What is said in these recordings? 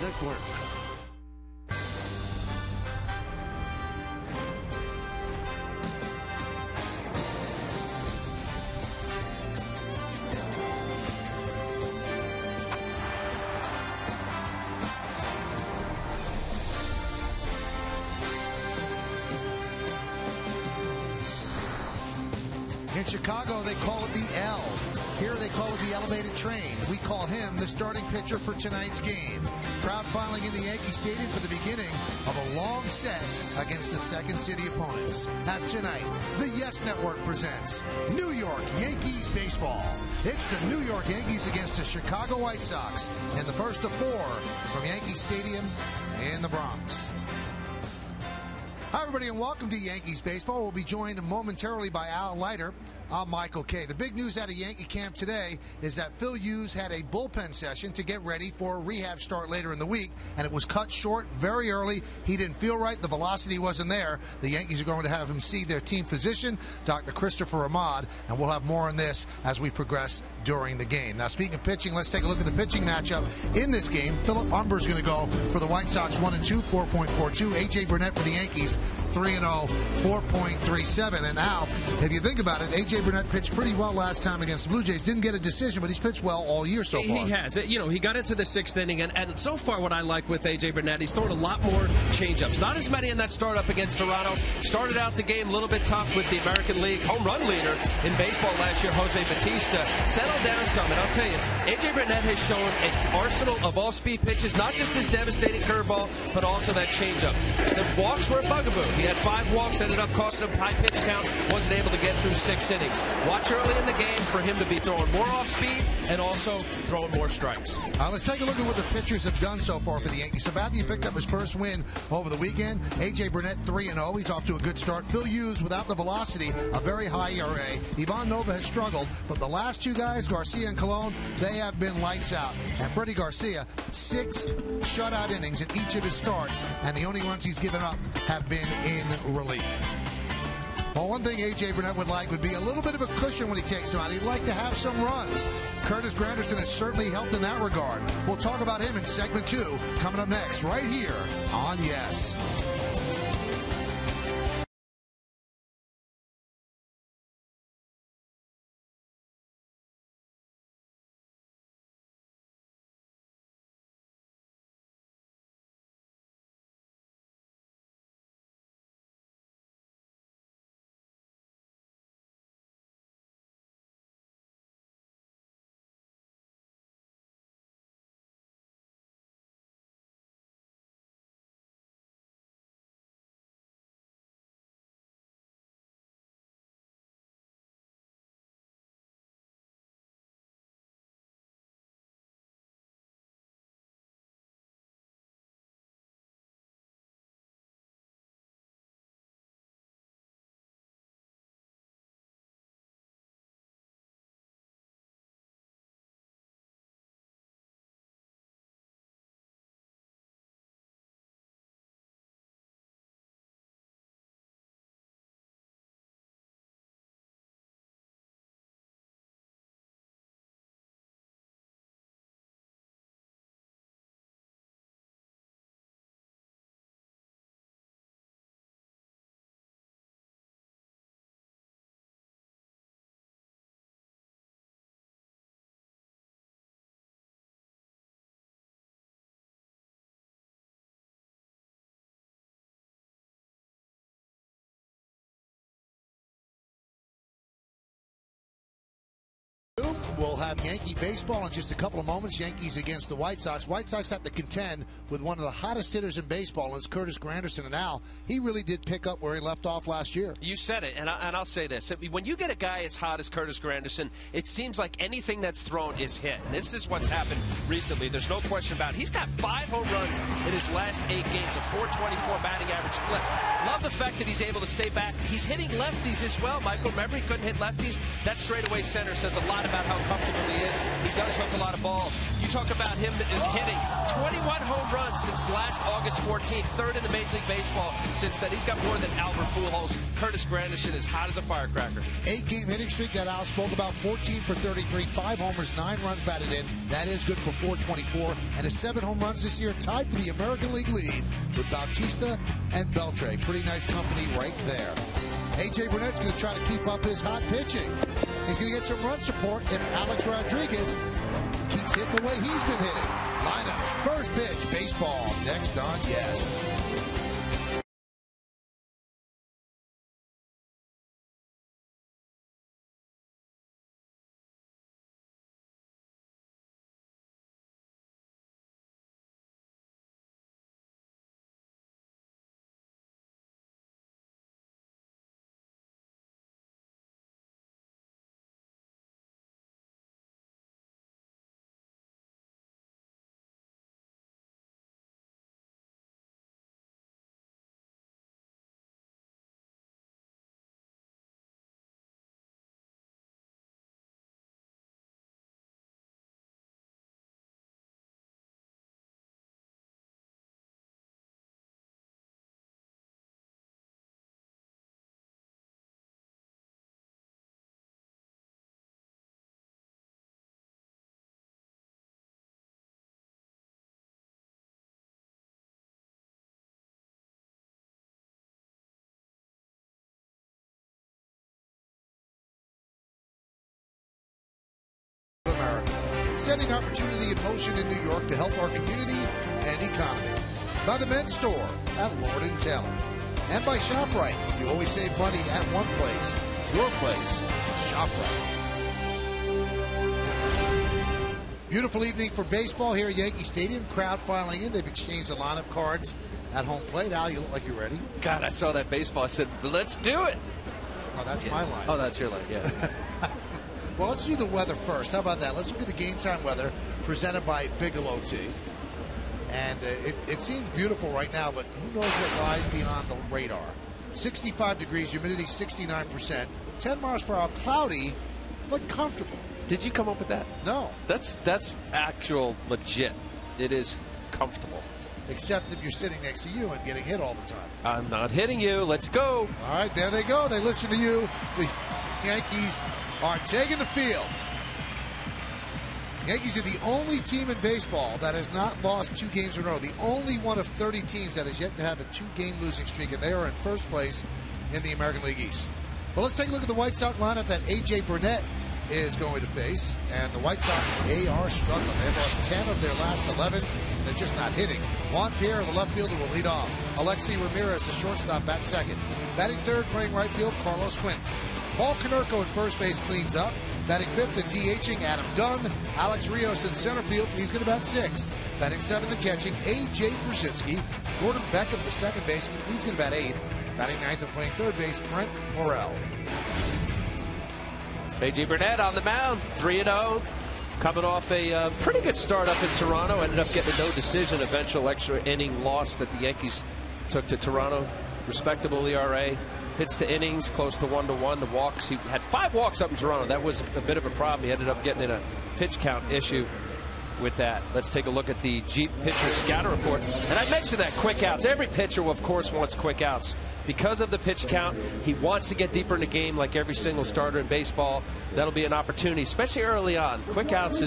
Network. In Chicago, they call it the L. Here they call it the elevated train. We call him the starting pitcher for tonight's game. Crowd filing in the Yankee Stadium for the beginning of a long set against the second city opponents. As tonight, the Yes Network presents New York Yankees baseball. It's the New York Yankees against the Chicago White Sox in the first of four from Yankee Stadium in the Bronx. Hi, everybody, and welcome to Yankees baseball. We'll be joined momentarily by Al Leiter. I'm Michael Kay. The big news out of Yankee camp today is that Phil Hughes had a bullpen session to get ready for a rehab start later in the week, and it was cut short very early. He didn't feel right. The velocity wasn't there. The Yankees are going to have him see their team physician, Dr. Christopher Ahmad, and we'll have more on this as we progress during the game. Now, speaking of pitching, let's take a look at the pitching matchup in this game. Philip Humber is going to go for the White Sox 1-2, 4.42. A.J. Burnett for the Yankees 3-0, 4.37. And Al, if you think about it, A.J. Burnett pitched pretty well last time against the Blue Jays. Didn't get a decision, but he's pitched well all year so far. He has. You know, he got into the sixth inning, and so far what I like with A.J. Burnett, he's thrown a lot more changeups. Not as many in that start up against Toronto. Started out the game a little bit tough with the American League home run leader in baseball last year, Jose Bautista. Settled down some, and I'll tell you, A.J. Burnett has shown an arsenal of all-speed pitches, not just his devastating curveball, but also that changeup. The walks were a bugaboo. He had 5 walks, ended up costing him high pitch count, wasn't able to get through 6 innings. Watch early in the game for him to be throwing more off speed and also throwing more strikes. Let's take a look at what the pitchers have done so far for the Yankees. Sabathia picked up his first win over the weekend. A.J. Burnett 3-0. He's off to a good start. Phil Hughes, without the velocity, a very high ERA. Ivan Nova has struggled, but the last 2 guys, Garcia and Colon, they have been lights out. And Freddie Garcia, 6 shutout innings in each of his starts, and the only runs he's given up have been in relief. Well, one thing A.J. Burnett would like would be a little bit of a cushion when he takes them out. He'd like to have some runs. Curtis Granderson has certainly helped in that regard. We'll talk about him in segment 2, coming up next, right here on Yes. We'll have Yankee baseball in just a couple of moments. Yankees against the White Sox. White Sox have to contend with one of the hottest hitters in baseball, and it's Curtis Granderson. And Al, he really did pick up where he left off last year. You said it, and I'll say this. When you get a guy as hot as Curtis Granderson, it seems like anything that's thrown is hit. And this is what's happened recently. There's no question about it. He's got 5 home runs in his last 8 games, a 424 batting average clip. Love the fact that he's able to stay back. He's hitting lefties as well, Michael. Remember, he couldn't hit lefties? That straightaway center says a lot about how comfortable he is. He does hook a lot of balls. You talk about him hitting 21 home runs since last August 14th, third in the Major League Baseball since then. He's got more than Albert Pujols. Curtis Granderson is hot as a firecracker. 8-game hitting streak that Al spoke about, 14 for 33, 5 homers, 9 runs batted in. That is good for 424. And his 7 home runs this year tied for the American League lead with Bautista and Beltre. Pretty nice company right there. A.J. Burnett's going to try to keep up his hot pitching. He's going to get some run support if Alex Rodriguez keeps hitting the way he's been hitting. Lineups, first pitch, baseball, next on Yes. Setting opportunity in motion in New York to help our community and economy. By the men's store at Lord & Taylor. And by ShopRite. You always save money at one place. Your place, ShopRite. Beautiful evening for baseball here at Yankee Stadium. Crowd filing in. They've exchanged the lineup cards at home plate. Al, you look like you're ready. God, I saw that baseball. I said, let's do it. Oh, that's my line. Oh, that's your line, yeah. Well, let's do the weather first. How about that? Let's look at the game time weather presented by Bigelow Tea. And it seems beautiful right now, but who knows what lies beyond the radar. 65 degrees, humidity 69%, 10 miles per hour, cloudy, but comfortable. Did you come up with that? No. That's actual legit. It is comfortable. Except if you're sitting next to you and getting hit all the time. I'm not hitting you. Let's go. All right, there they go. They listen to you. The Yankees are taking the field. Yankees are the only team in baseball that has not lost 2 games in a row. The only one of 30 teams that has yet to have a 2-game losing streak, and they are in first place in the American League East. Well, let's take a look at the White Sox lineup that A.J. Burnett is going to face. And the White Sox, they are struggling. They've lost 10 of their last 11. They're just not hitting. Juan Pierre, the left fielder, will lead off. Alexi Ramirez, the shortstop, bats second. Batting third, playing right field, Carlos Quinn. Paul Konerko in first base cleans up. Batting fifth and DHing, Adam Dunn. Alex Rios in center field. He's going to bat sixth. Batting seventh and catching, A.J. Brzezinski. Gordon Beckham, the second baseman. He's going to bat eighth. Batting ninth and playing third base, Brent Morrell. A.J. Burnett on the mound, 3-0. Coming off a pretty good start up in Toronto. Ended up getting a no decision, eventual extra inning loss that the Yankees took to Toronto. Respectable ERA. Hits to innings, close to 1-1. The walks, he had 5 walks up in Toronto. That was a bit of a problem. He ended up getting in a pitch count issue with that. Let's take a look at the Jeep pitcher scatter report. And I mentioned that quick outs. Every pitcher, of course, wants quick outs. Because of the pitch count, he wants to get deeper in the game like every single starter in baseball. That'll be an opportunity, especially early on. Quick outs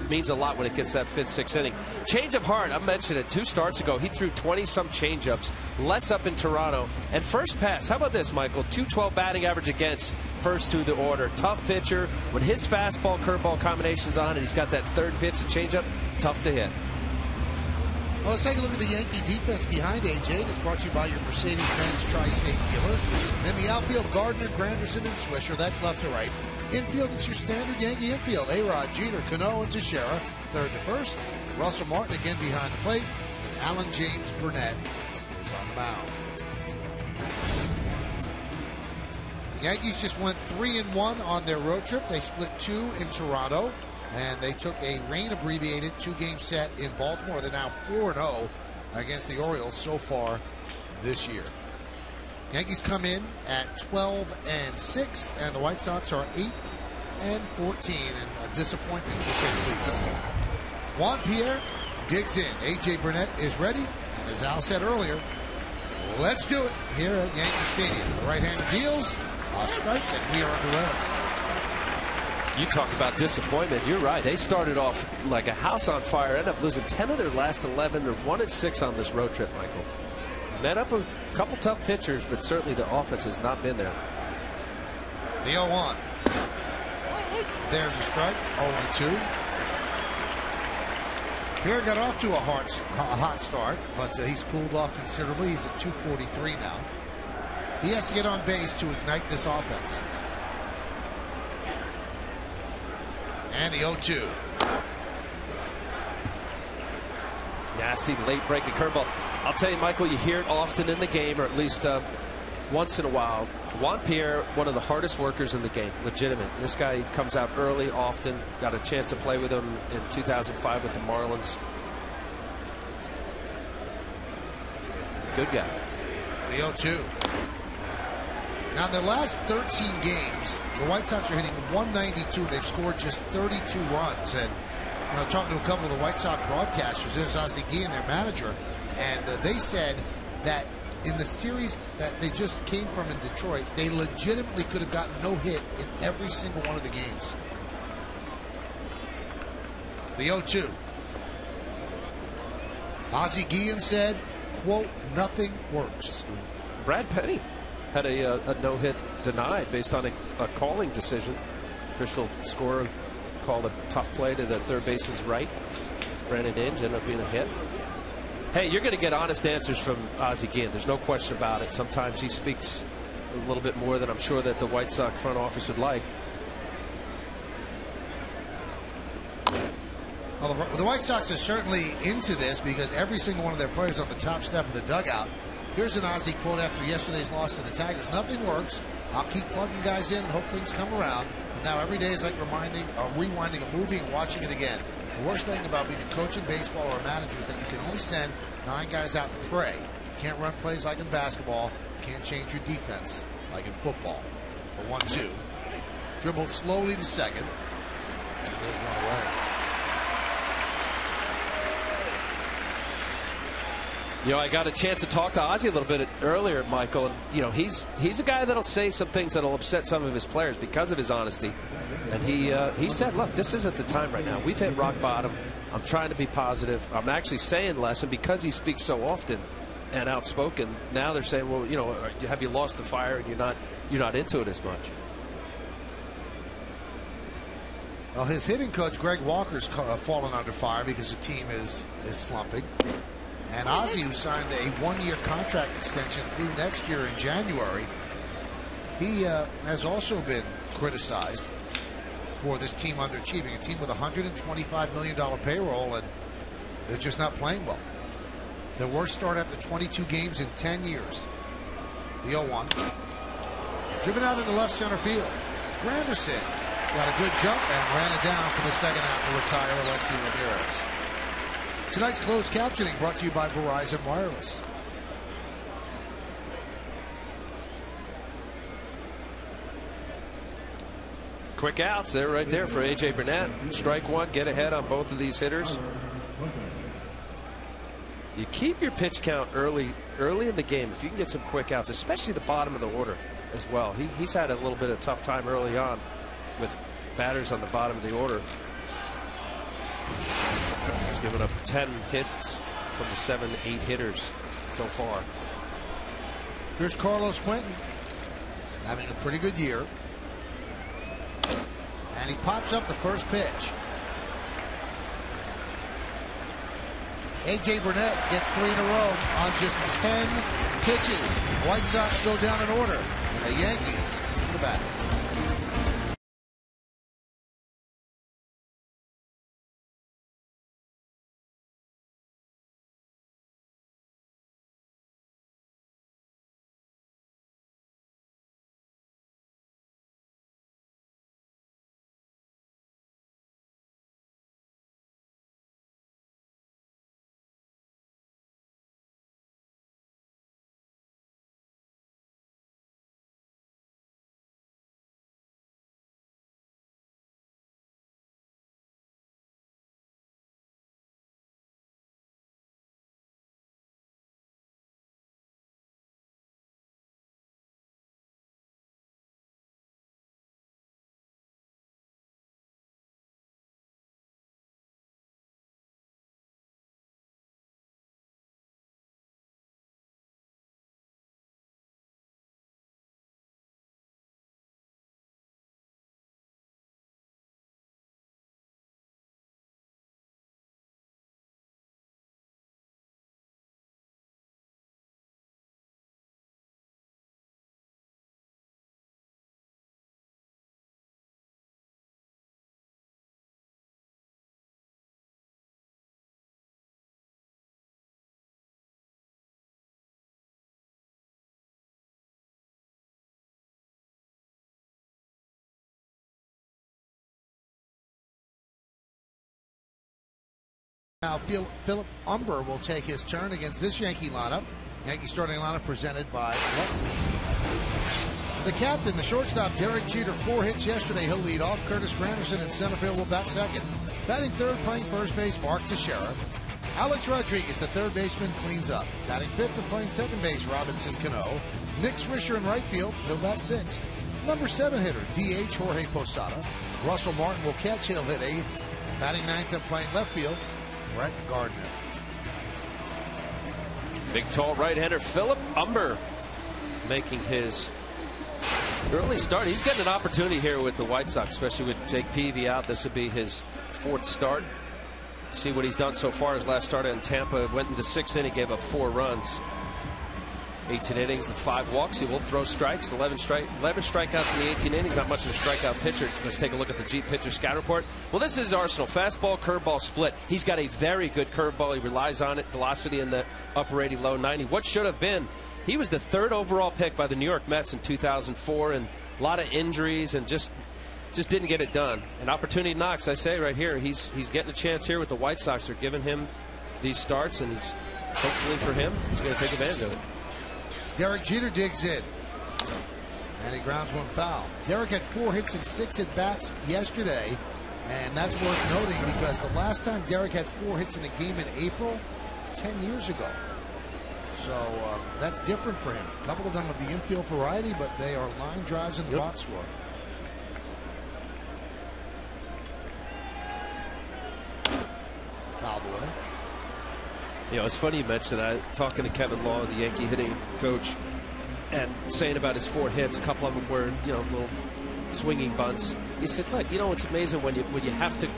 means a lot when it gets that 5th, 6th inning. Change of heart, I mentioned it 2 starts ago. He threw 20-some changeups, less up in Toronto. And first pass, how about this, Michael? 212 batting average against first through the order. Tough pitcher. When his fastball, curveball combination's on and he's got that third pitch and changeup, tough to hit. Well, let's take a look at the Yankee defense behind A.J. It's brought to you by your Mercedes-Benz Tri-State dealer. Then the outfield, Gardner, Granderson, and Swisher. That's left to right. Infield, it's your standard Yankee infield. A-Rod, Jeter, Cano, and Teixeira. Third to first. Russell Martin again behind the plate. And Alan James Burnett is on the mound. The Yankees just went 3-1 on their road trip. They split 2 in Toronto. And they took a rain-abbreviated 2-game set in Baltimore. They're now 4-0 against the Orioles so far this year. Yankees come in at 12-6, and the White Sox are 8-14, and a disappointment to say the least. Juan Pierre digs in. A.J. Burnett is ready. And as Al said earlier, let's do it here at Yankee Stadium. The right-hander deals. A strike, and we are underway. You talk about disappointment. You're right. They started off like a house on fire. Ended up losing 10 of their last 11. They're 1-6 on this road trip, Michael. Met up a couple tough pitchers, but certainly the offense has not been there. The 0-1. There's a strike. 0-2. Pierre got off to a hot start, but he's cooled off considerably. He's at 243 now. He has to get on base to ignite this offense. And the 0-2. Nasty late breaking curveball. I'll tell you, Michael, you hear it often in the game, or at least once in a while. Juan Pierre, one of the hardest workers in the game, legitimate. This guy comes out early, often. Got a chance to play with him in 2005 with the Marlins. Good guy. The 0-2. Now, in their last 13 games, the White Sox are hitting 192. They've scored just 32 runs. And talking to a couple of the White Sox broadcasters, there's Ozzie Guillen, their manager, and they said that in the series that they just came from in Detroit, they legitimately could have gotten no hit in every single one of the games. The 0-2. Ozzie Guillen said, quote, nothing works. Brad Penny had a no-hit denied based on a calling decision. Official scorer called a tough play to the third baseman's right. Brandon Inge ended up being a hit. Hey, you're going to get honest answers from Ozzie Guillen. There's no question about it. Sometimes he speaks a little bit more than I'm sure that the White Sox front office would like. Well, the White Sox are certainly into this because every single one of their players on the top step of the dugout. Here's an Ozzie quote after yesterday's loss to the Tigers. Nothing works. I'll keep plugging guys in and hope things come around. But now every day is like rewinding a movie and watching it again. The worst thing about being a coach in baseball or a manager is that you can only send 9 guys out and pray. You can't run plays like in basketball. You can't change your defense like in football. The 1-2. Dribbled slowly to second. And there's one away. I got a chance to talk to Ozzie a little bit earlier, Michael, and he's a guy that'll say some things that'll upset some of his players because of his honesty. And he said, look, this isn't the time right now. We've hit rock bottom. I'm trying to be positive. I'm actually saying less, and because he speaks so often and outspoken, now they're saying, well, have you lost the fire and you're not into it as much. Well, his hitting coach Greg Walker's fallen under fire because the team is slumping. And Ozzie, who signed a 1-year contract extension through next year in January, he has also been criticized for this team underachieving. A team with a $125 million payroll, and they're just not playing well. Their worst start after 22 games in 10 years. The 0-1. Driven out into left center field. Granderson got a good jump and ran it down for the second out to retire Alexi Ramirez. Tonight's closed captioning brought to you by Verizon Wireless. Quick outs there, right there for A.J. Burnett. Strike one, get ahead on both of these hitters. You keep your pitch count early in the game if you can get some quick outs, especially the bottom of the order as well. He's had a little bit of a tough time early on with batters on the bottom of the order. He's given up 10 hits from the 7-8 hitters so far. Here's Carlos Quentin having a pretty good year. And he pops up the first pitch. A.J. Burnett gets 3 in a row on just 10 pitches. White Sox go down in order. The Yankees to the bat. Now Philip Umber will take his turn against this Yankee lineup. Yankee starting lineup presented by Lexus. The captain, the shortstop, Derek Jeter, 4 hits yesterday. He'll lead off. Curtis Granderson in center field will bat second. Batting third, playing first base, Mark Teixeira. Alex Rodriguez, the third baseman, cleans up. Batting fifth and playing second base, Robinson Cano. Nick Swisher in right field, he'll bat sixth. Number 7 hitter, DH Jorge Posada. Russell Martin will catch, he'll hit eighth. Batting ninth and playing left field, Brett Gardner. Big, tall right-hander Philip Umber making his early start. He's getting an opportunity here with the White Sox, especially with Jake Peavy out. This would be his 4th start. See what he's done so far. His last start in Tampa went in the 6th inning, gave up 4 runs. 18 innings and 5 walks. He will throw strikes. 11 strikeouts in the 18 innings. Not much of a strikeout pitcher. Let's take a look at the Jeep pitcher scout report. Well, this is Arsenal. Fastball, curveball split. He's got a very good curveball. He relies on it. Velocity in the upper 80, low 90. What should have been? He was the 3rd overall pick by the New York Mets in 2004, and a lot of injuries and just didn't get it done. An opportunity knocks, I say right here. He's getting a chance here with the White Sox. They're giving him these starts, and he's hopefully for him, he's going to take advantage of it. Derek Jeter digs in, and he grounds one foul. Derek had 4 hits and 6 at bats yesterday, and that's worth noting because the last time Derek had 4 hits in a game in April was 10 years ago. So that's different for him. A couple of them of the infield variety, but they are line drives in the box score. Fouled away. You know, it's funny you mentioned that. Talking to Kevin Law, the Yankee hitting coach, and saying about his 4 hits, a couple of them were, you know, little swinging bunts. He said, look, you know, it's amazing when you have to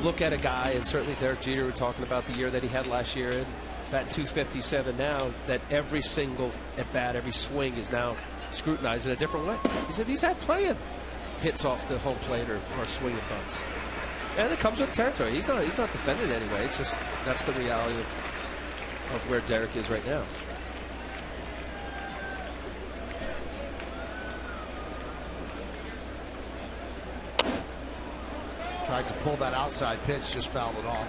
look at a guy, and certainly Derek Jeter, we're talking about the year that he had last year, and bat 257 now, that every single at bat, every swing is now scrutinized in a different way. He said he's had plenty of hits off the home plate or swinging bunts. And it comes with territory. He's not defending anyway. It's just that's the reality of where Derek is right now. Tried to pull that outside pitch, just fouled it off.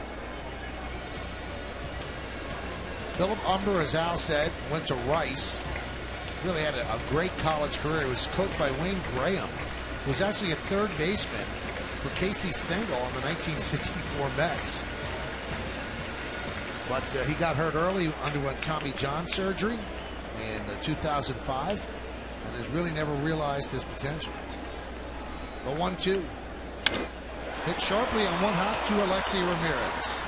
Philip Umber, as Al said, went to Rice. Really had a great college career. He was coached by Wayne Graham, who was actually a third baseman for Casey Stengel on the 1964 Mets. But he got hurt early, underwent Tommy John surgery in 2005, and has really never realized his potential. The 1-2. Hit sharply on one hop to Alexei Ramirez.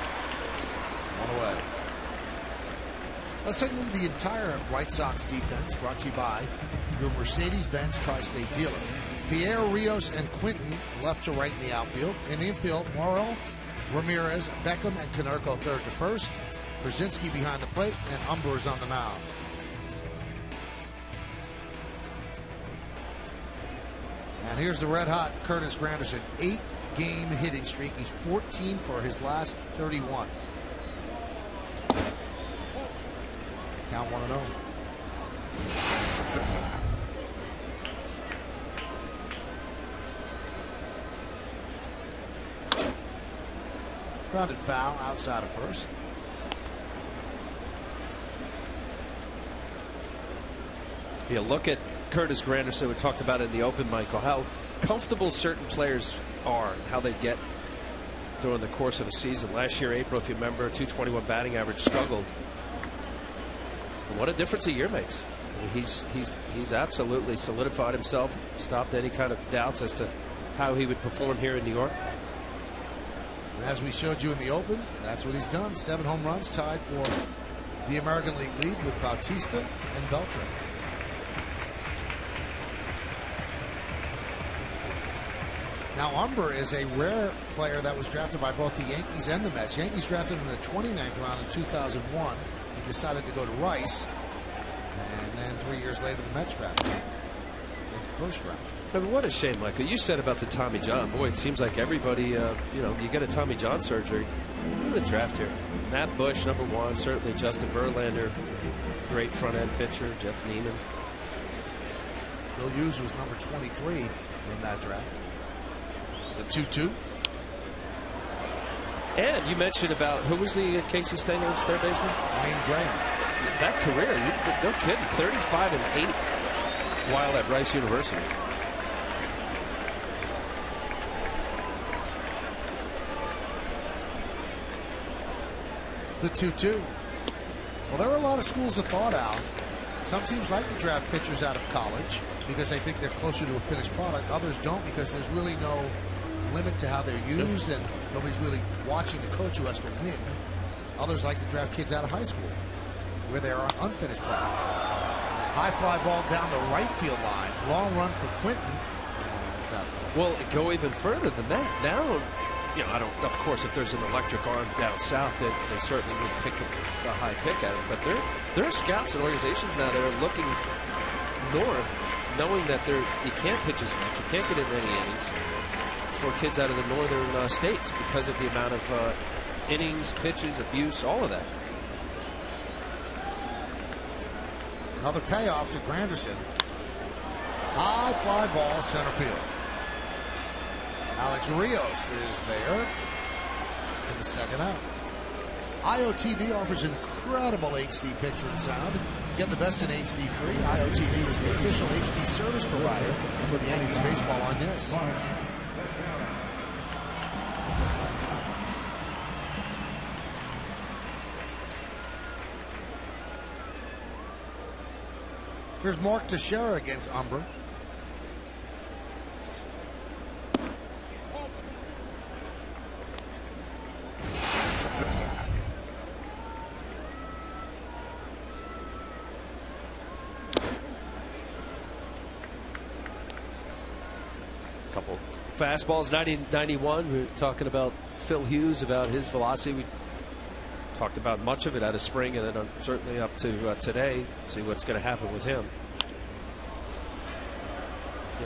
One away. Let's take a look at the entire White Sox defense, brought to you by your Mercedes-Benz Tri-State dealer. Pierre, Rios, and Quinton left to right in the outfield. In the infield, Morrow, Ramirez, Beckham, and Konerko third to first. Brzezinski behind the plate, and Umber is on the mound. And here's the red-hot Curtis Granderson. 8-game hitting streak. He's 14 for his last 31. Count 1-0. Grounded foul outside of first. Yeah, look at Curtis Granderson. We talked about it in the open, Michael, how comfortable certain players are, how they get during the course of a season. Last year, April, if you remember, 221 batting average, struggled. And what a difference a year makes. I mean, he's absolutely solidified himself, stopped any kind of doubts as to how he would perform here in New York. And as we showed you in the open, that's what he's done. 7 home runs, tied for the American League lead with Bautista and Beltran. Now, Umber is a rare player that was drafted by both the Yankees and the Mets. Yankees drafted him in the 29th round in 2001. He decided to go to Rice. And then 3 years later, the Mets drafted him in the first round. I mean, what a shame, Michael. You said about the Tommy John. Boy, it seems like everybody, you know, you get a Tommy John surgery. Look at the draft here. Matt Bush, number 1. Certainly Justin Verlander, great front-end pitcher. Jeff Neiman. Phil Hughes was number 23 in that draft. The 2-2. And you mentioned about who was the Casey Stenger's third baseman? Wayne Gray. That career, no kidding, 35 and 8 while at Rice University. The 2-2. Well, there were a lot of schools that thought out. Some teams like to draft pitchers out of college because they think they're closer to a finished product. Others don't because there's really no limit to how they're used and nobody's really watching the coach who has to win. Others like to draft kids out of high school where they are an unfinished product. High fly ball down the right field line. Long run for Quinton. Well, go even further than that. Now, I don't, of course, if there's an electric arm down south, they certainly would pick a high pick at it. But there are scouts and organizations now that are looking north, knowing that you can't pitch as much, you can't get in many innings for kids out of the northern states because of the amount of innings, pitches, abuse, all of that. Another payoff to Granderson. High fly ball center field. Alex Rios is there for the second out. IOTV offers incredible HD picture and sound. Get the best in HD free. IOTV is the official HD service provider for Yankees baseball on this. Here's Mark Teixeira against Umbra. Couple fastballs, 90-91. We were talking about Phil Hughes, about his velocity. We talked about much of it out of spring, and then certainly up to today. See what's going to happen with him.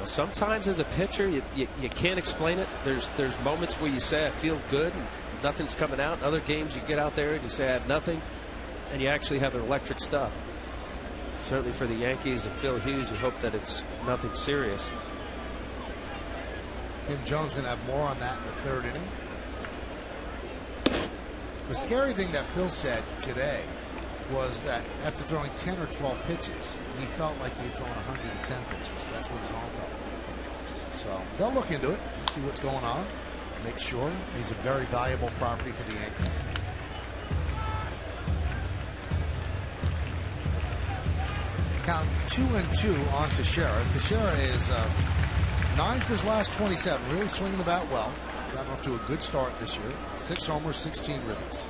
Sometimes as a pitcher, you can't explain it. There's moments where you say I feel good, and nothing's coming out. Other games you get out there and you say I have nothing, and you actually have an electric stuff. Certainly for the Yankees and Phil Hughes, you hope that it's nothing serious. Kim Jones going to have more on that in the third inning. The scary thing that Phil said today was that after throwing 10 or 12 pitches, he felt like he had thrown 110 pitches. That's what his arm felt like. So they'll look into it, see what's going on, make sure he's a very valuable property for the Yankees. Count 2-2 on Teixeira. Teixeira is 9 for his last 27. Really swinging the bat well. Gotten off to a good start this year. 6 homers, 16 ribbies.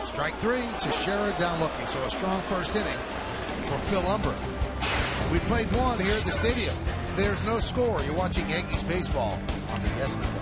Strike 3. Teixeira down looking. So a strong first inning for Phil Umbra. We played one here at the stadium. There's no score. You're watching Yankees baseball on the Yes Network.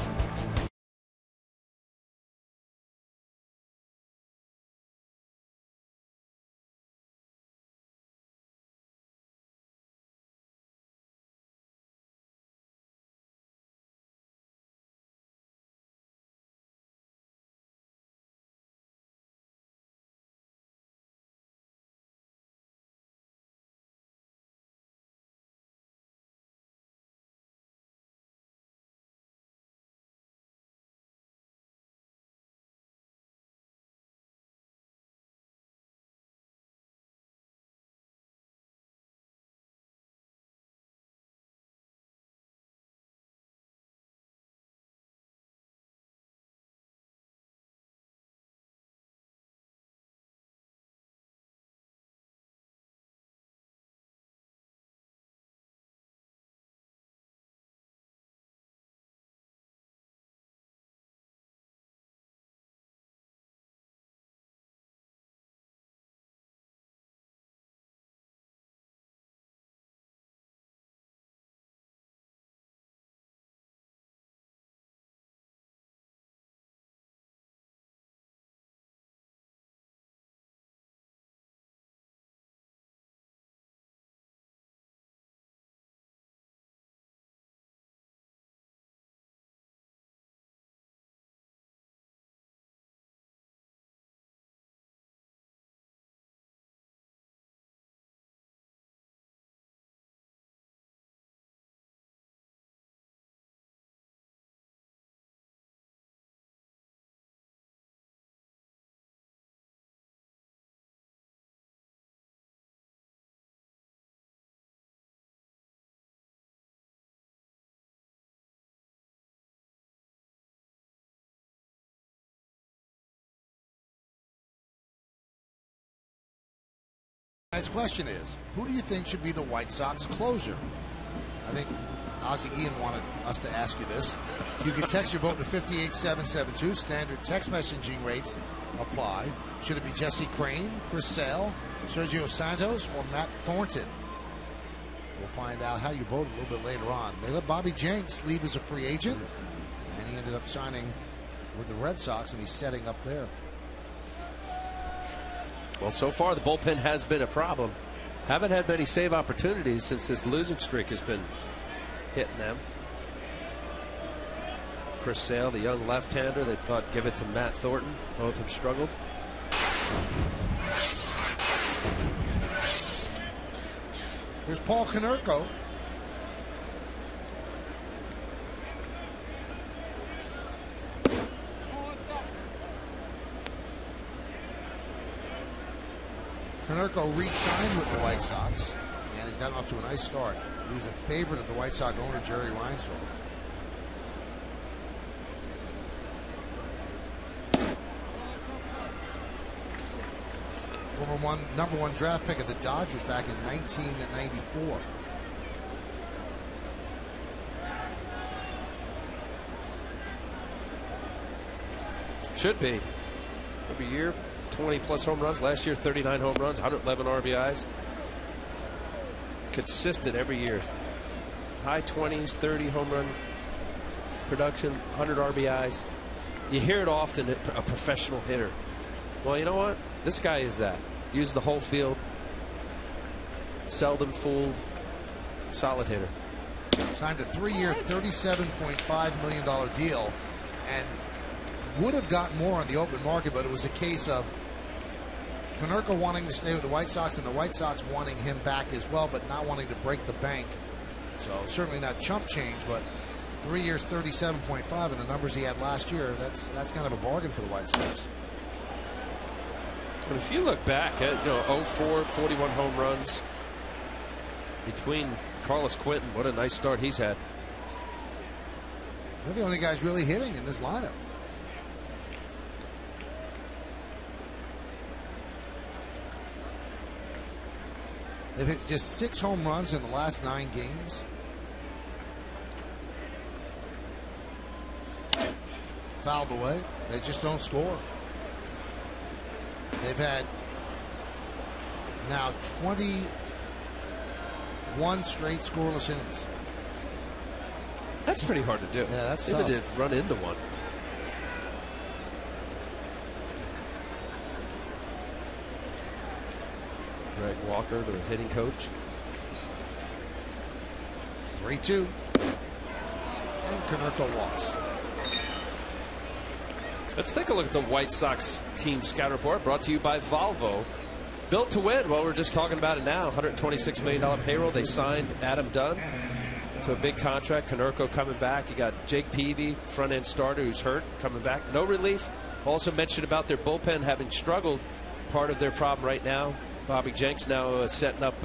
Next question is, who do you think should be the White Sox closer? I think Ozzie Ian wanted us to ask you this. You can text your vote to 58772. Standard text messaging rates apply. Should it be Jesse Crane, Chris Sale, Sergio Santos, or Matt Thornton? We'll find out how you vote a little bit later on. They let Bobby Jenks leave as a free agent, and he ended up signing with the Red Sox, and he's setting up there. Well, so far the bullpen has been a problem. Haven't had many save opportunities since this losing streak has been hitting them. Chris Sale, the young left-hander, they thought give it to Matt Thornton. Both have struggled. Here's Paul Konerko. Konerko re-signed with the White Sox, and he's gotten off to a nice start. He's a favorite of the White Sox owner, Jerry Reinsdorf. Former number one draft pick of the Dodgers back in 1994. Should be. Every year, 20-plus home runs. Last year, 39 home runs, 111 RBIs. Consistent every year. High 20s, 30 home run production, 100 RBIs. You hear it often, a professional hitter. Well, you know what? This guy is that. Use the whole field. Seldom fooled. Solid hitter. Signed a 3-year, $37.5 million deal, and would have gotten more on the open market, but it was a case of Konerko wanting to stay with the White Sox and the White Sox wanting him back as well, but not wanting to break the bank. So certainly not chump change, but 3 years, $37.5, and the numbers he had last year, that's kind of a bargain for the White Sox. And if you look back at 04, 41 home runs between Carlos Quentin, what a nice start he's had. They're the only guys really hitting in this lineup. They've hit just 6 home runs in the last 9 games. Fouled away. They just don't score. They've had now 21 straight scoreless innings. That's pretty hard to do. Yeah, that's tough. tough. To run into one. Greg Walker, the hitting coach. 3-2. And Konerko walks. Let's take a look at the White Sox team scout report, brought to you by Volvo. Built to win. Well, we're just talking about it now. $126 million payroll. They signed Adam Dunn to a big contract. Konerko coming back. You got Jake Peavy, front-end starter, who's hurt, coming back. No relief. Also mentioned about their bullpen having struggled. Part of their problem right now. Bobby Jenks now setting up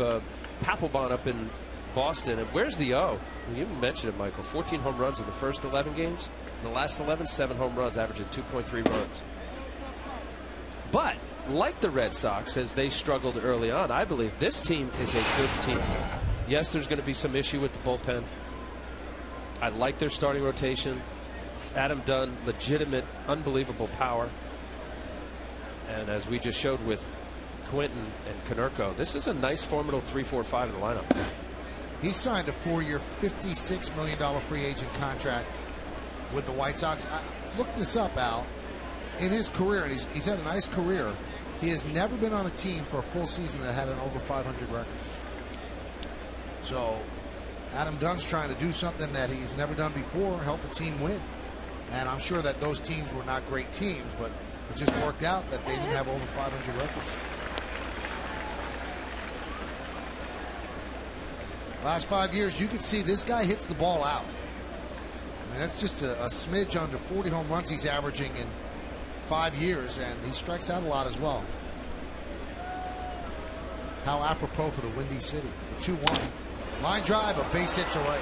Papelbon up in Boston. And where's the O? Well, you mentioned it, Michael. 14 home runs in the first 11 games. In the last 11, 7 home runs, averaging 2.3 runs. But like the Red Sox, as they struggled early on, I believe this team is a good team. Yes, there's going to be some issue with the bullpen. I like their starting rotation. Adam Dunn, legitimate, unbelievable power. And as we just showed with Quentin and Konerko, this is a nice formidable 3-4-5 in the lineup. He signed a 4-year, $56 million free agent contract with the White Sox. Look this up, Al. In his career, and he's had a nice career, he has never been on a team for a full season that had an over 500 record. So Adam Dunn's trying to do something that he's never done before, help a team win. And I'm sure that those teams were not great teams, but it just worked out that they didn't have over 500 records. Last 5 years, you can see this guy hits the ball out. I mean, that's just a smidge under 40 home runs he's averaging in 5 years, and he strikes out a lot as well. How apropos for the Windy City. The 2-1. Line drive, a base hit to right.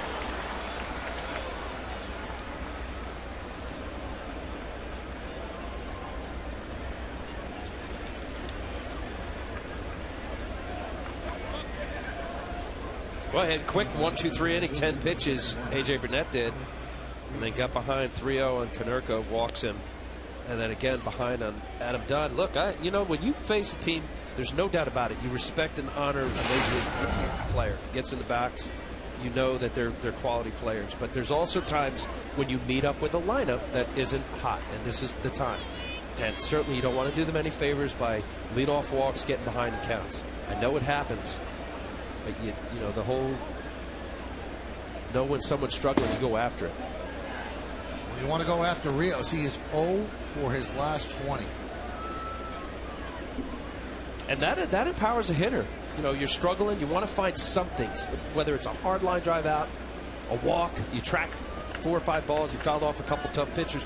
Well, he had quick 1-2-3 inning, 10 pitches. A.J. Burnett did. And then got behind 3-0 on Konerko, walks him. And then again behind on Adam Dunn. Look, you know, when you face a team, there's no doubt about it. You respect and honor a major league player. Gets in the box. You know that they're quality players. But there's also times when you meet up with a lineup that isn't hot. And this is the time. And certainly you don't want to do them any favors by leadoff walks, getting behind in counts. I know it happens. But you know, the whole know when someone's struggling, you go after it. You want to go after Rios. He is 0 for his last 20. And that empowers a hitter. You know, you're struggling. You want to find something, whether it's a hard line drive out, a walk. You track 4 or 5 balls. You fouled off a couple tough pitches.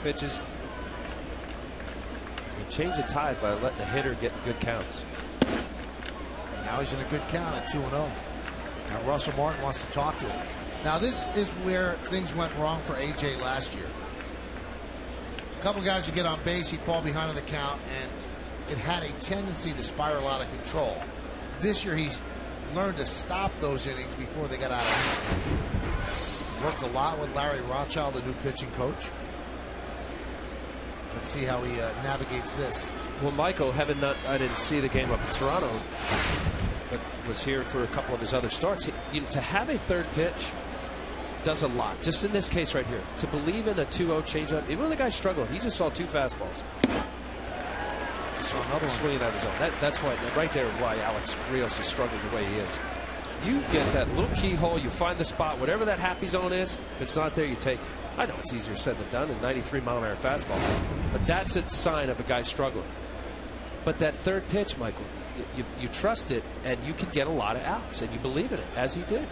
You change the tide by letting the hitter get good counts. And now he's in a good count at 2-0. Now Russell Martin wants to talk to him. Now this is where things went wrong for A.J. last year. A couple guys would get on base, he'd fall behind on the count, and it had a tendency to spiral out of control. This year he's learned to stop those innings before they got out of hand. Worked a lot with Larry Rothschild, the new pitching coach. Let's see how he navigates this. Well, Michael, I didn't see the game up in Toronto, but was here for a couple of his other starts. To have a third pitch does a lot. Just in this case right here, to believe in a 2-0 changeup, even when the guy's struggling, he just saw 2 fastballs. He saw another swinging out of his zone. That's why, right there, why Alex Rios is struggling the way he is. You get that little keyhole, you find the spot, whatever that happy zone is. If it's not there, you take it. I know it's easier said than done, a 93-mile-an-hour fastball, but that's a sign of a guy struggling. But that third pitch, Michael, you trust it, and you can get a lot of outs, and you believe in it, as he did.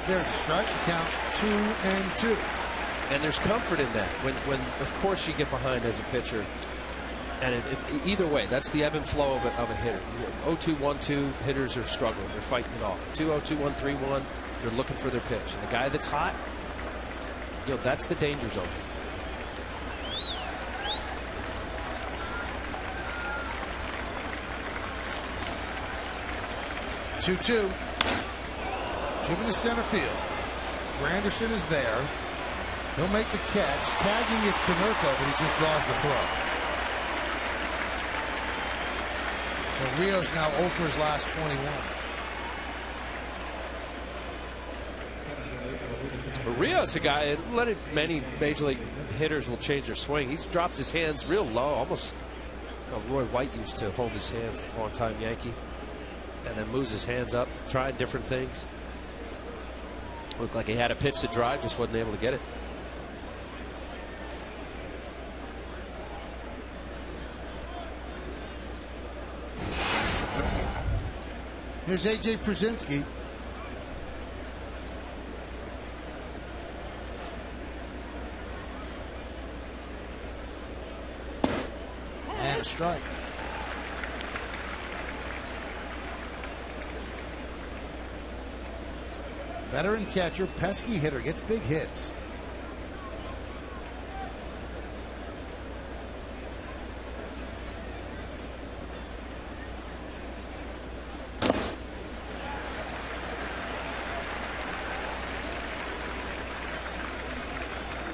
There's a strike, count 2-2. And there's comfort in that when of course you get behind as a pitcher, and either way, that's the ebb and flow of a hitter. 0-2, 1-2 hitters are struggling, they're fighting it off. 2-0, 2-1, 3-1, they're looking for their pitch. And the guy that's hot, you know, that's the danger zone. Two. Driven to center field. Granderson is there. He'll make the catch. Tagging is Konerko, but he just draws the throw. So Rios now 0 for his last 21. Rios, a guy, many major league hitters will change their swing. He's dropped his hands real low, almost. Roy White used to hold his hands, long-time Yankee, and then moves his hands up, trying different things. Looked like he had a pitch to drive, just wasn't able to get it. Here's A.J. Przinsky. And a strike. Veteran catcher, pesky hitter, gets big hits.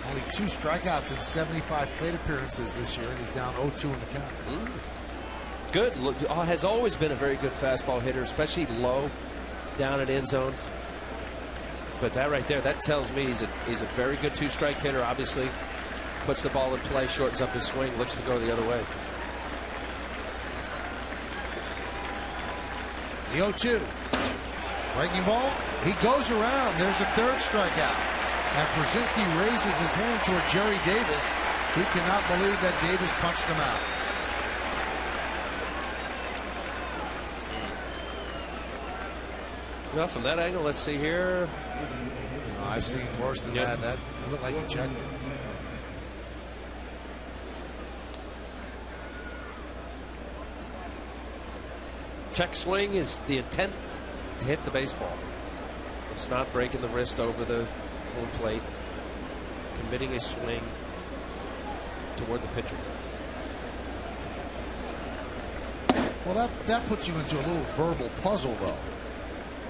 Only 2 strikeouts in 75 plate appearances this year, and he's down 0-2 in the count. Good. Has always been a very good fastball hitter, especially low down at end zone. But that right there, that tells me he's a very good 2-strike hitter. Obviously, puts the ball in play, shortens up his swing, looks to go the other way. The 0-2. Breaking ball. He goes around. There's a 3rd strikeout. And Przinsky raises his hand toward Jerry Davis. He cannot believe that Davis punched him out. Well, from that angle, let's see here. I've seen worse than that. That looked like he checked it. Check swing is the intent to hit the baseball. It's not breaking the wrist over the home plate. Committing a swing toward the pitcher. Well, that puts you into a little verbal puzzle, though.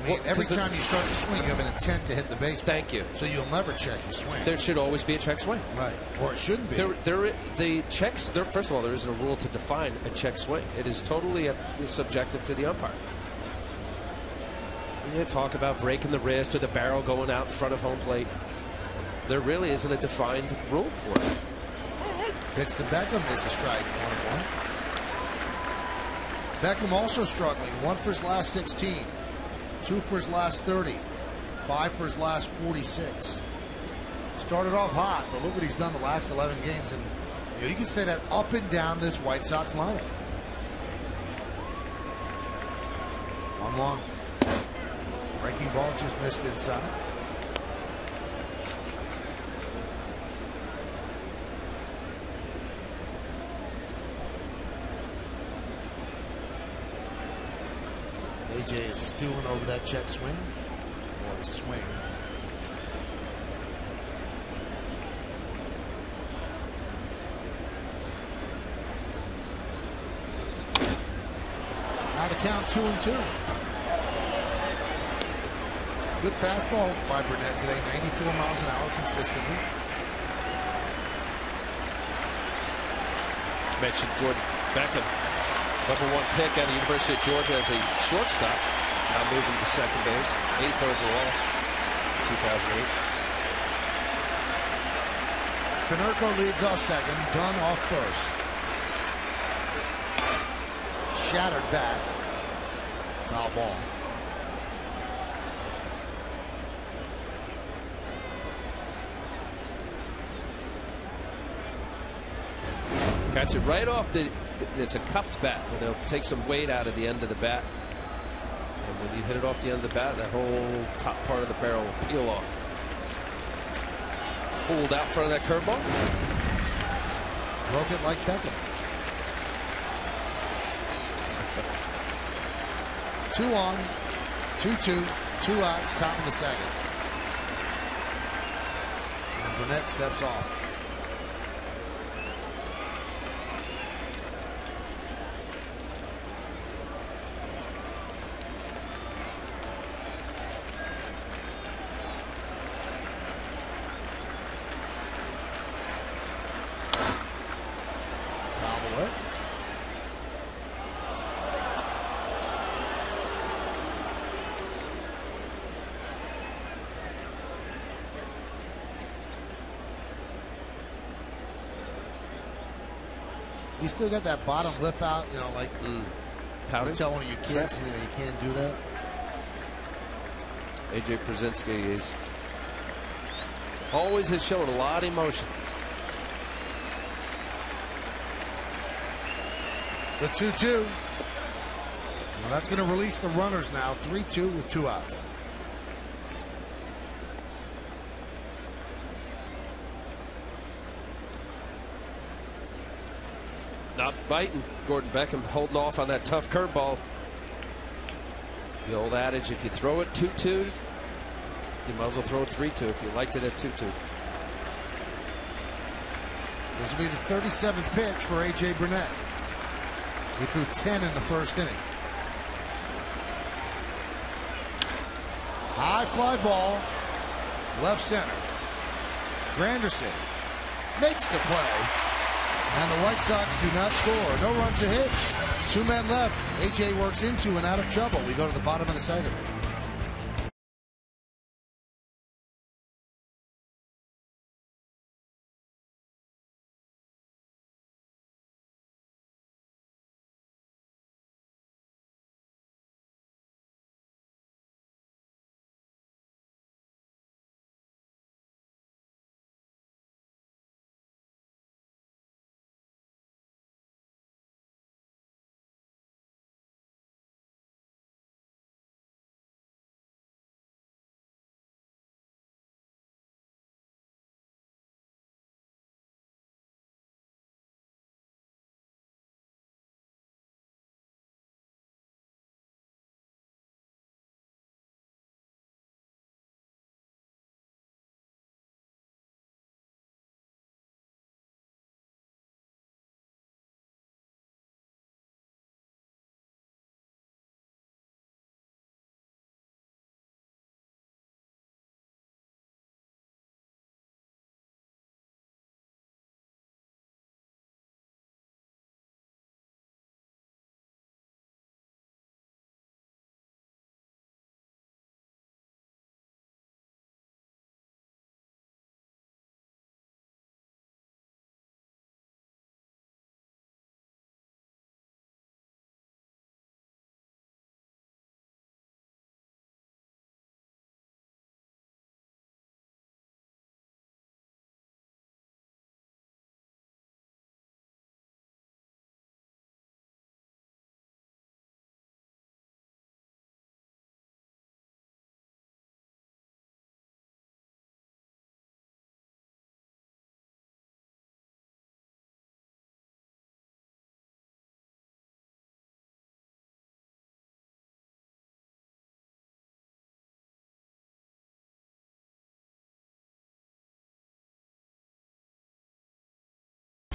I mean, every time you start to swing, you have an intent to hit the baseball. Thank you. So you'll never check your swing. There should always be a check swing. Right. Or it shouldn't be. The checks. First of all, there isn't a rule to define a check swing. It is totally subjective to the umpire. When you talk about breaking the wrist or the barrel going out in front of home plate, there really isn't a defined rule for it. Pitch to Beckham is a strike. 1-1. Beckham also struggling. 1 for his last 16. 2 for his last 30. 5 for his last 46. Started off hot, but look what he's done the last 11 games. And you can say that up and down this White Sox lineup. 1-1. Breaking ball just missed inside. AJ is stewing over that check swing or a swing. Now the count 2-2. Good fastball by Burnett today, 94 miles an hour consistently. Mentioned Gordon Beckham, #1 pick out of the University of Georgia as a shortstop. Now moving to second base, 8th overall, 2008. Konerko leads off second, Dunn off first. Shattered bat. Foul ball. Catch it right off it's a cupped bat. It'll take some weight out of the end of the bat. And when you hit it off the end of the bat, that whole top part of the barrel will peel off. Fooled out in front of that curveball. Broke it like Beckham. 2 on, 2-2, 2 outs, top of the second. And Burnett steps off. You still got that bottom lip out, you know, like you tell one of your kids, you know, you can't do that. AJ Pierzynski is always has shown a lot of emotion. The 2-2. Well, that's going to release the runners now. 3-2 with 2 outs. Not biting. Gordon Beckham holding off on that tough curveball. The old adage, if you throw it 2-2, you might as well throw it 3-2 if you liked it at 2-2. This will be the 37th pitch for A.J. Burnett. He threw 10 in the first inning. High fly ball, left center. Granderson makes the play. And the White Sox do not score. No runs to hit. 2 men left. A.J. works into and out of trouble. We go to the bottom of the second.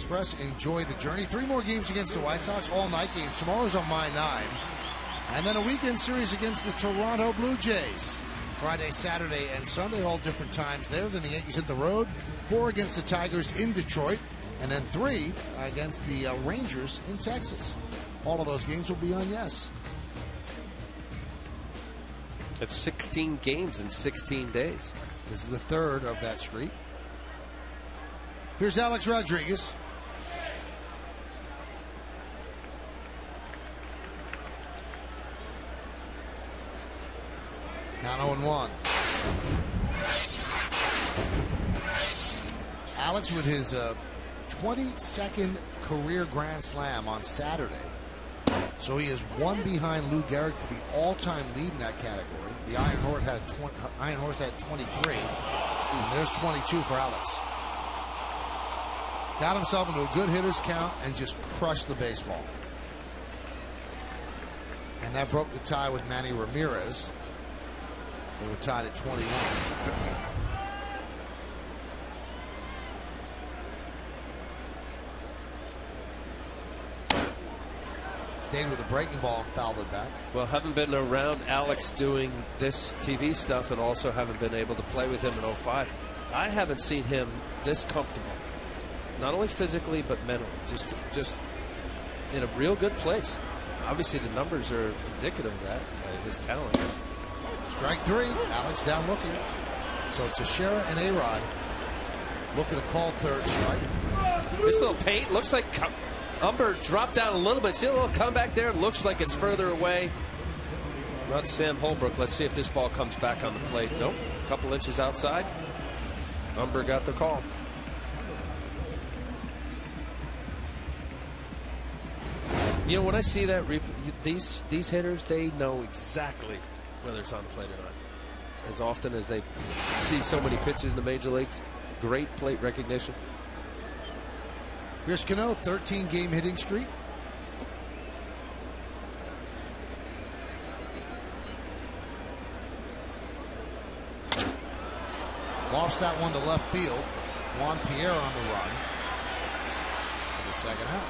Express. Enjoy the journey. 3 more games against the White Sox, all night games. Tomorrow's on My 9. And then a weekend series against the Toronto Blue Jays. Friday, Saturday, and Sunday, all different times there. Then the Yankees hit the road. 4 against the Tigers in Detroit. And then 3 against the Rangers in Texas. All of those games will be on Yes. Have 16 games in 16 days. This is the 3rd of that streak. Here's Alex Rodriguez. Count 0-1. Alex with his 22nd career Grand Slam on Saturday. So he is 1 behind Lou Gehrig for the all-time lead in that category. The Iron Horse had 23. And there's 22 for Alex. Got himself into a good hitter's count and just crushed the baseball. And that broke the tie with Manny Ramirez. They were tied at 21. Stayed with a breaking ball and fouled it back. Well, haven't been around Alex doing this TV stuff, and also haven't been able to play with him in 05. I haven't seen him this comfortable, not only physically but mentally. Just in a real good place. Obviously, the numbers are indicative of that, his talent. Strike 3. Alex down looking. So Teixeira and A-Rod looking to call 3rd strike. This little paint looks like Umber dropped down a little bit. See a little comeback there? Looks like it's further away. Not Sam Holbrook. Let's see if this ball comes back on the plate. Nope. A couple inches outside. Umber got the call. You know, when I see that, these hitters, they know exactly whether it's on the plate or not. As often as they see so many pitches in the major leagues. Great plate recognition. Here's Cano, 13-game hitting streak. Lofts that one to left field. Juan Pierre on the run for the second out.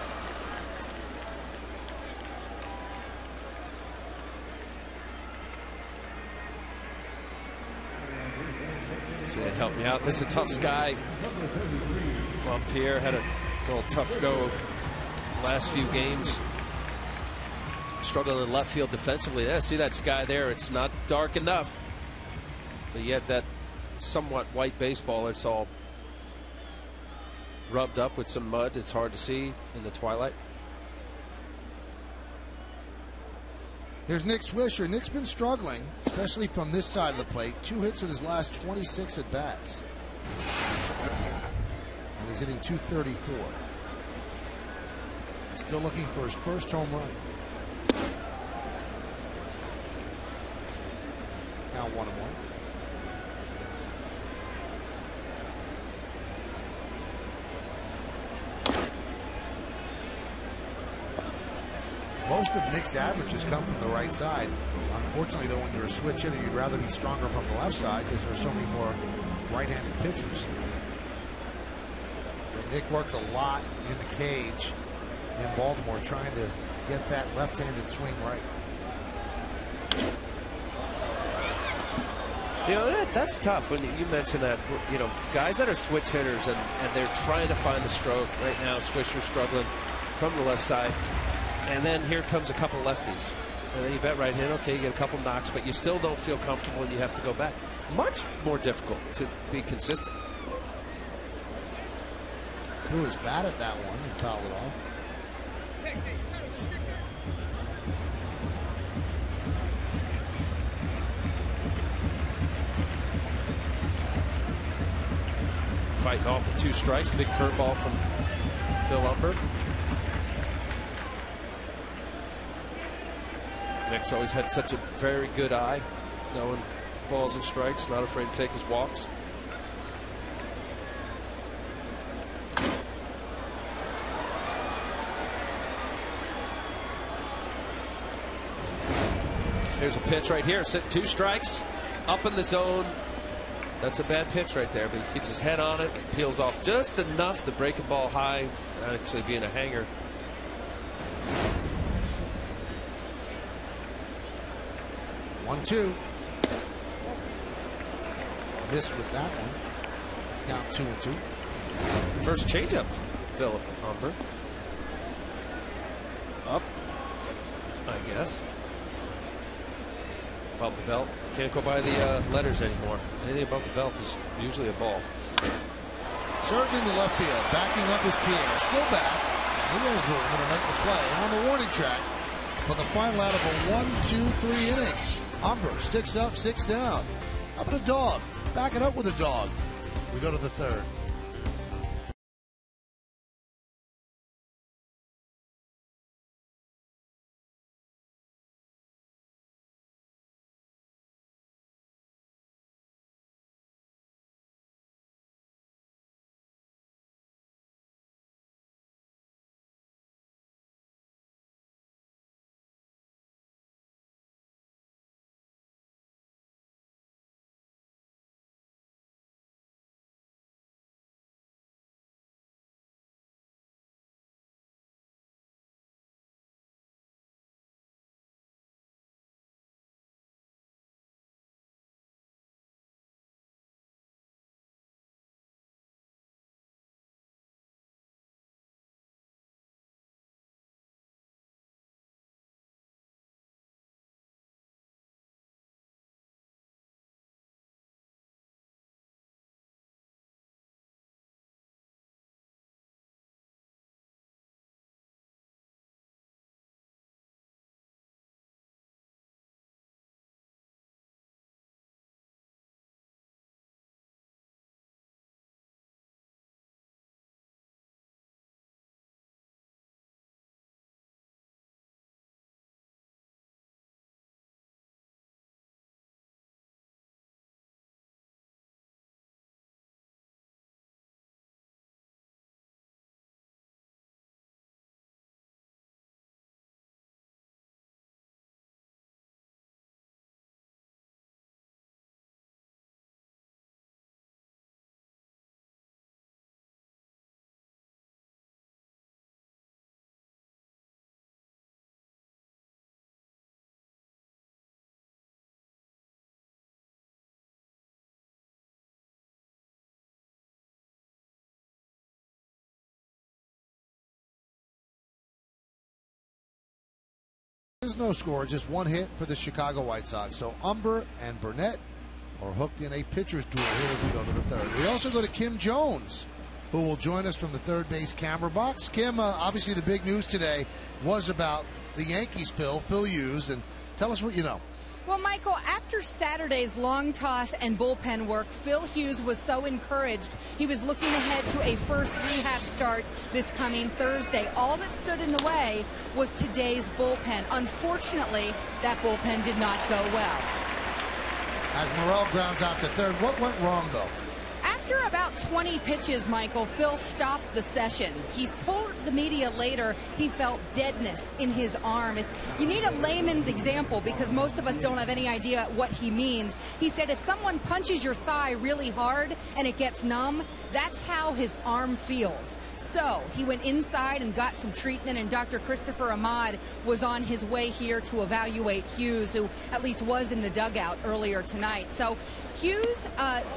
So help me out. This is a tough guy. Juan Pierre had a little tough go last few games. Struggling in left field defensively. Yeah, see that sky there? It's not dark enough. But yet that somewhat white baseball, it's all rubbed up with some mud. It's hard to see in the twilight. Here's Nick Swisher. Nick's been struggling, especially from this side of the plate. 2 hits in his last 26 at bats. And he's hitting .234. Still looking for his first home run. Now 1-1. Most of Nick's averages come from the right side. Unfortunately, though, when you're a switch hitter, you'd rather be stronger from the left side because there are so many more right-handed pitchers. But Nick worked a lot in the cage in Baltimore trying to get that left-handed swing right. You know, that's tough when you mention that. You know, guys that are switch hitters and they're trying to find the stroke. Right now, Swisher's struggling from the left side. And then here comes a couple lefties. And then you bet right hand, okay, you get a couple knocks, but you still don't feel comfortable and you have to go back. Much more difficult to be consistent. Threw his bat at that one and fouled it off. Fighting off the 2 strikes. Big curveball from Phil Umber. Nick's always had such a very good eye, knowing balls and strikes, not afraid to take his walks. Here's a pitch right here, sitting 2 strikes, up in the zone. That's a bad pitch right there, but he keeps his head on it, peels off just enough to break a ball high. actually being a hanger. One, two. Missed with that one. Count 2-2. First changeup, Phil Humber. Up, I guess. Above the belt. Can't go by the letters anymore. Anything above the belt is usually a ball. Certainly in the left field. Backing up his Pierre. Still back. He has room to make the play on the warning track for the final out of a 1-2-3 inning. Humber, 6 up, 6 down. How about a dog? Back it up with a dog. We go to the third. There's no score, just one hit for the Chicago White Sox. So Humber and Burnett are hooked in a pitcher's duel here as we go to the third. We also go to Kim Jones, who will join us from the third base camera box. Kim, obviously the big news today was about the Yankees, Phil Hughes, and tell us what you know. Well, Michael, after Saturday's long toss and bullpen work, Phil Hughes was so encouraged. He was looking ahead to a first rehab start this coming Thursday. All that stood in the way was today's bullpen. Unfortunately, that bullpen did not go well. As Morel grounds out to third, what went wrong, though? After about 20 pitches, Michael, Phil stopped the session. He's told the media later he felt deadness in his arm. If you need a layman's example, because most of us don't have any idea what he means, he said if someone punches your thigh really hard and it gets numb, that's how his arm feels. So he went inside and got some treatment, and Dr. Christopher Ahmad was on his way here to evaluate Hughes, who at least was in the dugout earlier tonight. So Hughes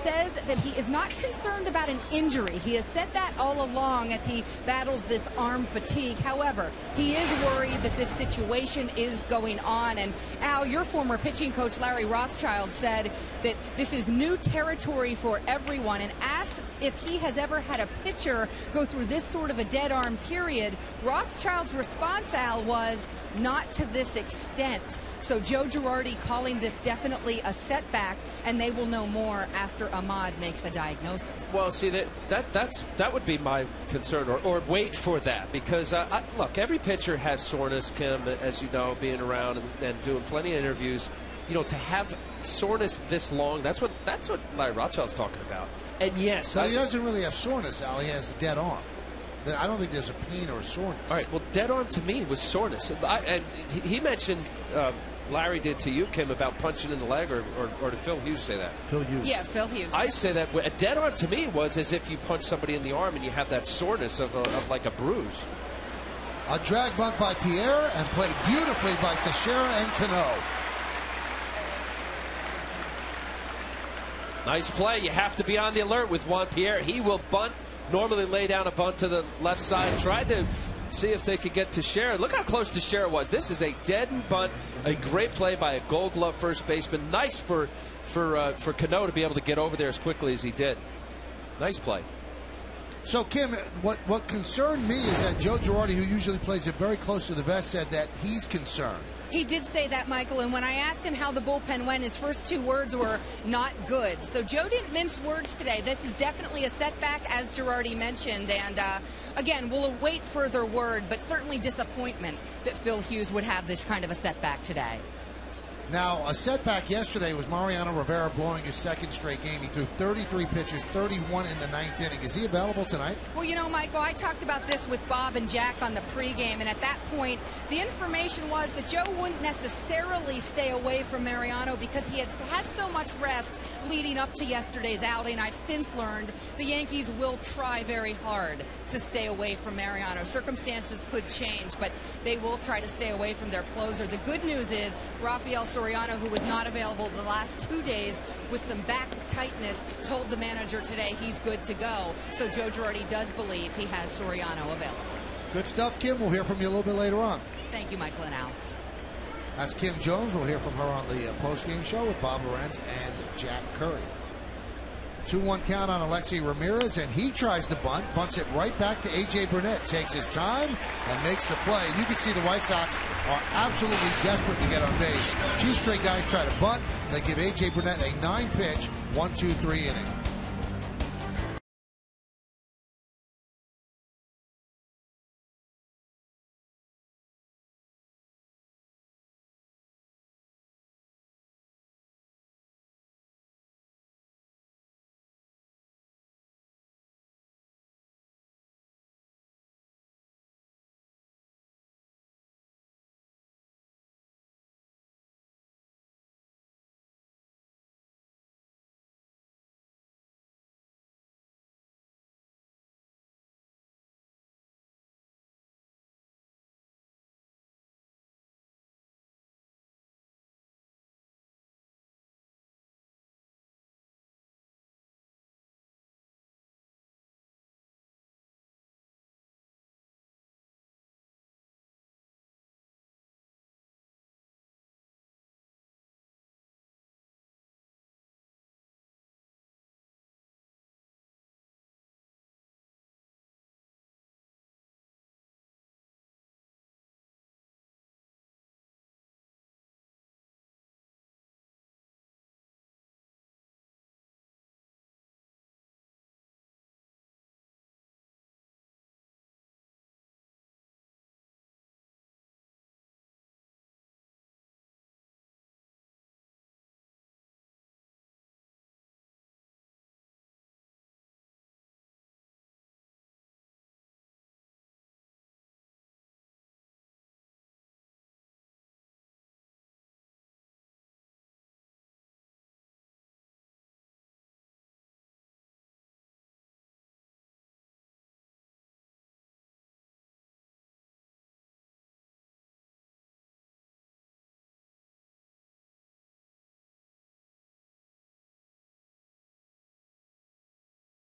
says that he is not concerned about an injury. He has said that all along as he battles this arm fatigue. However, he is worried that this situation is going on. And Al, your former pitching coach Larry Rothschild said that this is new territory for everyone, and asked if he has ever had a pitcher go through this sort of a dead arm period. Rothschild's response, Al, was not to this extent. So Joe Girardi calling this definitely a setback, and they will know more after Ahmad makes a diagnosis. Well, see, that would be my concern, or wait for that, because look, every pitcher has soreness, Kim, as you know, being around and doing plenty of interviews. You know, to have soreness this long, that's what Larry Rothschild's talking about. And yes, but he doesn't really have soreness, Al. He has a dead arm. I don't think there's a pain or a soreness. All right, well, dead arm to me was soreness. And he mentioned, Larry did to you, Kim, about punching in the leg, or did Phil Hughes say that? Phil Hughes. Yeah, Phil Hughes. I say that a dead arm to me was as if you punch somebody in the arm and you have that soreness of like a bruise. A drag bunt by Pierre and played beautifully by Teixeira and Cano. Nice play. You have to be on the alert with Juan Pierre. He will bunt, normally lay down a bunt to the left side. Tried to see if they could get Teixeira. Look how close Teixeira was. This is a dead bunt. A great play by a Gold Glove first baseman. Nice for Cano to be able to get over there as quickly as he did. Nice play. So, Kim, what concerned me is that Joe Girardi, who usually plays it very close to the vest, said that he's concerned. He did say that, Michael, and when I asked him how the bullpen went, his first two words were not good. So Joe didn't mince words today. This is definitely a setback, as Girardi mentioned, and again, we'll await further word, but certainly disappointment that Phil Hughes would have this kind of a setback today. Now, a setback yesterday was Mariano Rivera blowing his second straight game. He threw 33 pitches, 31 in the ninth inning. Is he available tonight? Well, you know, Michael, I talked about this with Bob and Jack on the pregame, and at that point, the information was that Joe wouldn't necessarily stay away from Mariano because he had had so much rest leading up to yesterday's outing. I've since learned the Yankees will try very hard to stay away from Mariano. Circumstances could change, but they will try to stay away from their closer. The good news is Rafael Soriano, who was not available the last 2 days with some back tightness, told the manager today he's good to go. So Joe Girardi does believe he has Soriano available. Good stuff, Kim. We'll hear from you a little bit later on. Thank you, Michael and Al. That's Kim Jones. We'll hear from her on the post-game show with Bob Lorenz and Jack Curry. 2-1 count on Alexei Ramirez, and he tries to bunt, bunts it right back to A.J. Burnett, takes his time and makes the play. And you can see the White Sox are absolutely desperate to get on base. Two straight guys try to bunt. They give A.J. Burnett a 9-pitch, 1-2-3 inning.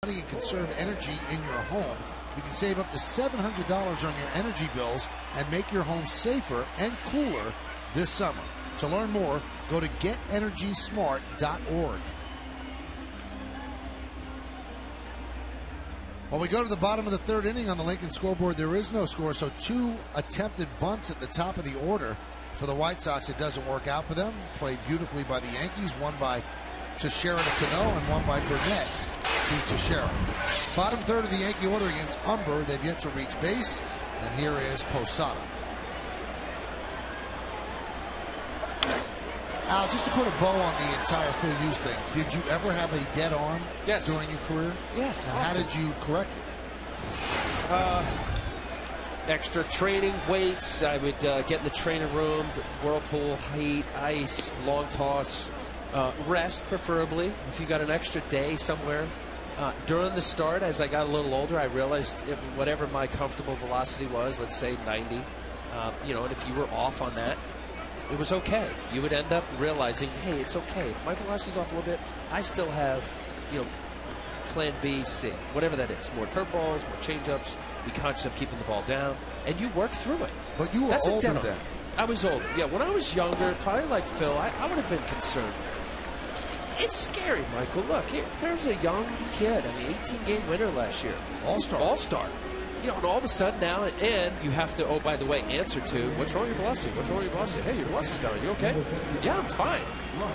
And conserve energy in your home. You can save up to $700 on your energy bills and make your home safer and cooler this summer. To learn more, go to getenergysmart.org. When we go to the bottom of the third inning on the Lincoln scoreboard, there is no score, so two attempted bunts at the top of the order for the White Sox. It doesn't work out for them. Played beautifully by the Yankees, one by Teixeira to Cano and one by Burnett to Teixeira. Bottom third of the Yankee order against Umber. They've yet to reach base, and here is Posada. Al, just to put a bow on the entire Phil Hughes thing, did you ever have a dead arm Yes. during your career? Yes. And how did you correct it? Extra training, weights. I would get in the training room, whirlpool, heat, ice, long toss, rest preferably. If you got an extra day somewhere. During the start, as I got a little older, I realized whatever my comfortable velocity was, let's say 90, and if you were off on that, it was okay. You would end up realizing, hey, it's okay. If my velocity's off a little bit, I still have, plan B, C, whatever that is. More curveballs, more changeups. Be conscious of keeping the ball down, and you work through it. But you were older then. I was older. Yeah, when I was younger, probably like Phil, I would have been concerned. It's scary, Michael. Look, here's a young kid. 18-game winner last year. All-star. And all of a sudden now, and you have to, oh, by the way, answer to, what's wrong with your velocity? What's wrong with your velocity? Hey, your velocity's down. Are you okay? Yeah, I'm fine.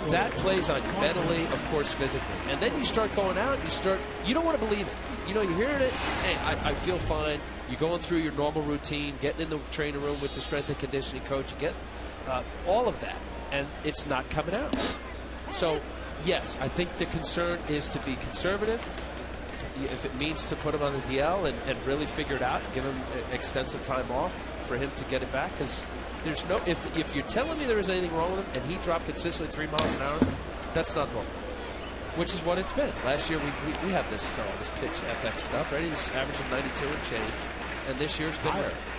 That plays on you mentally, of course, physically. And then you start going out, you don't want to believe it. You're hearing it, hey, I feel fine. You're going through your normal routine, getting in the training room with the strength and conditioning coach. You get all of that, and it's not coming out. So, yes, I think the concern is to be conservative. If it means to put him on the DL and really figure it out, give him extensive time off for him to get it back, because there's no, if you're telling me there is anything wrong with him and he dropped consistently 3 miles an hour, that's not normal, which is what it's been. Last year we had this pitch FX stuff, right? He was averaging 92 and change, and this year it's been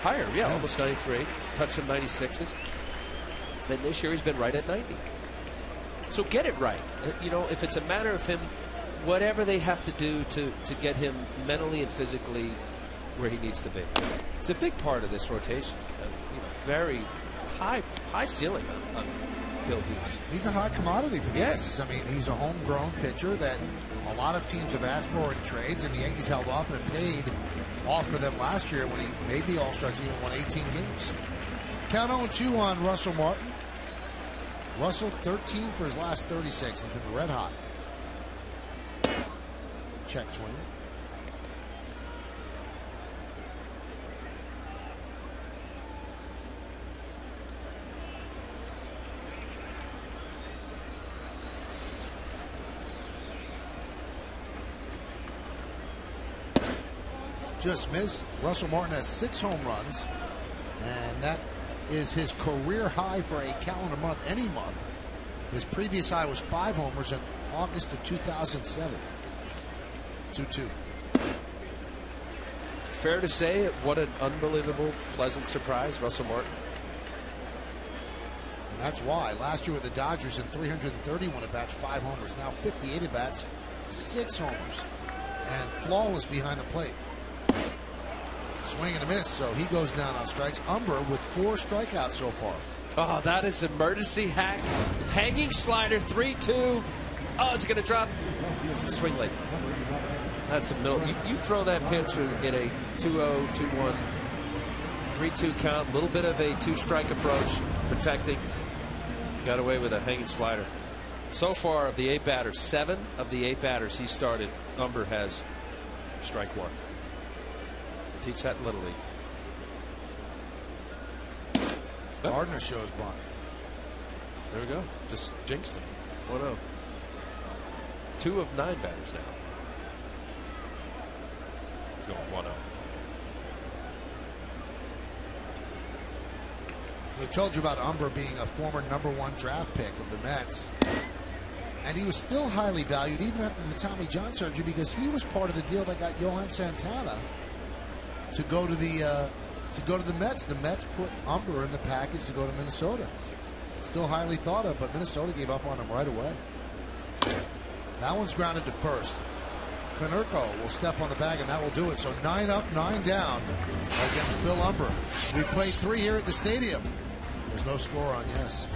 higher, yeah, almost 93, touched some 96s, and this year he's been right at 90. So get it right. If it's a matter of him, whatever they have to do to get him mentally and physically where he needs to be. It's a big part of this rotation. Very high ceiling on Phil Hughes. He's a high commodity for the Yankees. He's a homegrown pitcher that a lot of teams have asked for in trades, and the Yankees held off, and it paid off for them last year when he made the All-Star team and won 18 games. Count 0-2 on Russell Martin. Russell 13 for his last 36. He's been red hot. Check swing. Just missed. Russell Martin has 6 home runs, and that is his career high for a calendar month, any month. His previous high was 5 homers in August of 2007. 2-2. Fair to say, what an unbelievable, pleasant surprise, Russell Martin. And that's why. Last year with the Dodgers in 331 at-bats, 5 homers. Now 58 at-bats, 6 homers. And flawless behind the plate. Swing and a miss, so he goes down on strikes. Umber with 4 strikeouts so far. Oh, that is emergency hack. Hanging slider, 3-2. Oh, it's going to drop. Swing late. That's a middle. You throw that pitch in a 2-0, 2-1, 3-2 count. A little bit of a 2-strike approach, protecting. Got away with a hanging slider. So far, of the 8 batters, 7 of the 8 batters he started, Umber has strike 1. Teach that in Little League. Gardner shows bunt. There we go. Just jinxed him. 1-0. 2 of 9 batters now. Going 1-0. We told you about Umber being a former #1 draft pick of the Mets. And he was still highly valued even after the Tommy John surgery, because he was part of the deal that got Johan Santana to go to the Mets. The Mets put Umber in the package to go to Minnesota. Still highly thought of, but Minnesota gave up on him right away. That one's grounded to first. Konerko will step on the bag, and that will do it. So 9 up, 9 down against Phil Umber. We played 3 here at the stadium. There's no score on yes.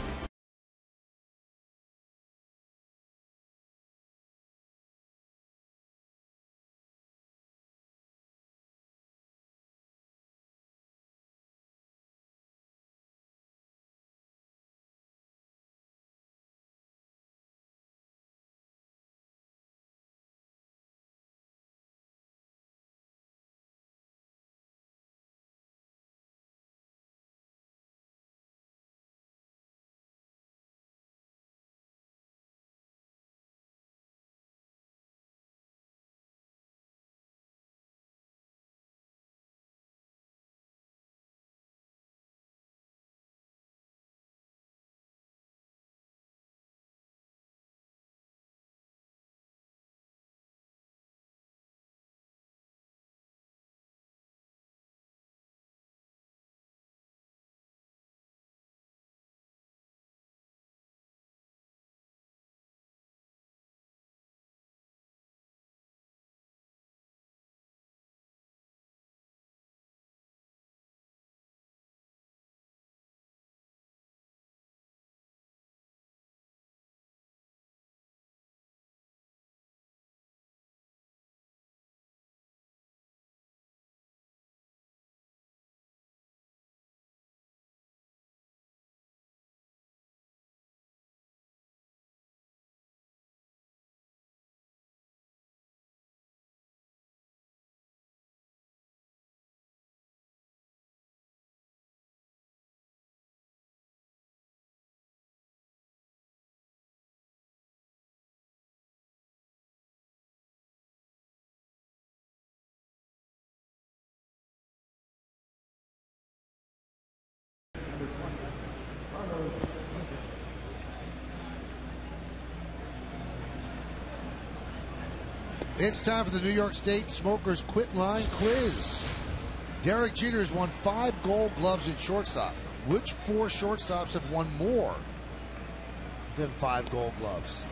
It's time for the New York State Smokers Quit Line Quiz. Derek Jeter has won 5 Gold Gloves at shortstop. Which 4 shortstops have won more than 5 Gold Gloves?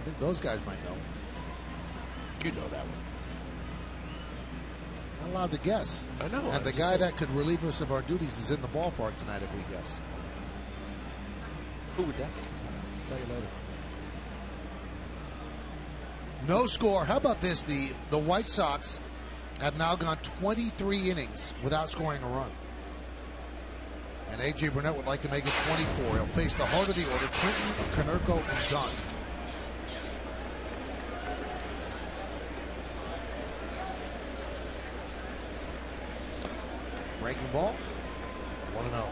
I think those guys might know. You know that one. Not allowed to guess. I know. And the guy that could relieve us of our duties is in the ballpark tonight if we guess. Who would that be? I'll tell you later. No score. How about this? The White Sox have now gone 23 innings without scoring a run. And A.J. Burnett would like to make it 24. He'll face the heart of the order, Quinton, Konerko, and Dunn. Breaking ball, 1-0.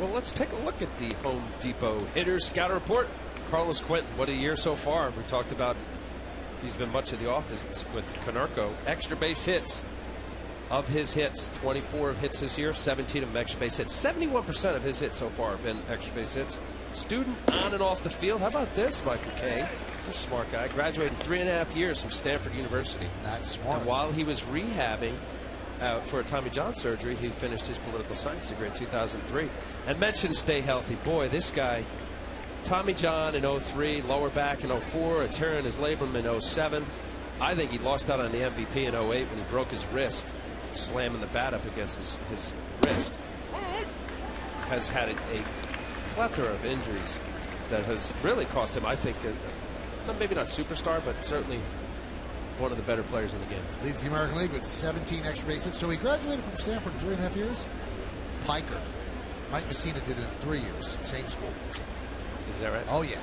Well, let's take a look at the Home Depot Hitters Scouting Report. Carlos Quinton, what a year so far. We talked about he's been much of the office with Konerko. Extra base hits. Of his hits, 24 of hits this year, 17 of them extra base hits. 71% of his hits so far have been extra base hits. Student on and off the field. How about this, Michael Kay? You're a smart guy. Graduated 3.5 years from Stanford University. That's smart. And while he was rehabbing for a Tommy John surgery, he finished his political science degree in 2003. And mentioned stay healthy. Boy, this guy, Tommy John in 03, lower back in 04, a tear in his labrum in 07. I think he lost out on the MVP in 08 when he broke his wrist, slamming the bat up against his wrist. Has had a plethora of injuries that has really cost him, I think, maybe not superstar, but certainly one of the better players in the game. Leads the American League with 17 extra base hits. So he graduated from Stanford in 3.5 years. Piker. Mike Messina did it in 3 years. Same school. Is that right? Oh, yeah.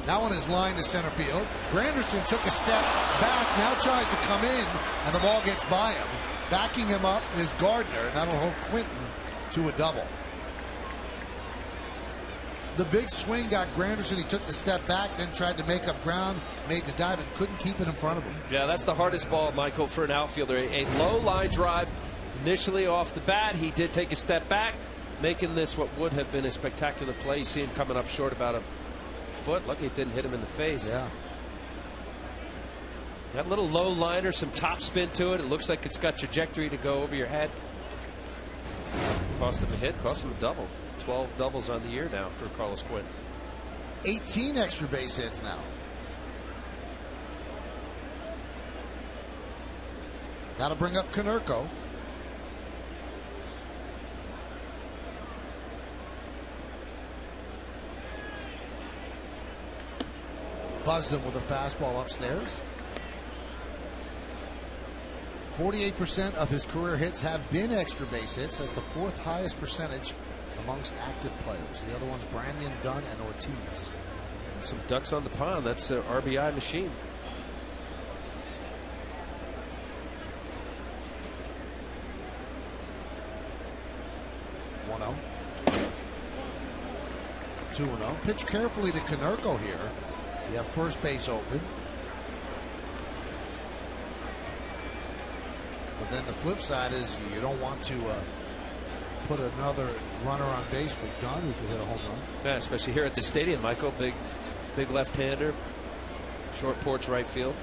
That one is lined to center field. Granderson took a step back, now tries to come in, and the ball gets by him. Backing him up is Gardner, and that'll hold Quinton to a double. The big swing got Granderson. He took the step back, then tried to make up ground, made the dive, and couldn't keep it in front of him. Yeah, that's the hardest ball, Michael, for an outfielder. A low line drive initially off the bat. He did take a step back, making this what would have been a spectacular play. You see him coming up short about a foot. Lucky it didn't hit him in the face. Yeah. That little low liner, some top spin to it. It looks like it's got trajectory to go over your head. Cost him a hit, cost him a double. 12 doubles on the year now for Carlos Quinton. 18 extra base hits now. That'll bring up Konerko. Buzzed him with a fastball upstairs. 48% of his career hits have been extra base hits. That's the 4th highest percentage amongst active players. The other one's Branyan, Dunn, and Ortiz. Some ducks on the pond. That's an RBI machine. One-zero. 2-0. Pitch carefully to Konerko here. You have first base open. But then the flip side is you don't want to put another runner on base for Dunn, who could hit a home run. Yeah, especially here at the stadium, Michael. Big left-hander. Short porch right field.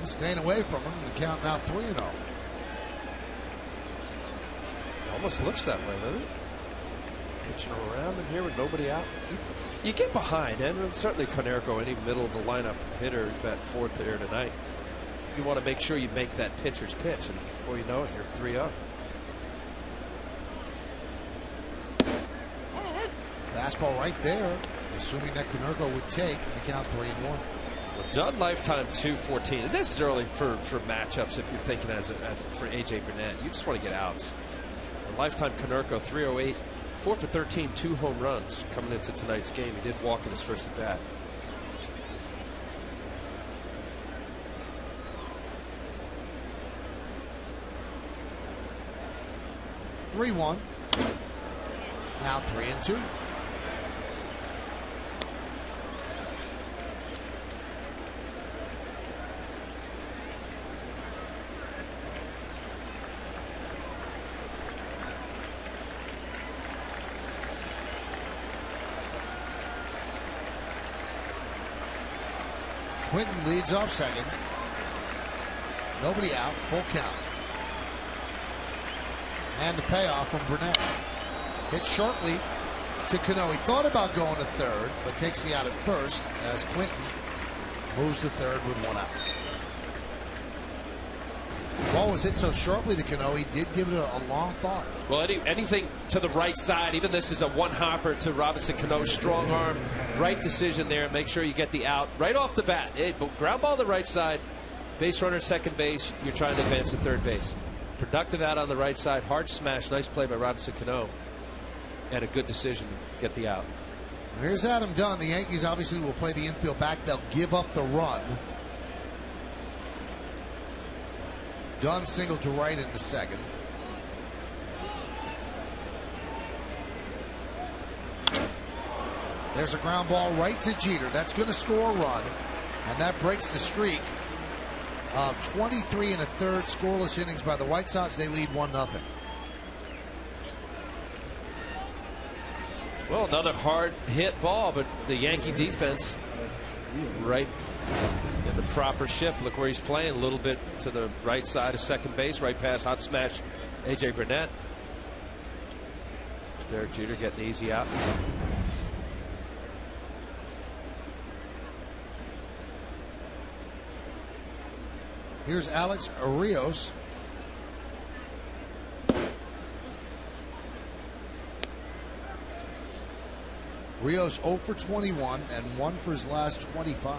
Staying away from him. The count now 3-0. Almost looks that way, doesn't it? Pitching around in here with nobody out. You get behind, and certainly Konerko, any middle of the lineup hitter, bat 4th there tonight. You want to make sure you make that pitcher's pitch, and before you know it, you're 3-0. Fastball right there, assuming that Konerko would take, and the count 3-1. Well, Dunn lifetime 214. And this is early for matchups if you're thinking as for A.J. Burnett. You just want to get outs. A lifetime Konerko 308, 4 for 13, 2 home runs coming into tonight's game. He did walk in his first at bat. Now 3-2. Quinton leads off second. Nobody out, full count. And the payoff from Burnett. Hit sharply to Cano. He thought about going to third, but takes the out at first as Quinton moves to third with one out. The ball was hit so sharply to Cano, he did give it a long thought. Well, anything to the right side, even this is a one-hopper to Robinson Cano. Strong arm, right decision there. Make sure you get the out right off the bat. Ground ball to the right side, base runner second base. You're trying to advance to third base. Productive out on the right side, hard smash. Nice play by Robinson Cano. And a good decision to get the out. Here's Adam Dunn. The Yankees obviously will play the infield back. They'll give up the run. Dunn singled to right in the second. There's a ground ball right to Jeter. That's going to score a run. And that breaks the streak of 23 and a third scoreless innings by the White Sox. They lead 1-0. Well, another hard hit ball, but the Yankee defense right in the proper shift. Look where he's playing, a little bit to the right side of second base, right past hot smash AJ Burnett. Derek Jeter getting the easy out. Here's Alex Arias. Rios 0 for 21 and 1 for his last 25.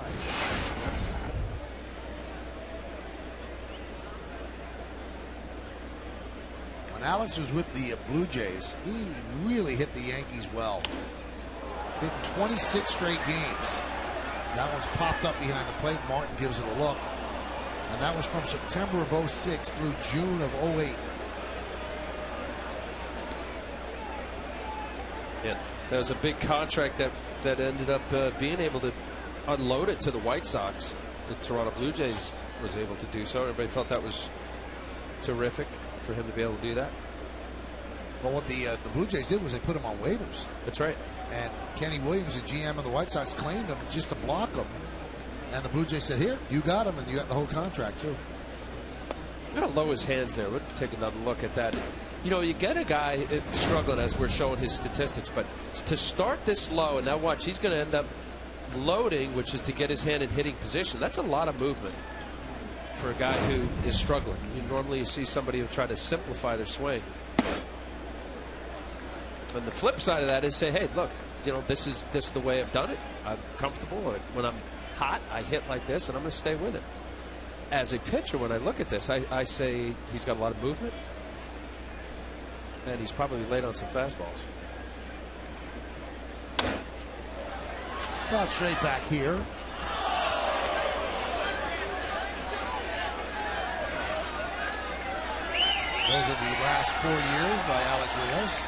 When Alex was with the Blue Jays, he really hit the Yankees well. Hit 26 straight games. That one's popped up behind the plate. Martin gives it a look. And that was from September of 06 through June of 08. Yeah, that was a big contract that ended up being able to unload it to the White Sox. The Toronto Blue Jays was able to do so. Everybody felt that was terrific for him to be able to do that. Well, what the Blue Jays did was they put him on waivers. That's right. And Kenny Williams, the GM of the White Sox, claimed him just to block him. And the Blue Jays said, here, you got him, and you got the whole contract, too. I'm going to lower his hands there. We'll take another look at that. You know, you get a guy struggling as we're showing his statistics, but to start this low, and now watch, he's going to end up loading, which is to get his hand in hitting position. That's a lot of movement for a guy who is struggling. Normally you see somebody who try to simplify their swing. And the flip side of that is say, hey, look, you know, this is the way I've done it. I'm comfortable. When I'm hot, I hit like this, and I'm going to stay with it. As a pitcher, when I look at this, I say he's got a lot of movement, and he's probably late on some fastballs. Not straight back here. Those are the last 4 years by Alex Rios.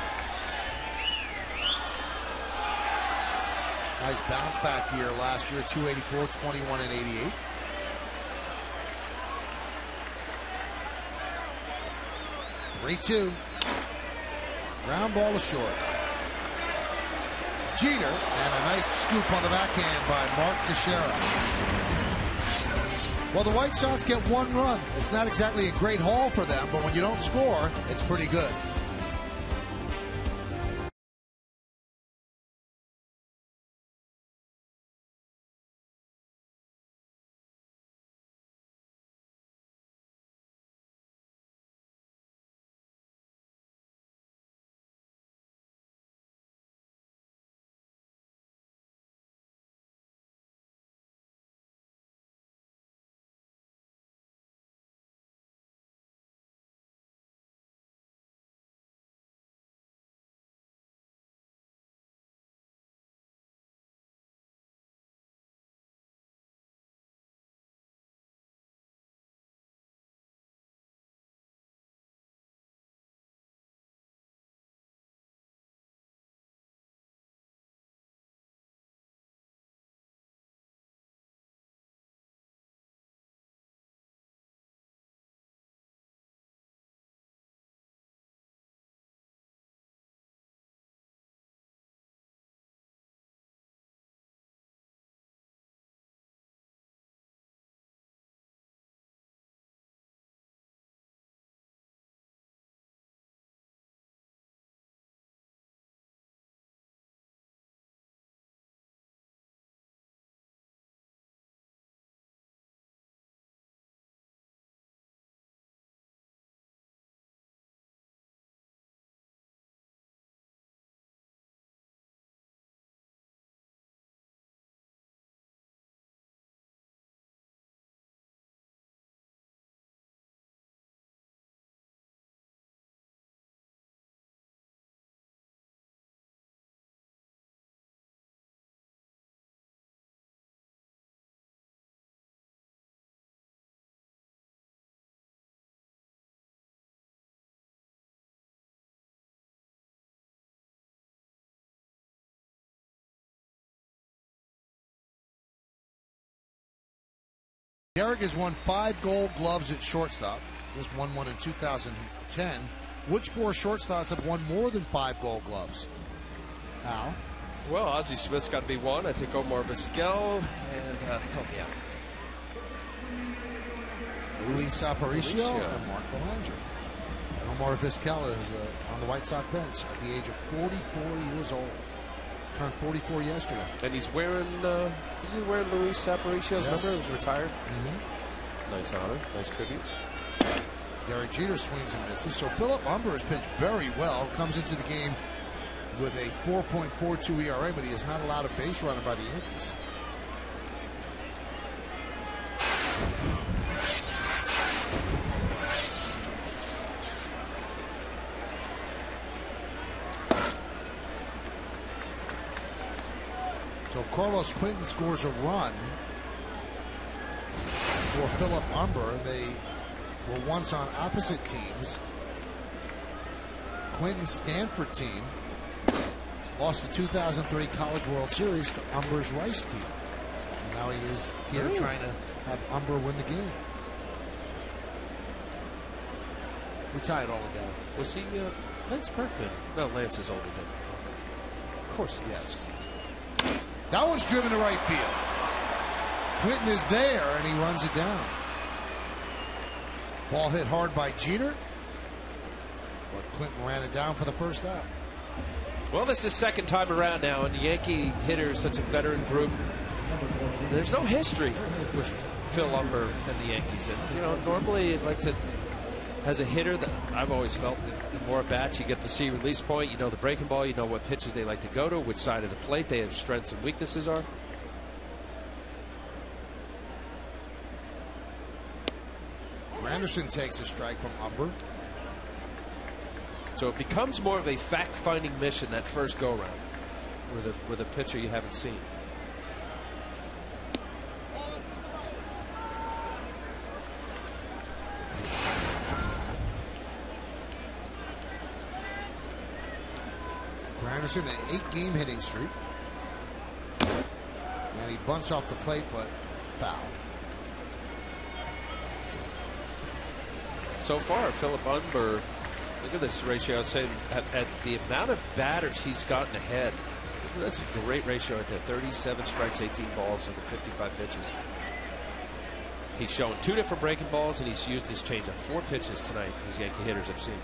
Nice bounce back year last year, 284, 21, and 88. Three-two. Ground ball to short. Jeter, and a nice scoop on the backhand by Mark Teixeira. Well, the White Sox get one run. It's not exactly a great haul for them, but when you don't score, it's pretty good. Derek has won 5 Gold Gloves at shortstop. Just won one in 2010. Which 4 shortstops have won more than 5 Gold Gloves? Al? Well, Ozzie Smith's got to be one. I think Omar Vizquel, and help me out. Luis Aparicio and Mark Belanger. Omar Vizquel is on the White Sox bench at the age of 44 years old. Turned 44 yesterday. And he's wearing, is he wearing Luis Aparicio's number? He was retired. Nice honor, nice tribute. Derek Jeter swings and misses. So Philip Humber has pitched very well. Comes into the game with a 4.42 ERA, but he is not allowed a base runner by the Yankees. So Carlos Quentin scores a run for Philip Humber. They were once on opposite teams. Quentin's Stanford team lost the 2003 College World Series to Humber's Rice team. And now he is here trying to have Humber win the game. We tie it all together. Was he Lance Berkman? No, Lance is older than Humber. Of course he is. That one's driven to right field. Quentin is there, and he runs it down. Ball hit hard by Jeter, but Quentin ran it down for the first out. Well, this is second time around now, and the Yankee hitters, such a veteran group. There's no history with Phil Humber and the Yankees. And, you know, normally, like to, as a hitter, that I've always felt that the more at bats you get to see release point, you know the breaking ball, you know what pitches they like to go to, which side of the plate their strengths and weaknesses are. Granderson takes a strike from Humber. So it becomes more of a fact-finding mission that first go-round with a pitcher you haven't seen. Granderson, an 8-game hitting streak. And he bunts off the plate, but foul. So far, Philip Humber, look at this ratio. I'd say at the amount of batters he's gotten ahead, that's a great ratio right there. 37 strikes, 18 balls over 55 pitches. He's shown 2 different breaking balls, and he's used his changeup. 4 pitches tonight these Yankee hitters have seen.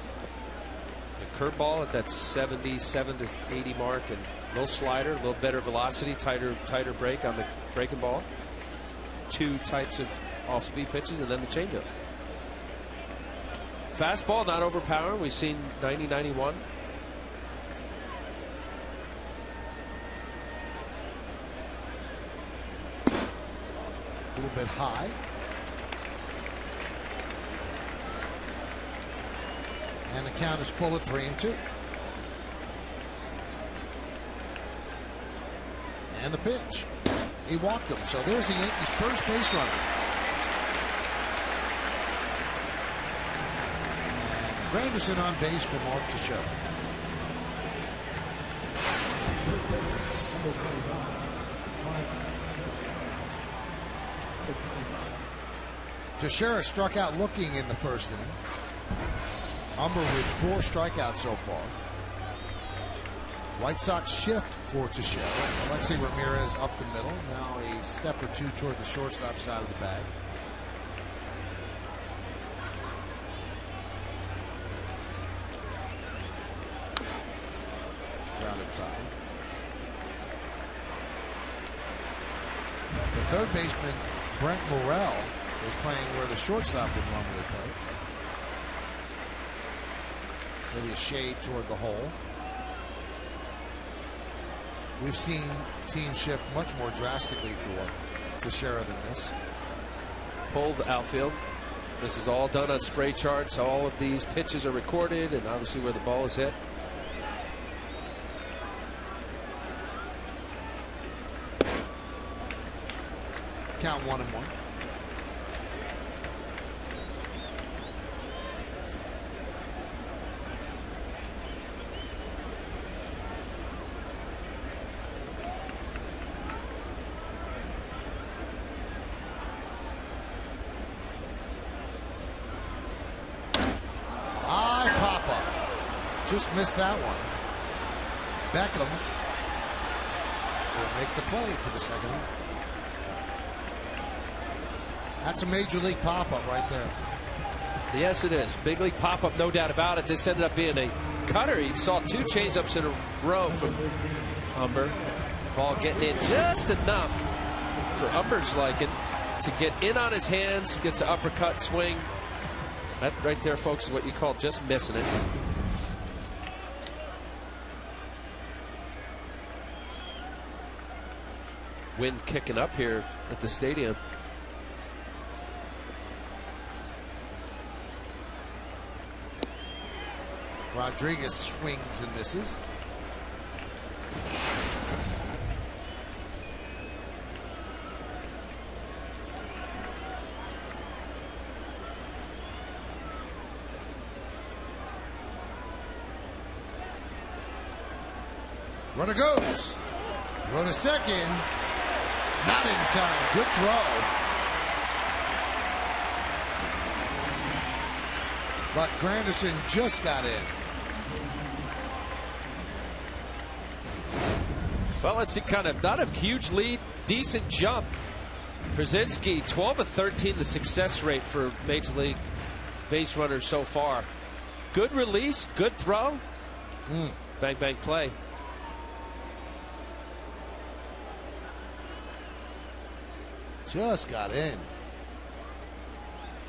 A curveball at that 77 to 80 mark, and a little slider, a little better velocity, tighter break on the breaking ball. 2 types of off-speed pitches, and then the changeup. Fastball not overpowering. We've seen 90, 91. A little bit high. And the count is full at 3-2. And the pitch. He walked him. So there's the Yankees' first base runner. Granderson on base for Mark Teixeira. Teixeira struck out looking in the first inning. Humber with 4 strikeouts so far. White Sox shift for Teixeira. Alexei Ramirez up the middle. Now a step or 2 toward the shortstop side of the bag. The third baseman, Brent Morrell, is playing where the shortstop would normally play. Maybe a shade toward the hole. We've seen teams shift much more drastically for Teixeira than this. Pull the outfield. This is all done on spray charts. All of these pitches are recorded, and obviously where the ball is hit. Count 1-1. just missed that one. Beckham will make the play for the second one. That's a major league pop-up right there. Yes, it is. Big league pop-up, no doubt about it. This ended up being a cutter. You saw 2 changeups in a row from Umber. Ball getting in just enough for Umber's liking to get in on his hands, gets an uppercut swing. That right there, folks, is what you call just missing it. Wind kicking up here at the stadium. Rodriguez swings and misses. Runner goes. Throw to second. Not in time. Good throw. But Granderson just got in. Well, let's see, kind of not a huge lead, decent jump. Brzezinski, 12 of 13, the success rate for Major League base runners so far. Good release, good throw. Bang, bang play. Just got in.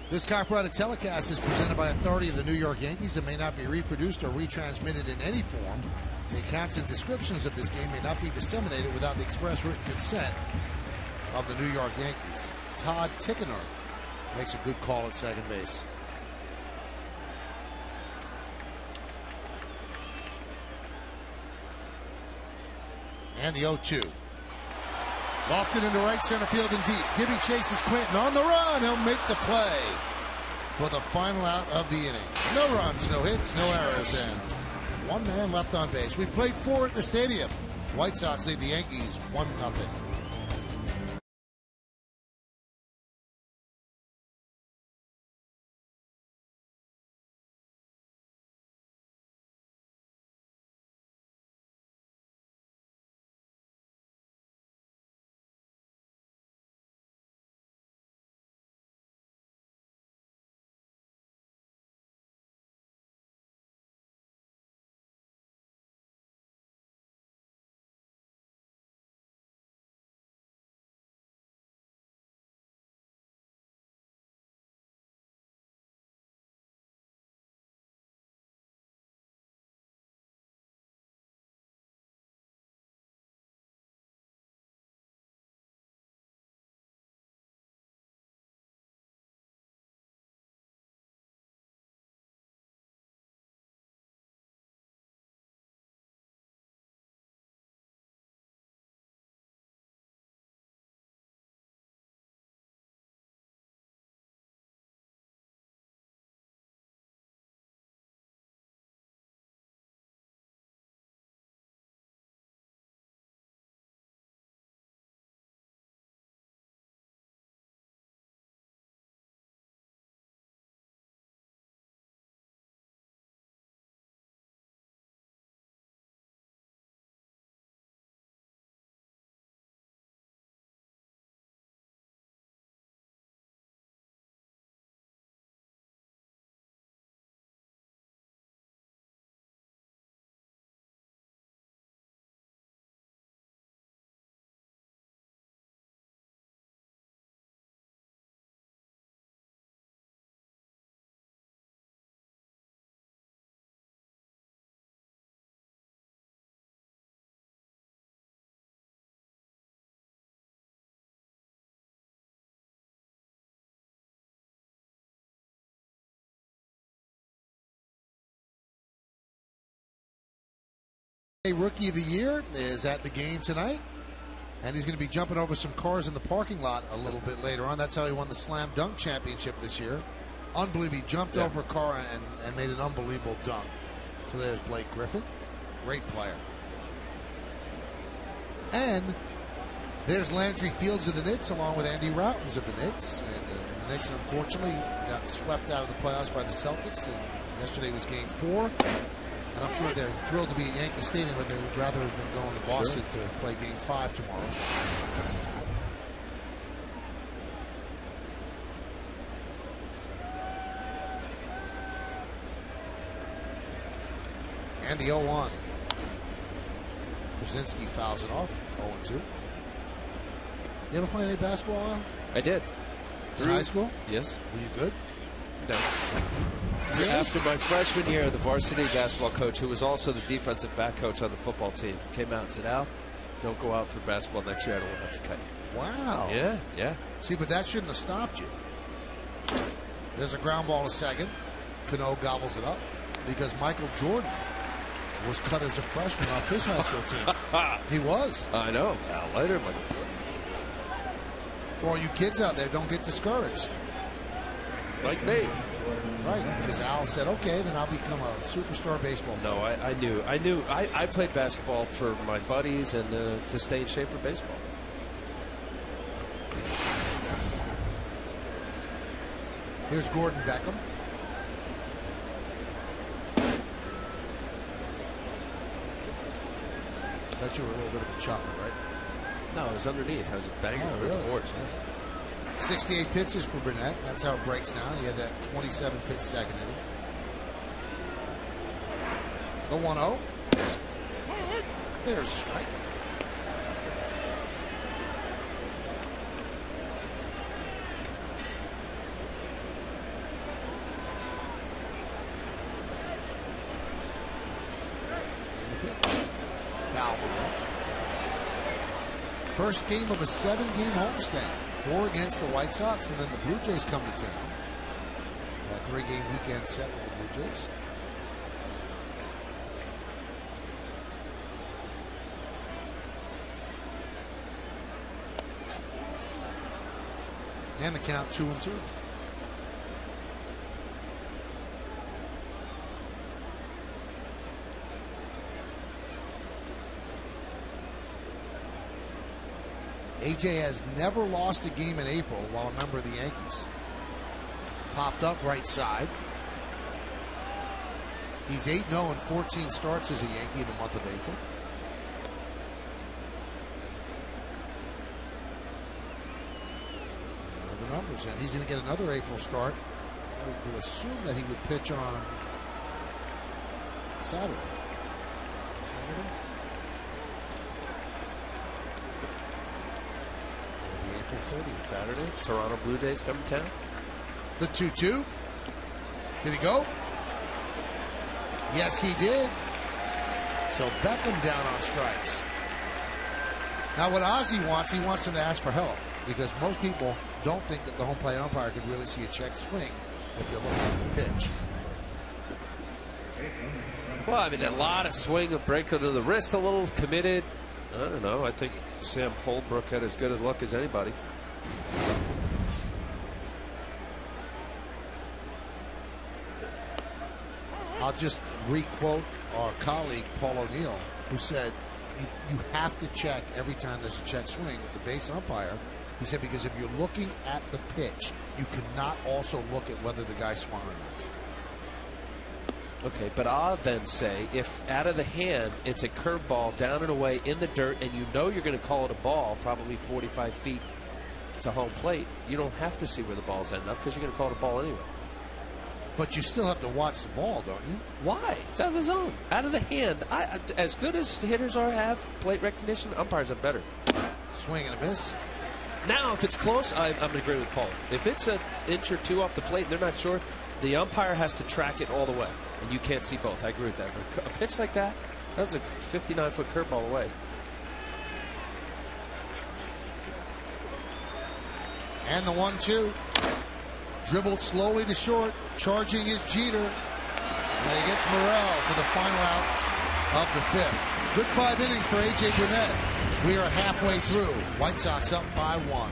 This copyrighted telecast is presented by authority of the New York Yankees and may not be reproduced or retransmitted in any form. The accounts and descriptions of this game may not be disseminated without the express written consent of the New York Yankees. Todd Tickener makes a good call at second base. And the 0-2. Lofted into right center field and deep. Giving chase is Quinton on the run. He'll make the play for the final out of the inning. No runs, no hits, no errors, and one man left on base. We've played 4 at the stadium. White Sox lead the Yankees 1-0. Rookie of the Year is at the game tonight, and he's going to be jumping over some cars in the parking lot a little bit later on. That's how he won the Slam Dunk Championship this year. Unbelievable. He jumped over a car and made an unbelievable dunk. So there's Blake Griffin. Great player. And there's Landry Fields of the Knicks along with Andy Routens of the Knicks. And the Knicks, unfortunately, got swept out of the playoffs by the Celtics. And yesterday was Game 4. And I'm sure they're thrilled to be at Yankee Stadium, but they would rather have been going to Boston to play Game 5 tomorrow. And the 0-1. Krasinski fouls it off. 0-2. You ever play any basketball, Al? I did. In high school? Yes. Were you good? No. Really? After my freshman year, the varsity basketball coach, who was also the defensive back coach on the football team, came out and said, Al, don't go out for basketball next year. I don't want to have to cut you. Wow. Yeah, yeah. See, but that shouldn't have stopped you. There's a ground ball to second. Cano gobbles it up because Michael Jordan was cut as a freshman off his high school team. He was. I know. Al Leiter, Michael Jordan. For all you kids out there, don't get discouraged. Like me. Right, because Al said, okay, then I'll become a superstar baseball player. No, I knew. I played basketball for my buddies and to stay in shape for baseball. Here's Gordon Beckham. Bet you were a little bit of a chucker, right? No, it was underneath. I was banging over really? the boards. Yeah. 68 pitches for Burnett. That's how it breaks down. He had that 27 pitch second inning. The 1-0. There's a strike. First game of a 7-game homestand. 4 against the White Sox, and then the Blue Jays come to town. A 3-game weekend set with the Blue Jays. And the count 2-2. AJ has never lost a game in April while a member of the Yankees. Popped up right side. He's 8-0 in 14 starts as a Yankee in the month of April. And there are the numbers, and he's going to get another April start. I would assume that he would pitch on Saturday. April 30th, Saturday. Toronto Blue Jays come to town. The 2-2. Did he go? Yes, he did. So Beckham down on strikes. Now what Ozzie wants, he wants him to ask for help, because most people don't think that the home plate umpire could really see a check swing if they're looking at the pitch. Well, I mean, a lot of swing, a break under the wrist, a little committed. I don't know. I think Sam Holbrook had as good a look as anybody. I'll just re-quote our colleague Paul O'Neill, who said you have to check every time there's a check swing with the base umpire. He said because if you're looking at the pitch, you cannot also look at whether the guy swung or not. Okay, but I'll then say if out of the hand it's a curveball down and away in the dirt and you know you're going to call it a ball probably 45 feet to home plate, you don't have to see where the ball's ending up because you're going to call it a ball anyway. But you still have to watch the ball, don't you? Why? It's out of the zone, out of the hand. As good as hitters have plate recognition, umpires are better. Swing and a miss. Now, if it's close, I'm going to agree with Paul. If it's an inch or two off the plate and they're not sure, the umpire has to track it all the way, and you can't see both. I agree with that. But a pitch like that, that was a 59-foot curveball away. And the 1-2. Dribbled slowly to short. Charging is Jeter. And he gets Morel for the final out of the 5th. Good 5 innings for A.J. Burnett. We are halfway through. White Sox up by 1.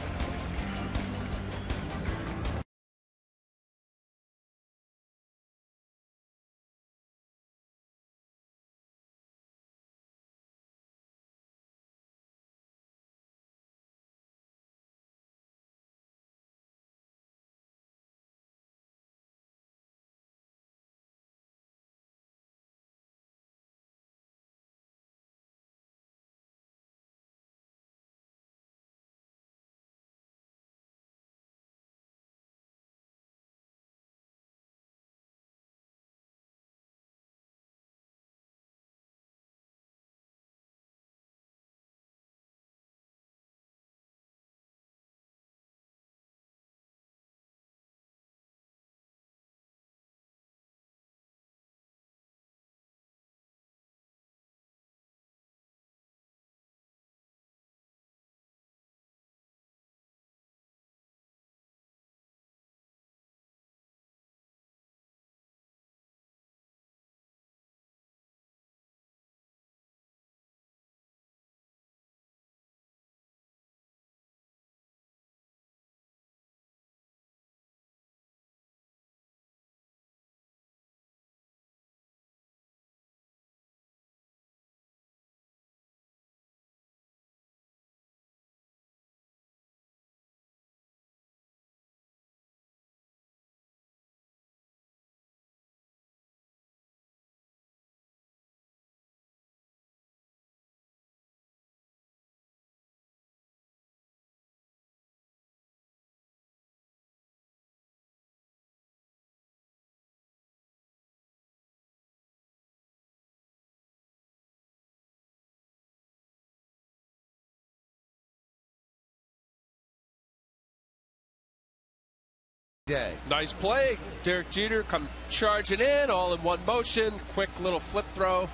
day. Nice play. Derek Jeter come charging in, all in one motion. Quick little flip throw.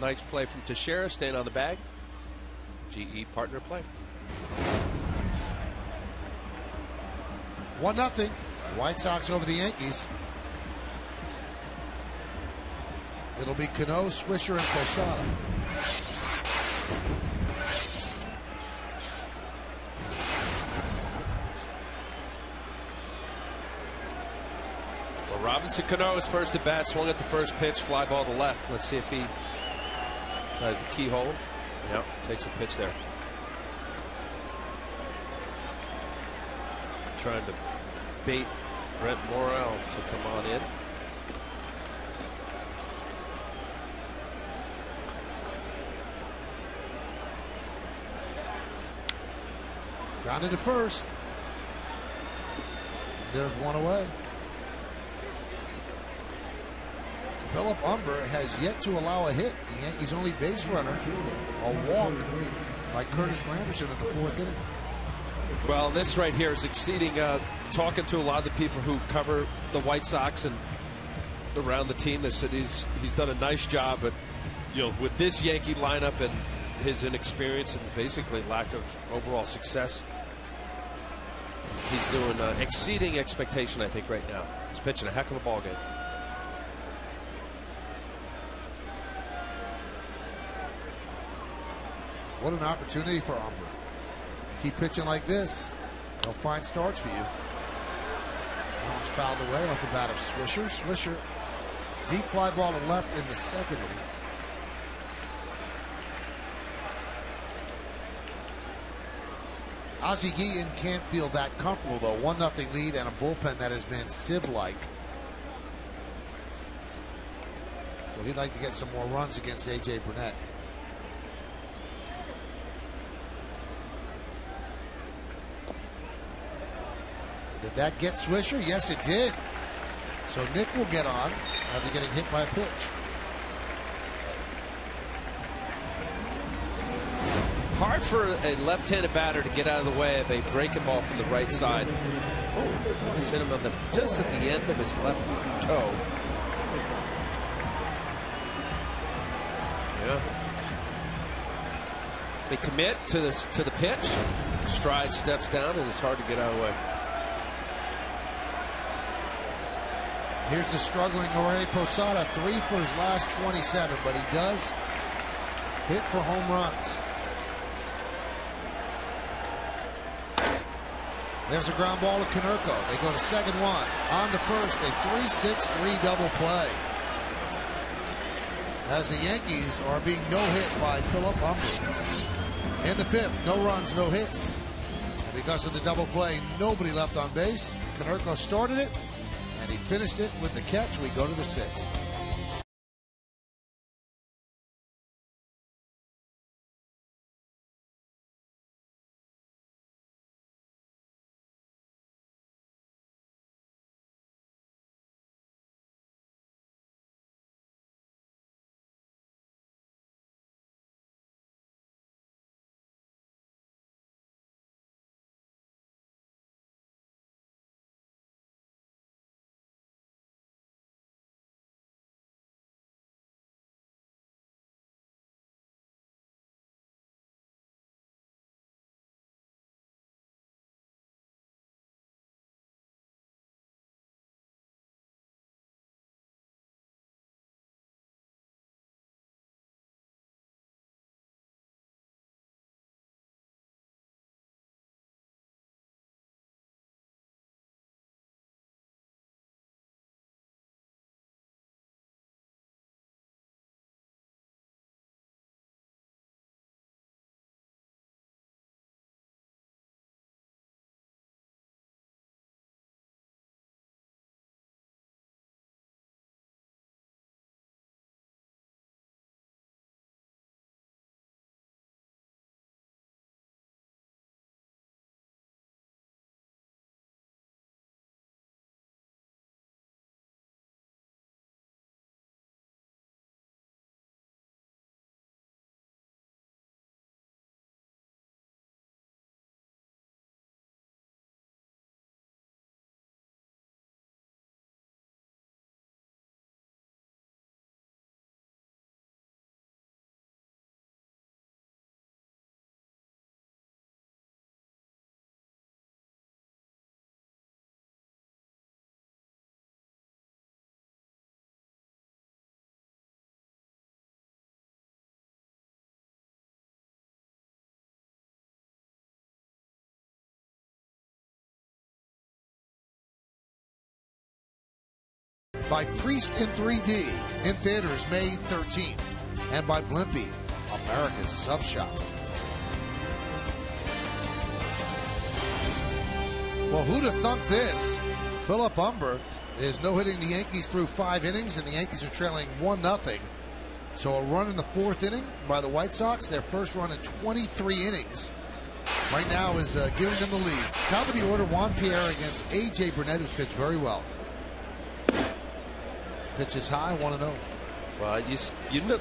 Nice play from Teixeira, staying on the bag. GE partner play. 1-0. White Sox over the Yankees. It'll be Cano, Swisher, and Posada. Well, Robinson Cano is first at bat, swung at the first pitch, fly ball to left. Let's see if he tries the keyhole. Yep, takes a pitch there. Trying to bait Brent Morel to come on in. Grounded to first. There's one away. Philip Humber has yet to allow a hit. The Yankees' only base runner, a walk by Curtis Granderson in the 4th inning. Well, this right here is exceeding, talking to a lot of the people who cover the White Sox and around the team. They said he's done a nice job, but with this Yankee lineup and his inexperience and basically lack of overall success, he's doing exceeding expectation, I think, right now. He's pitching a heck of a ball game. What an opportunity for Humber. Keep pitching like this, they'll find starts for you. Now it's fouled away off the bat of Swisher. Swisher, deep fly ball to left in the 2nd inning. Ozzie Guillen can't feel that comfortable, though. 1-0 lead and a bullpen that has been sieve-like. So he'd like to get some more runs against A.J. Burnett. Did that get Swisher? Yes, it did. So Nick will get on after getting hit by a pitch. Hard for a left-handed batter to get out of the way of a breaking ball from the right side. Oh, just hit him on just at the end of his left toe. Yeah. They commit to the pitch. Stride steps down, and it's hard to get out of the way. Here's the struggling Jorge Posada, 3 for his last 27, but he does hit for home runs. There's a ground ball to Konerko. They go to 2nd 1. On to first, a 3-6-3 double play. As the Yankees are being no-hit by Philip Humber. In the 5th, no runs, no hits. And because of the double play, nobody left on base. Konerko started it, and he finished it with the catch. We go to the 6th. by Priest in 3D in theaters May 13th, and by Blimpie, America's Sub Shop. Well, who'd have thunk this? Philip Humber is no-hitting the Yankees through 5 innings, and the Yankees are trailing 1-0. So a run in the 4th inning by the White Sox, their first run in 23 innings. Right now is giving them the lead. Top of the order, Juan Pierre against A.J. Burnett, who's pitched very well. Pitch is high, 1-0. Well, you know,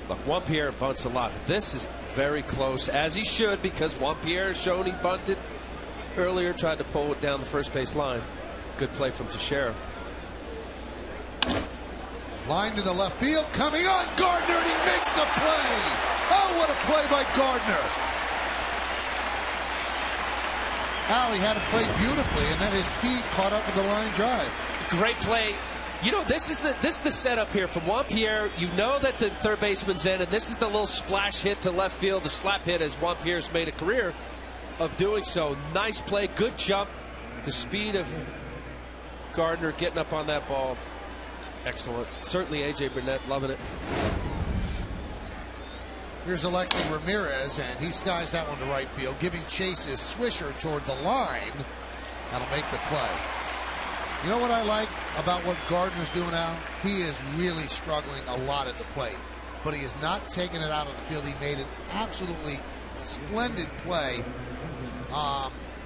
look, Juan Pierre bunts a lot. This is very close, as he should, because Juan Pierre has shown he bunted earlier, tried to pull it down the first base line. Good play from Teixeira. Line to the left field, coming on Gardner, and he makes the play. Oh, what a play by Gardner. Alley had it played beautifully, and then his speed caught up with the line drive. Great play. You know, this is the setup here from Juan Pierre. You know that the third baseman's in, and this is the little splash hit to left field, the slap hit, as Juan Pierre's made a career of doing so. Nice play, good jump. The speed of Gardner getting up on that ball, excellent. Certainly A.J. Burnett loving it. Here's Alexi Ramirez, and he skies that one to right field, giving chase his swisher toward the line. That'll make the play. You know what I like about what Gardner's doing now? He is really struggling a lot at the plate, but he is not taking it out on the field. He made an absolutely splendid play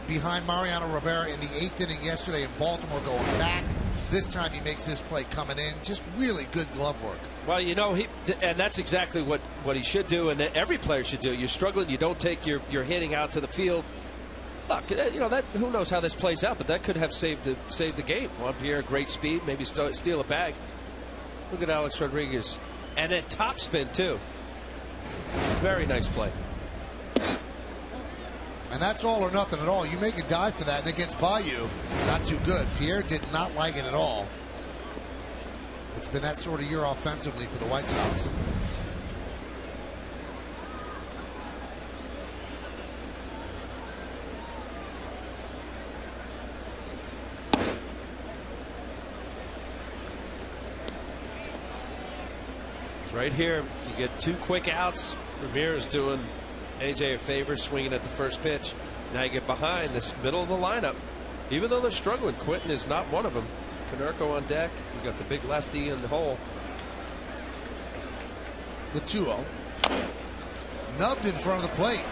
behind Mariano Rivera in the 8th inning yesterday in Baltimore, going back. This time he makes this play coming in. Just really good glove work. Well, you know, and that's exactly what he should do, and every player should do. You're struggling, you don't take your hitting out to the field. Look, you know, that who knows how this plays out, but that could have saved the game. Juan Pierre, great speed, maybe steal a bag. Look at Alex Rodriguez, and a top spin too. Very nice play. And that's all or nothing at all. You make a dive for that, and it gets by you. Not too good. Pierre did not like it at all. It's been that sort of year offensively for the White Sox. Right here, you get 2 quick outs. Ramirez doing AJ a favor, swinging at the first pitch. Now you get behind this middle of the lineup. Even though they're struggling, Quinton is not one of them. Konerko on deck. You got the big lefty in the hole. The 2-0. Nubbed in front of the plate.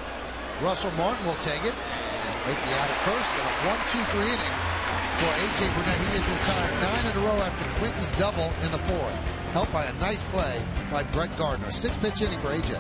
Russell Martin will take it and make the out at first. And a 1-2-3 inning for A.J. Burnett. He is retired 9 in a row after Quinton's double in the 4th. Helped by a nice play by Brett Gardner. 6-pitch inning for A.J.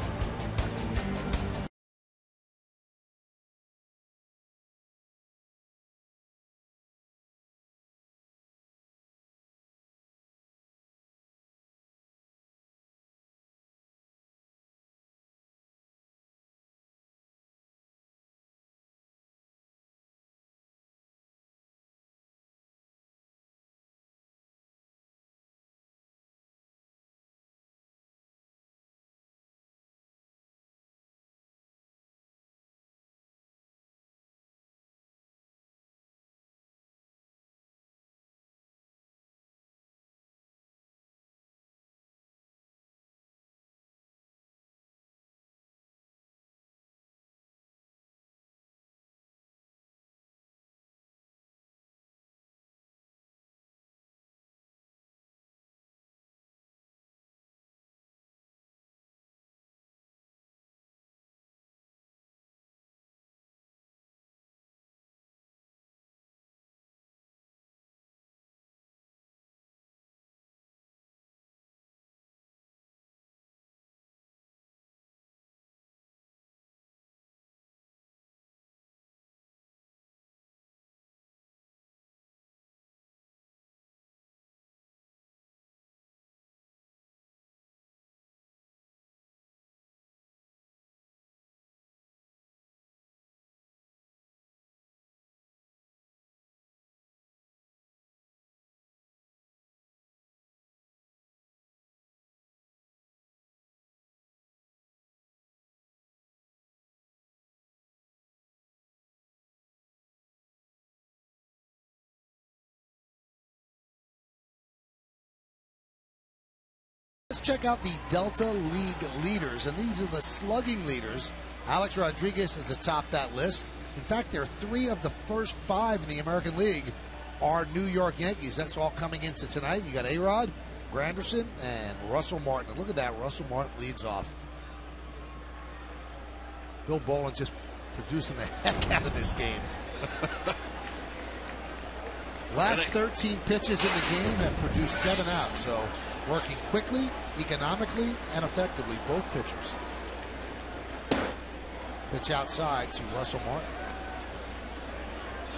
Let's check out the Delta League leaders, and these are the slugging leaders. Alex Rodriguez is atop that list. In fact, there are 3 of the first 5 in the American League are New York Yankees. That's all coming into tonight. You got A-Rod, Granderson, and Russell Martin. Look at that. Russell Martin leads off. Bill Bolin just producing the heck out of this game. Last 13 pitches in the game have produced 7 outs. So working quickly, economically, and effectively, both pitchers. Pitch outside to Russell Martin.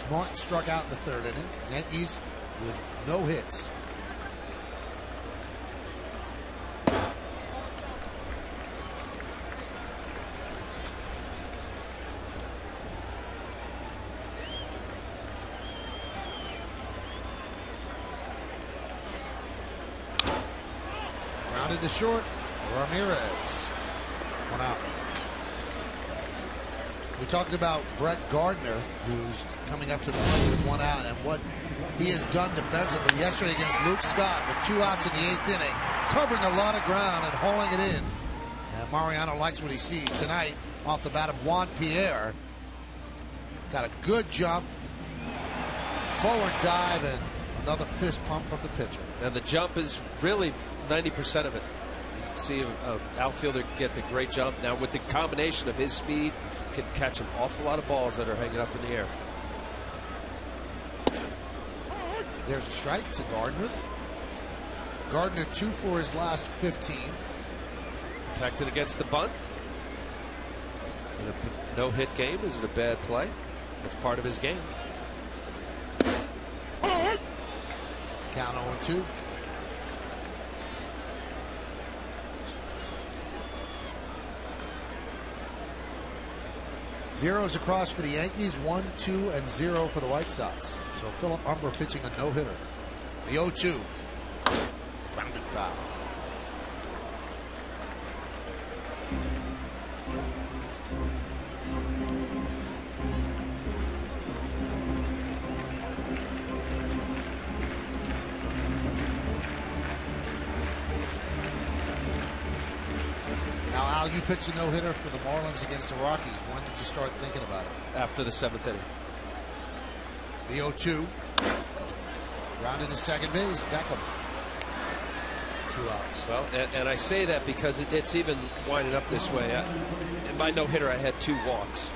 Martin struck out in the 3rd inning. Yankees with no hits. Grounded to short. Ramirez. 1 out. We talked about Brett Gardner, who's coming up to the plate with 1 out, and what he has done defensively yesterday against Luke Scott with 2 outs in the 8th inning, covering a lot of ground and hauling it in. And Mariano likes what he sees tonight off the bat of Juan Pierre. Got a good jump, forward dive, and another fist pump from the pitcher. And the jump is really 90% of it. You see an outfielder get the great jump. Now with the combination of his speed, can catch an awful lot of balls that are hanging up in the air. There's a strike to Gardner. Gardner 2 for his last 15. Protected against the bunt. In a no-hit game, is it a bad play? That's part of his game. Count 0-2. Zeros across for the Yankees, 1, 2, and 0 for the White Sox. So Philip Humber pitching a no-hitter. The 0-2. Grounded foul. Now, Al, you pitched a no-hitter for the Marlins against the Rockies. When did you start thinking about it? After the 7th inning. The 0-2. Rounded to second base. Beckham. 2 outs. Well, and I say that because it's even winding up this way. In my no-hitter, I had 2 walks.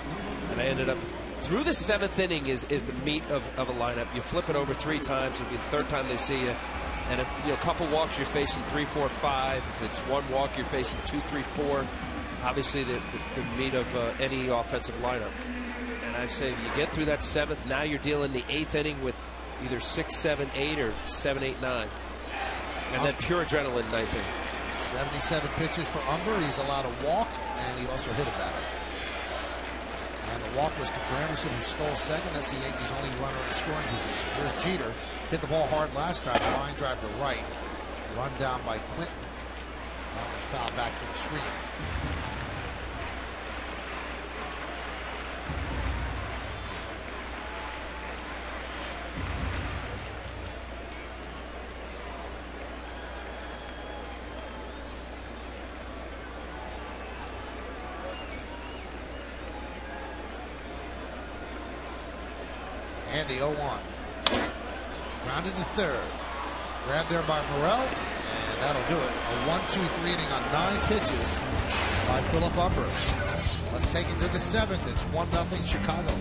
And I ended up, through the 7th inning is the meat of a lineup. You flip it over 3 times. It'll be the 3rd time they see you. And if a couple walks, you're facing 3, 4, 5. If it's 1 walk, you're facing 2, 3, 4. Obviously, the meat of any offensive lineup. And I say you get through that 7th. Now you're dealing the 8th inning with either 6, 7, 8, or 7, 8, 9. And then pure adrenaline 9th inning. 77 pitches for Humber. He's allowed a walk, and he also hit a batter. And the walk was to Granderson, who stole second. That's the Yankees' only runner in scoring position. Here's Jeter. Hit the ball hard last time. Line drive to right. Run down by Clinton. That was fouled back to the screen. And the 0-1. Grounded to 3rd. Grabbed there by Morel, and that'll do it. A 1-2-3 inning on 9 pitches by Philip Humber. Let's take it to the 7th. It's 1-0 Chicago.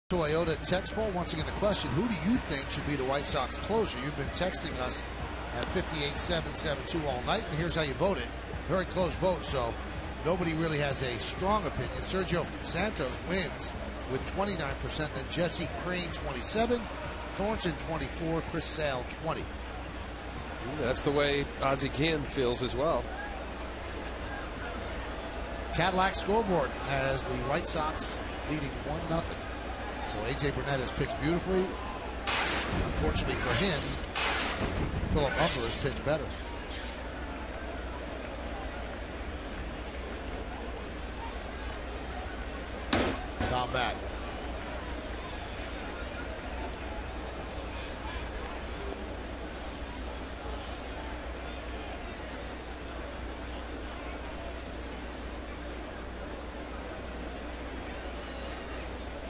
Toyota text poll. Once again, the question, who do you think should be the White Sox closer? You've been texting us at 58772 all night, and here's how you voted. Very close vote, so nobody really has a strong opinion. Sergio Santos wins with 29%, then Jesse Crane 27, Thornton 24, Chris Sale 20. That's the way Ozzie Guillen feels as well. Cadillac scoreboard has the White Sox leading 1-0. So A.J. Burnett has pitched beautifully. Unfortunately for him, Philip Humber has pitched better. Foul back.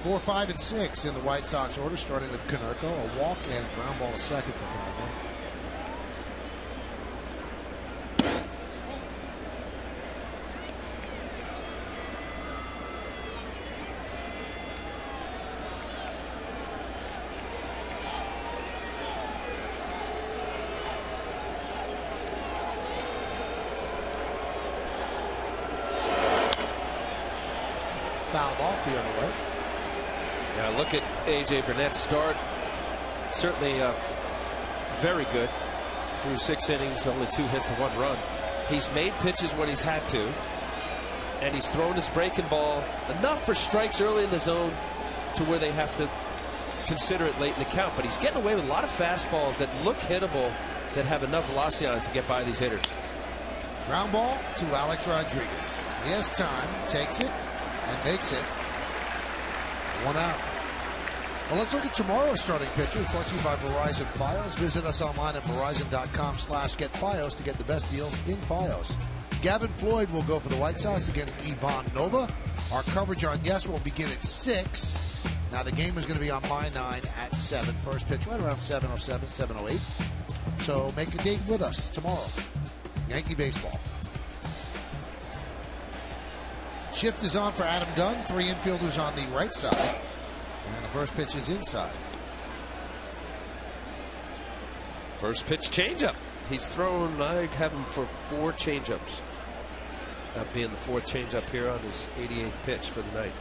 Four, 5, and 6 in the White Sox order, starting with Konerko, a walk and a ground ball to second for Konerko. Fouled off the other way. Now look at A.J. Burnett's start. Certainly very good. Through 6 innings, only 2 hits and 1 run. He's made pitches when he's had to. And he's thrown his breaking ball enough for strikes early in the zone to where they have to consider it late in the count. But he's getting away with a lot of fastballs that look hittable, that have enough velocity on it to get by these hitters. Ground ball to Alex Rodriguez. He has time, takes it, and makes it 1 out. Well, let's look at tomorrow's starting pitchers, brought to you by Verizon Fios. Visit us online at verizon.com/getFios to get the best deals in Fios. Gavin Floyd will go for the White Sox against Ivan Nova. Our coverage on Yes will begin at 6. Now, the game is going to be on My 9 at 7. First pitch right around 7:07, 7:08. So make a date with us tomorrow. Yankee baseball. Shift is on for Adam Dunn. 3 infielders on the right side. And the first pitch is inside. First pitch changeup. He's thrown, I have him for 4 changeups. That being the 4th changeup here on his 88th pitch for the night.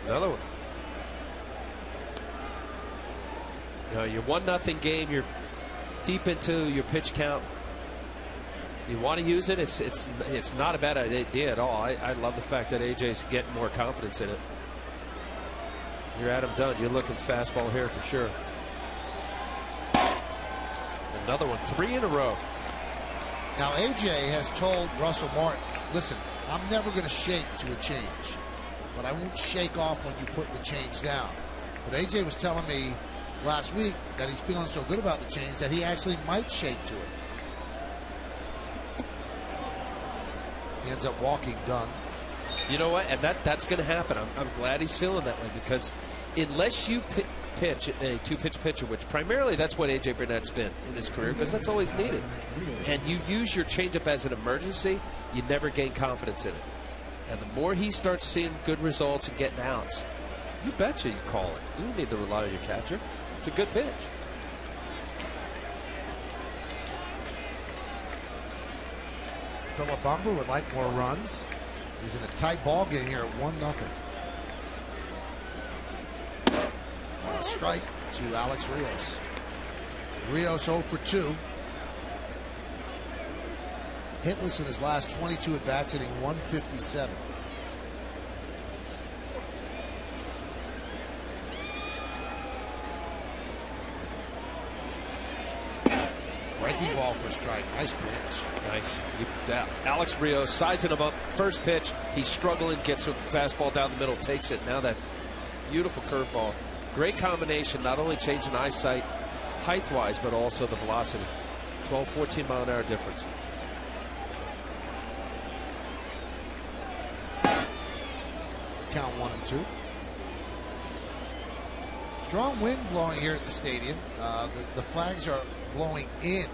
Another one. Now, you're 1-0 game. You're deep into your pitch count. You want to use it. It's not a bad idea at all. I love the fact that AJ's getting more confidence in it. You're Adam Dunn. You're looking fastball here for sure. Another one. 3 in a row. Now AJ has told Russell Martin, listen, I'm never going to shake to a change, but I won't shake off when you put the change down. But AJ was telling me last week that he's feeling so good about the change that he actually might shake to it. He ends up walking Dunn. You know what? And that's going to happen. I'm glad he's feeling that way, because unless you pitch a 2-pitch pitcher, which primarily that's what A.J. Burnett's been in his career, because that's always needed, and you use your changeup as an emergency, you never gain confidence in it. And the more he starts seeing good results and getting outs, you betcha you call it. You don't need to rely on your catcher. It's a good pitch. Philip Humber would like more runs. He's in a tight ball game here at 1-0. Strike to Alex Rios. Rios 0 for 2. Hitless in his last 22 at bats, hitting 157. Breaking ball for a strike. Nice pitch. Nice. Alex Rios sizing him up. First pitch. He's struggling. Gets a fastball down the middle. Takes it. Now that beautiful curveball. Great combination. Not only changing eyesight height-wise, but also the velocity. 12, 14 mile an hour difference. Count 1-2. Strong wind blowing here at the stadium. The flags are blowing in.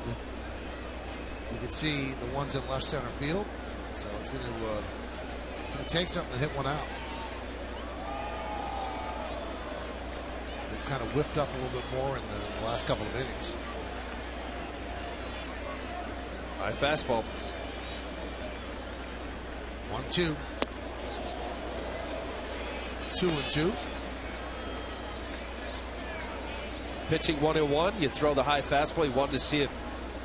You can see the ones in left center field. So it's going to take something to hit one out. They've kind of whipped up a little bit more in the last couple of innings. High fastball. 1-2. 2-2. Pitching 1-1. You throw the high fastball. You wanted to see if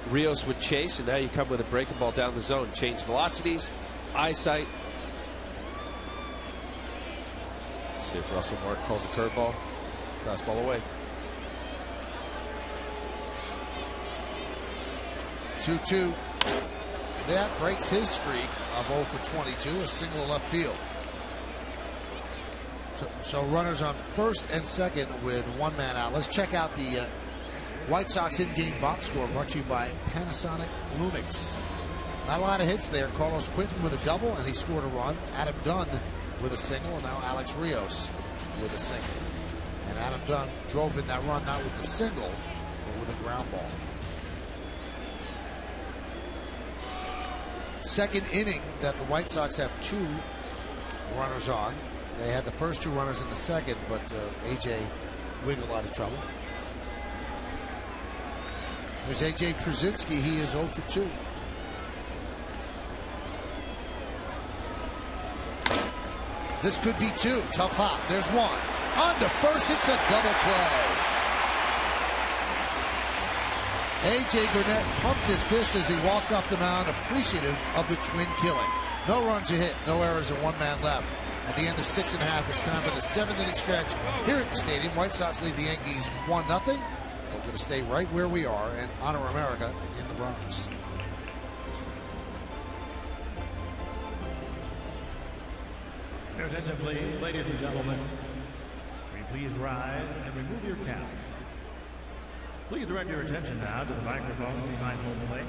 Rios would chase, and now you come with a breaking ball down the zone. Change velocities, eyesight. See if Russell Mark calls a curveball. Fastball away. 2-2. That breaks his streak of 0 for 22, a single left field. So runners on first and second with one man out. Let's check out the White Sox in-game box score brought to you by Panasonic Lumix. Not a lot of hits there. Carlos Quinton with a double, and he scored a run. Adam Dunn with a single, and now Alex Rios with a single. And Adam Dunn drove in that run, not with the single, but with a ground ball. Second inning that the White Sox have 2 runners on. They had the first 2 runners in the second, but A.J. wiggled out of trouble. There's A.J. Przinsky. He is 0 for 2. This could be 2. Tough hop. There's 1. On to first. It's a double play. A.J. Burnett pumped his fist as he walked off the mound, appreciative of the twin killing. No runs a hit, no errors, and 1 man left. At the end of 6 1/2, it's time for the 7th inning stretch here at the stadium. White Sox lead the Yankees 1-0. We're going to stay right where we are and honor America in the Bronx. Your attention, please, ladies and gentlemen. Will you please rise and remove your caps? Please direct your attention now to the microphones behind home plate,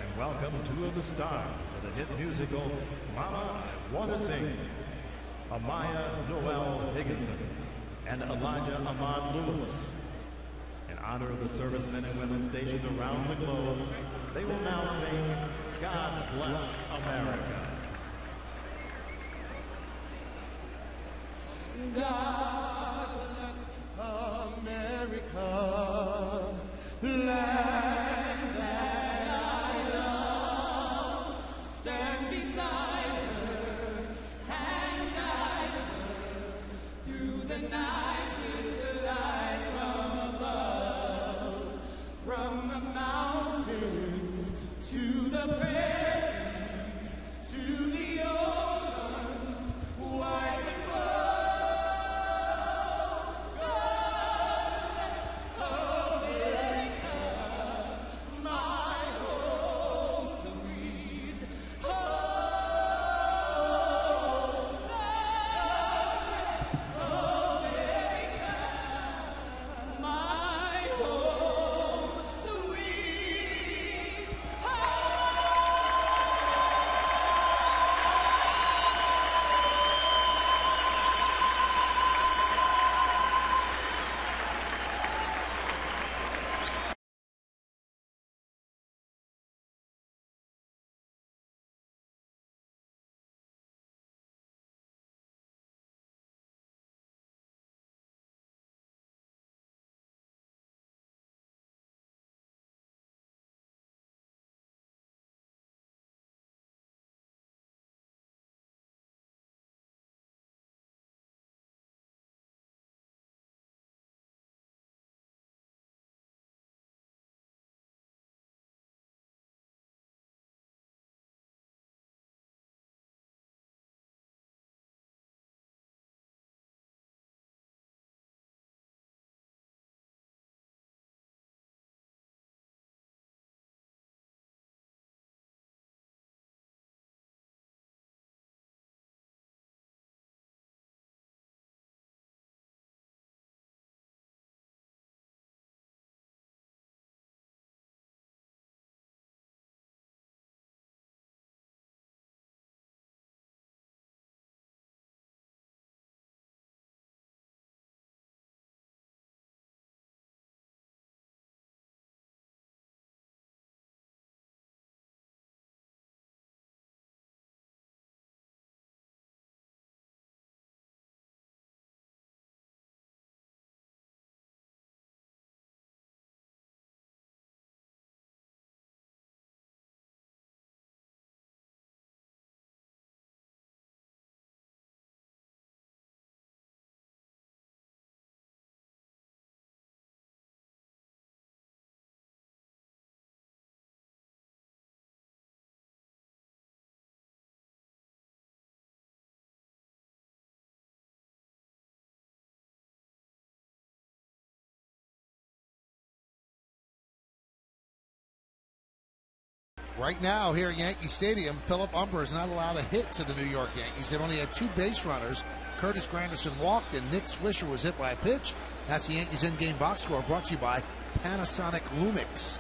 and welcome 2 of the stars of the hit musical Mama, I Wanna Sing, Amaya Noel Higginson and Elijah Ahmad Lewis. In honor of the servicemen and women stationed around the globe, they will now sing God Bless America. God bless America, land that I love. Stand beside her and guide her through the night with the light from above. From the mountains to the prairies to the oceans wide and far. God bless Right now, here at Yankee Stadium, Philip Humber is not allowed a hit to the New York Yankees. They've only had 2 base runners. Curtis Granderson walked, and Nick Swisher was hit by a pitch. That's the Yankees in-game box score, brought to you by Panasonic Lumix.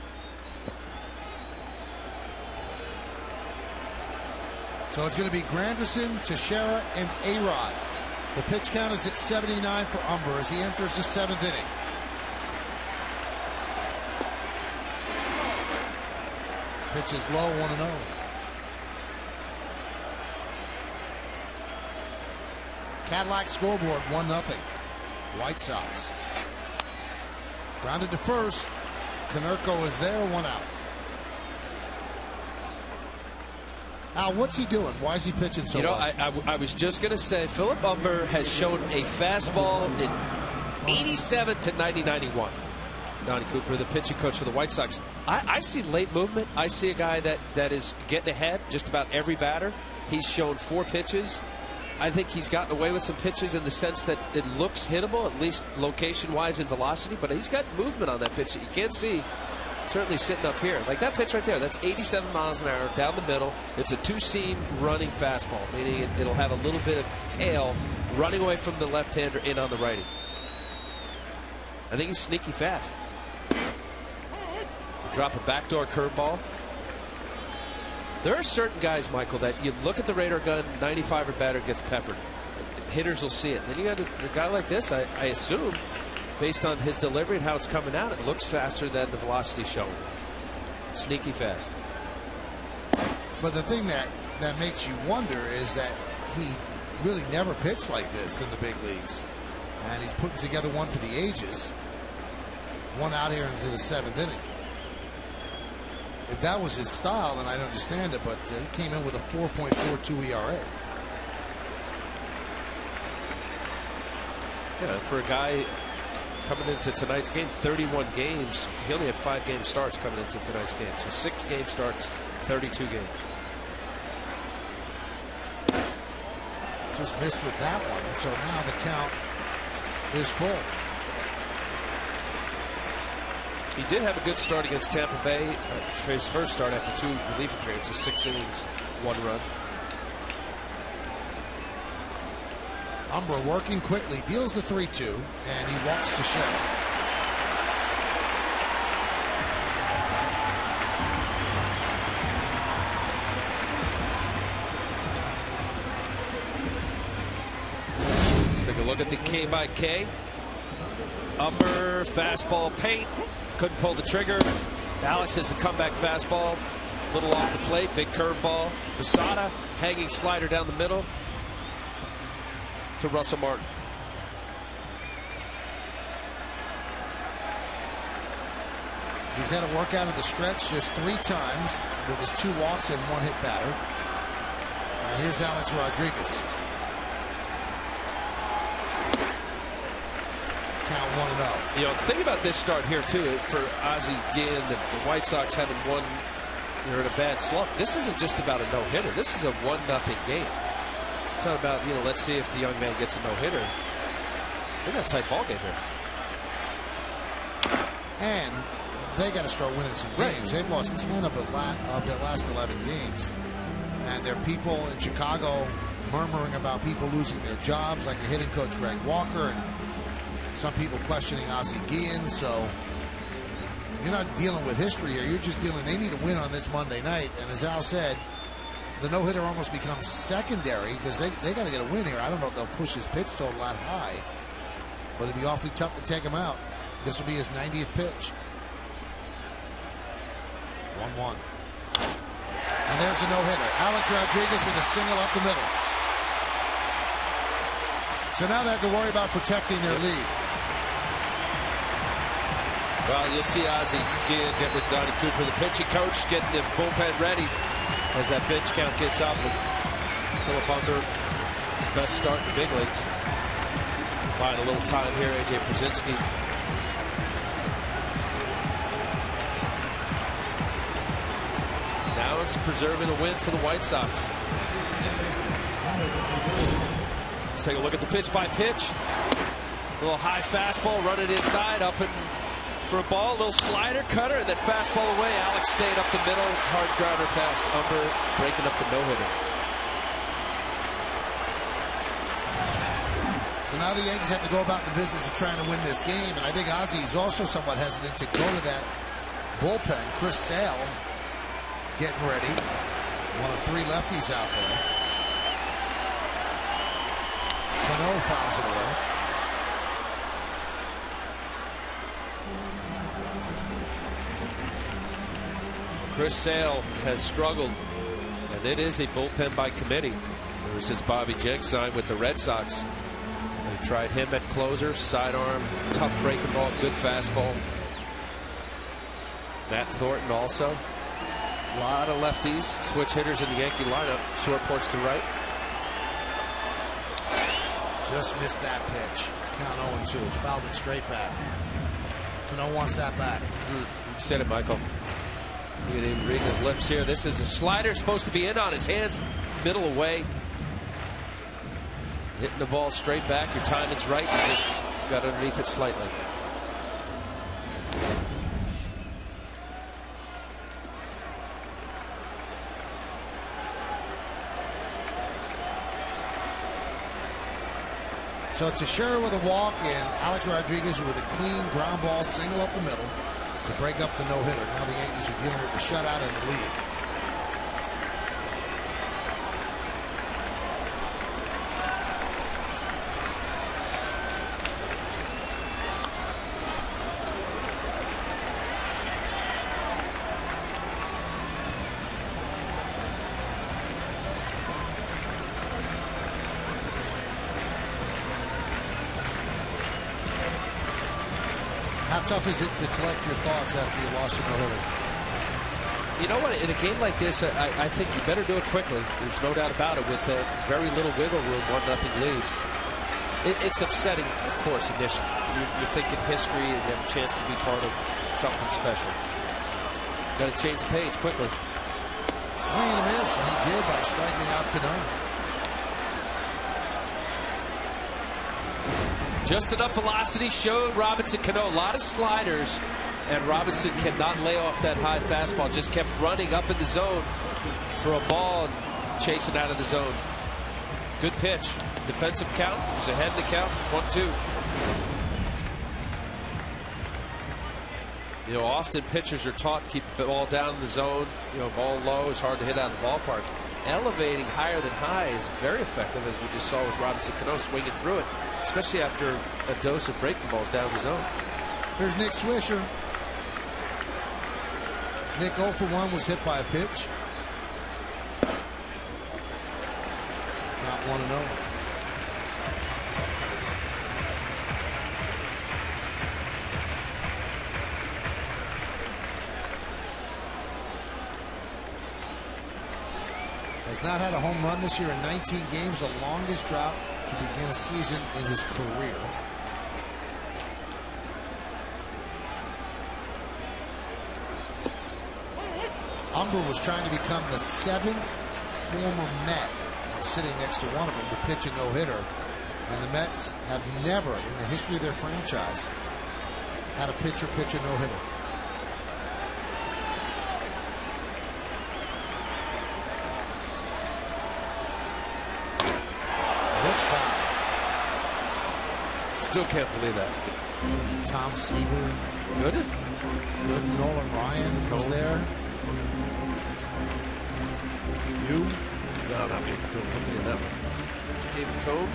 So it's going to be Granderson, Teixeira, and A-Rod. The pitch count is at 79 for Humber as he enters the 7th inning. Pitch is low, 1-0. Cadillac scoreboard, 1-0. White Sox. Grounded to first. Konerko is there, 1 out. Al, what's he doing? Why is he pitching so well? I was just going to say, Philip Humber has shown a fastball in 87 to 90-91. Donnie Cooper, the pitching coach for the White Sox. I see late movement. I see a guy that is getting ahead just about every batter. He's shown 4 pitches. I think he's gotten away with some pitches in the sense that it looks hittable, at least location-wise and velocity, but he's got movement on that pitch that you can't see. Certainly sitting up here. Like that pitch right there, that's 87 miles an hour down the middle. It's a 2-seam running fastball, meaning it'll have a little bit of tail running away from the left-hander in on the righty. I think he's sneaky fast. Drop a backdoor curveball. There are certain guys, Michael, that you look at the radar gun, 95 or better, gets peppered. Hitters will see it. Then you got a guy like this, I assume, based on his delivery and how it's coming out, it looks faster than the velocity showing. Sneaky fast. But the thing that makes you wonder is that he really never pitched like this in the big leagues. And he's putting together one for the ages. 1 out here into the 7th inning. If that was his style, then I'd understand it, but he came in with a 4.42 ERA. Yeah, for a guy coming into tonight's game, 31 games, he only had 5 game starts coming into tonight's game. So 6 game starts, 32 games. Just missed with that one, so now the count is full. He did have a good start against Tampa Bay for his first start after 2 relief appearances, 6 innings, 1 run. Humber working quickly, deals the 3-2, and he walks to Shea. Let's take a look at the K by K. Humber, fastball, paint. Couldn't pull the trigger. Alex has a comeback fastball. A little off the plate. Big curveball. Posada, hanging slider down the middle to Russell Martin. He's had a workout of the stretch just 3 times with his 2 walks and 1 hit batter. And here's Alex Rodriguez. Count 1-0. You know, think about this start here too for Ozzie Guillen. The White Sox haven't won. They're in a bad slump. This isn't just about a no-hitter. This is a 1-0 game. It's not about, let's see if the young man gets a no-hitter. They got a tight ball game here. And they got to start winning some games. They've lost 10 of their last 11 games. And there are people in Chicago murmuring about people losing their jobs, like the hitting coach Greg Walker, and some people questioning Ozzie Guillen. So you're not dealing with history here. You're just dealing. They need to win on this Monday night. And as Al said, the no-hitter almost becomes secondary because they got to get a win here. I don't know if they'll push his pitch total that high, but it'd be awfully tough to take him out. This will be his 90th pitch. 1-1. And there's the no-hitter. Alex Rodriguez with a single up the middle. So now they have to worry about protecting their lead. Well, you'll see Ozzie Guillen get with Donnie Cooper, the pitching coach, getting the bullpen ready as that pitch count gets up. With Philip Humber, his best start in the big leagues. Buying a little time here, A.J. Pierzynski. Now it's preserving a win for the White Sox. Let's take a look at the pitch by pitch. A little high fastball running inside, up in for a ball, a little slider, cutter, and then fastball away. Alex stayed up the middle, hard grounder past Umber, breaking up the no-hitter. So now the Yankees have to go about the business of trying to win this game, and I think Ozzie is also somewhat hesitant to go to that bullpen. Chris Sale getting ready. One of 3 lefties out there. Cano fouls it away. Chris Sale has struggled, and it is a bullpen by committee ever since Bobby Jenks signed with the Red Sox. They tried him at closer, sidearm, tough breaking ball, good fastball. Matt Thornton also. A lot of lefties, switch hitters in the Yankee lineup. Short porch to right. Just missed that pitch. Count 0-2. Fouled it straight back. Cano wants that back. You said it, Michael. You didn't even read his lips here. This is a slider supposed to be in on his hands, middle away. Hitting the ball straight back. Your timing's right. You just got underneath it slightly. So Teixeira with a walk and Alex Rodriguez with a clean ground ball single up the middle to break up the no-hitter. Now the Yankees are dealing with the shutout and the lead. How tough is it to collect your thoughts after you lost a no-hitter? You know what? In a game like this, I think you better do it quickly. There's no doubt about it. With very little wiggle room, 1-0 lead. It's upsetting, of course, initially. You're thinking history and you have a chance to be part of something special. Got to change the page quickly. Swing and a miss, and he did by striking out Cano. Just enough velocity showed Robinson Cano. A lot of sliders, and Robinson cannot lay off that high fastball. Just kept running up in the zone for a ball and chasing out of the zone. Good pitch. Defensive count. He's ahead in the count. 1-2. You know, often pitchers are taught to keep the ball down in the zone. You know, ball low is hard to hit out of the ballpark. Elevating higher than high is very effective, as we just saw with Robinson Cano swinging through it, especially after a dose of breaking balls down the zone. Here's Nick Swisher. Nick 0 for 1 was hit by a pitch. Not 1-0. Has not had a home run this year in 19 games, the longest drought to begin a season in his career. Umber was trying to become the 7th former Met. I'm sitting next to one of them to pitch a no-hitter. And the Mets have never, in the history of their franchise, had a pitcher pitch a no-hitter. Still can't believe that. Tom Seaver. Good. Nolan Ryan was there. You? No, not me. Don't put me in that one. David Cone.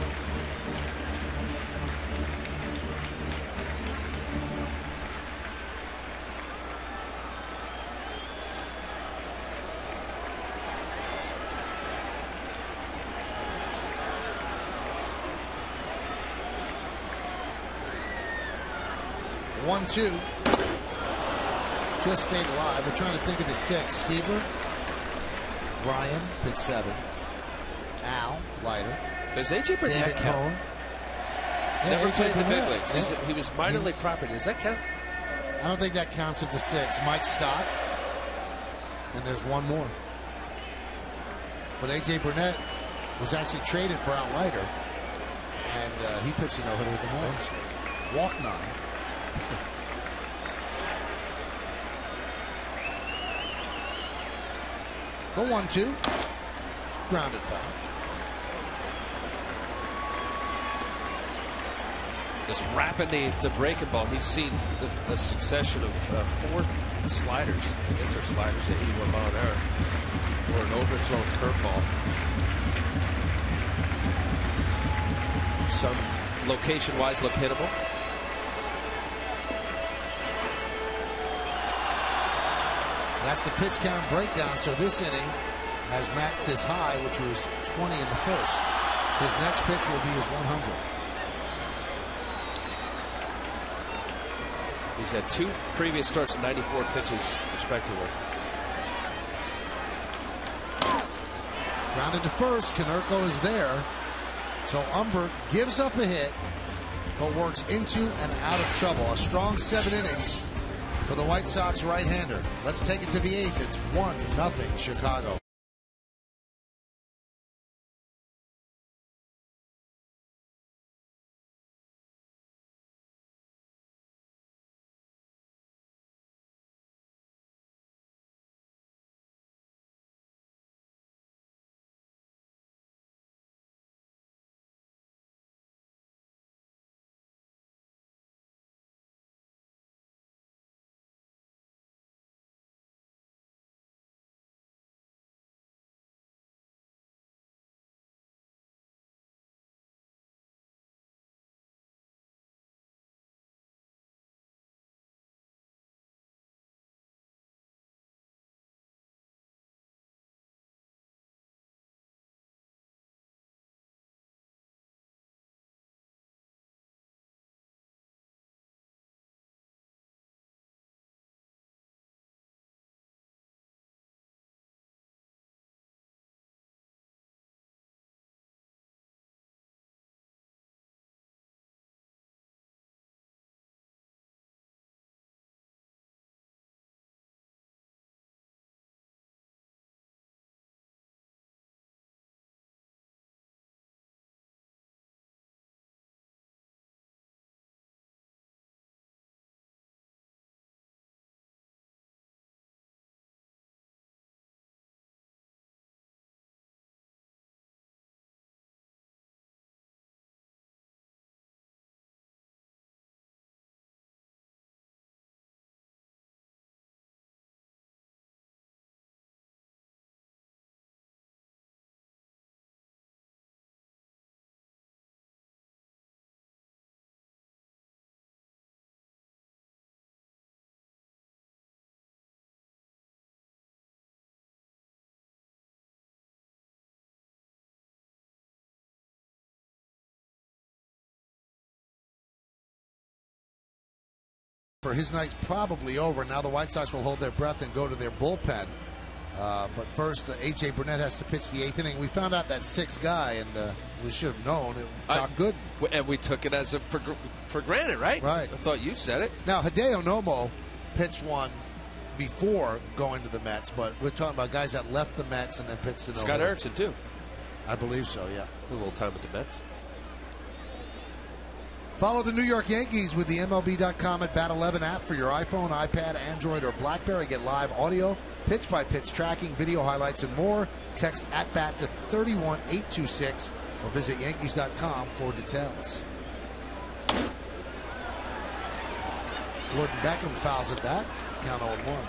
One, two. Just stayed alive. We're trying to think of the 6. Seaver. Ryan, pitch 7. Al, lighter. Does A.J. Burnett David count? Cone. Yeah, Never A.J. played in the big Burnett. leagues. Yeah. He was minor league property. Does that count? I don't think that counts at the 6. Mike Scott. And there's one more. But A.J. Burnett was actually traded for Al Leiter. And he pitched a no-hitter with the Marlins. Walk 9. The 1-2. Grounded foul. Just wrapping the breaking ball. He's seen a succession of 4 sliders. I guess they're sliders at 81 mile an hour. Or an overthrown curveball. Some location-wise look hittable. That's the pitch count breakdown. So this inning has matched his high, which was 20 in the first. His next pitch will be his 100th. He's had 2 previous starts, 94 pitches respectively. Grounded to first. Konerko is there. So Umber gives up a hit, but works into and out of trouble. A strong 7 innings for the White Sox right-hander. Let's take it to the 8th. It's 1-0 Chicago. For his night's probably over. Now the White Sox will hold their breath and go to their bullpen. But first, A.J. Burnett has to pitch the 8th inning. We found out that 6th guy, and we should have known. Doc Gooden. And we took it as for granted, right? Right. I thought you said it. Now, Hideo Nomo pitched one before going to the Mets, but we're talking about guys that left the Mets and then pitched to Nomo. Scott Erickson, too. I believe so, yeah. A little time with the Mets. Follow the New York Yankees with the MLB.com at Bat 11 app for your iPhone, iPad, Android, or BlackBerry. Get live audio, pitch-by-pitch tracking, video highlights, and more. Text @BAT to 31826 or visit Yankees.com for details. Gordon Beckham fouls it back. Count 0-1.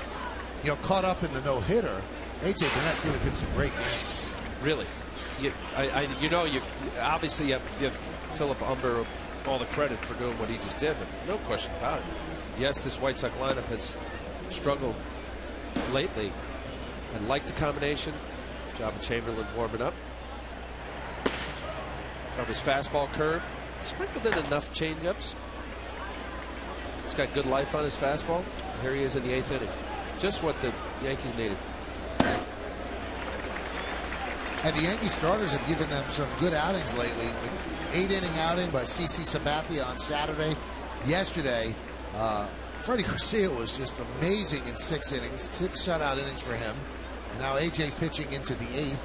You know, caught up in the no-hitter, A.J. Burnett really pitched a great game. Really. You obviously you have to give Philip Umber all the credit for doing what he just did, but no question about it. Yes, this White Sox lineup has struggled lately. I like the combination. Job of Chamberlain warming up. From his fastball curve, sprinkled in enough changeups. He's got good life on his fastball. Here he is in the 8th inning. Just what the Yankees needed. And the Yankee starters have given them some good outings lately. The 8-inning outing by CC Sabathia on Saturday. Yesterday, Freddie Garcia was just amazing in 6 innings. 6 shutout innings for him. And now A.J. pitching into the 8th.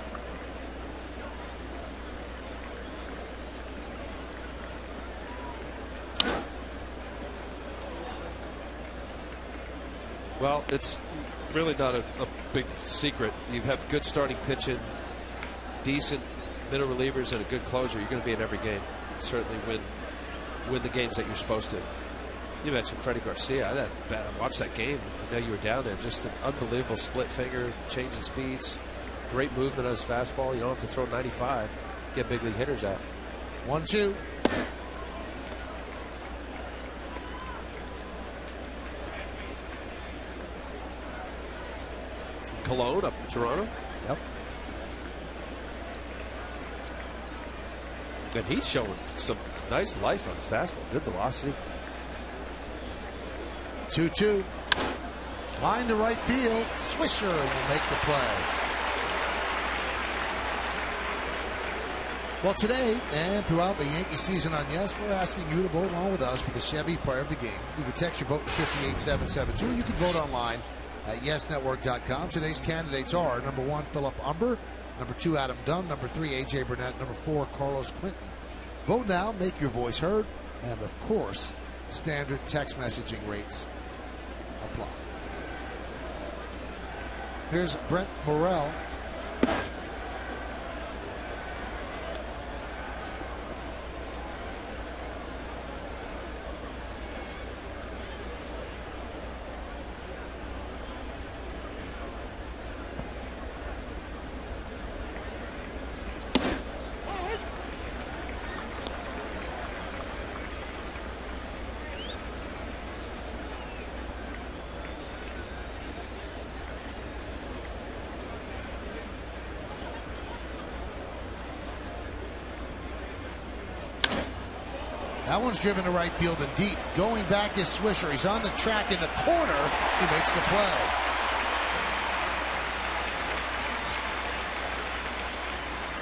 Well, it's really not a big secret. You have good starting pitching, decent middle relievers, and a good closer. You're going to be in every game. Certainly win the games that you're supposed to. You mentioned Freddie Garcia. I watched that game. I know you were down there. Just an unbelievable split finger, changing speeds, great movement on his fastball. You don't have to throw 95. Get big league hitters out. 1-2. Cologne up in Toronto. Yep. And he's showing some nice life on his fastball. Good velocity. 2-2. Line to right field. Swisher will make the play. Well, today and throughout the Yankee season on Yes, we're asking you to vote along with us for the Chevy Player of the Game. You can text your vote to 58772. You can vote online at yesnetwork.com. Today's candidates are number 1, Philip Umber, number 2, Adam Dunn, number 3, A.J. Burnett, number 4, Carlos Quinton. Vote now, make your voice heard, and of course, standard text messaging rates apply. Here's Brent Morrell. That one's driven to right field and deep. Going back is Swisher. He's on the track in the corner. He makes the play.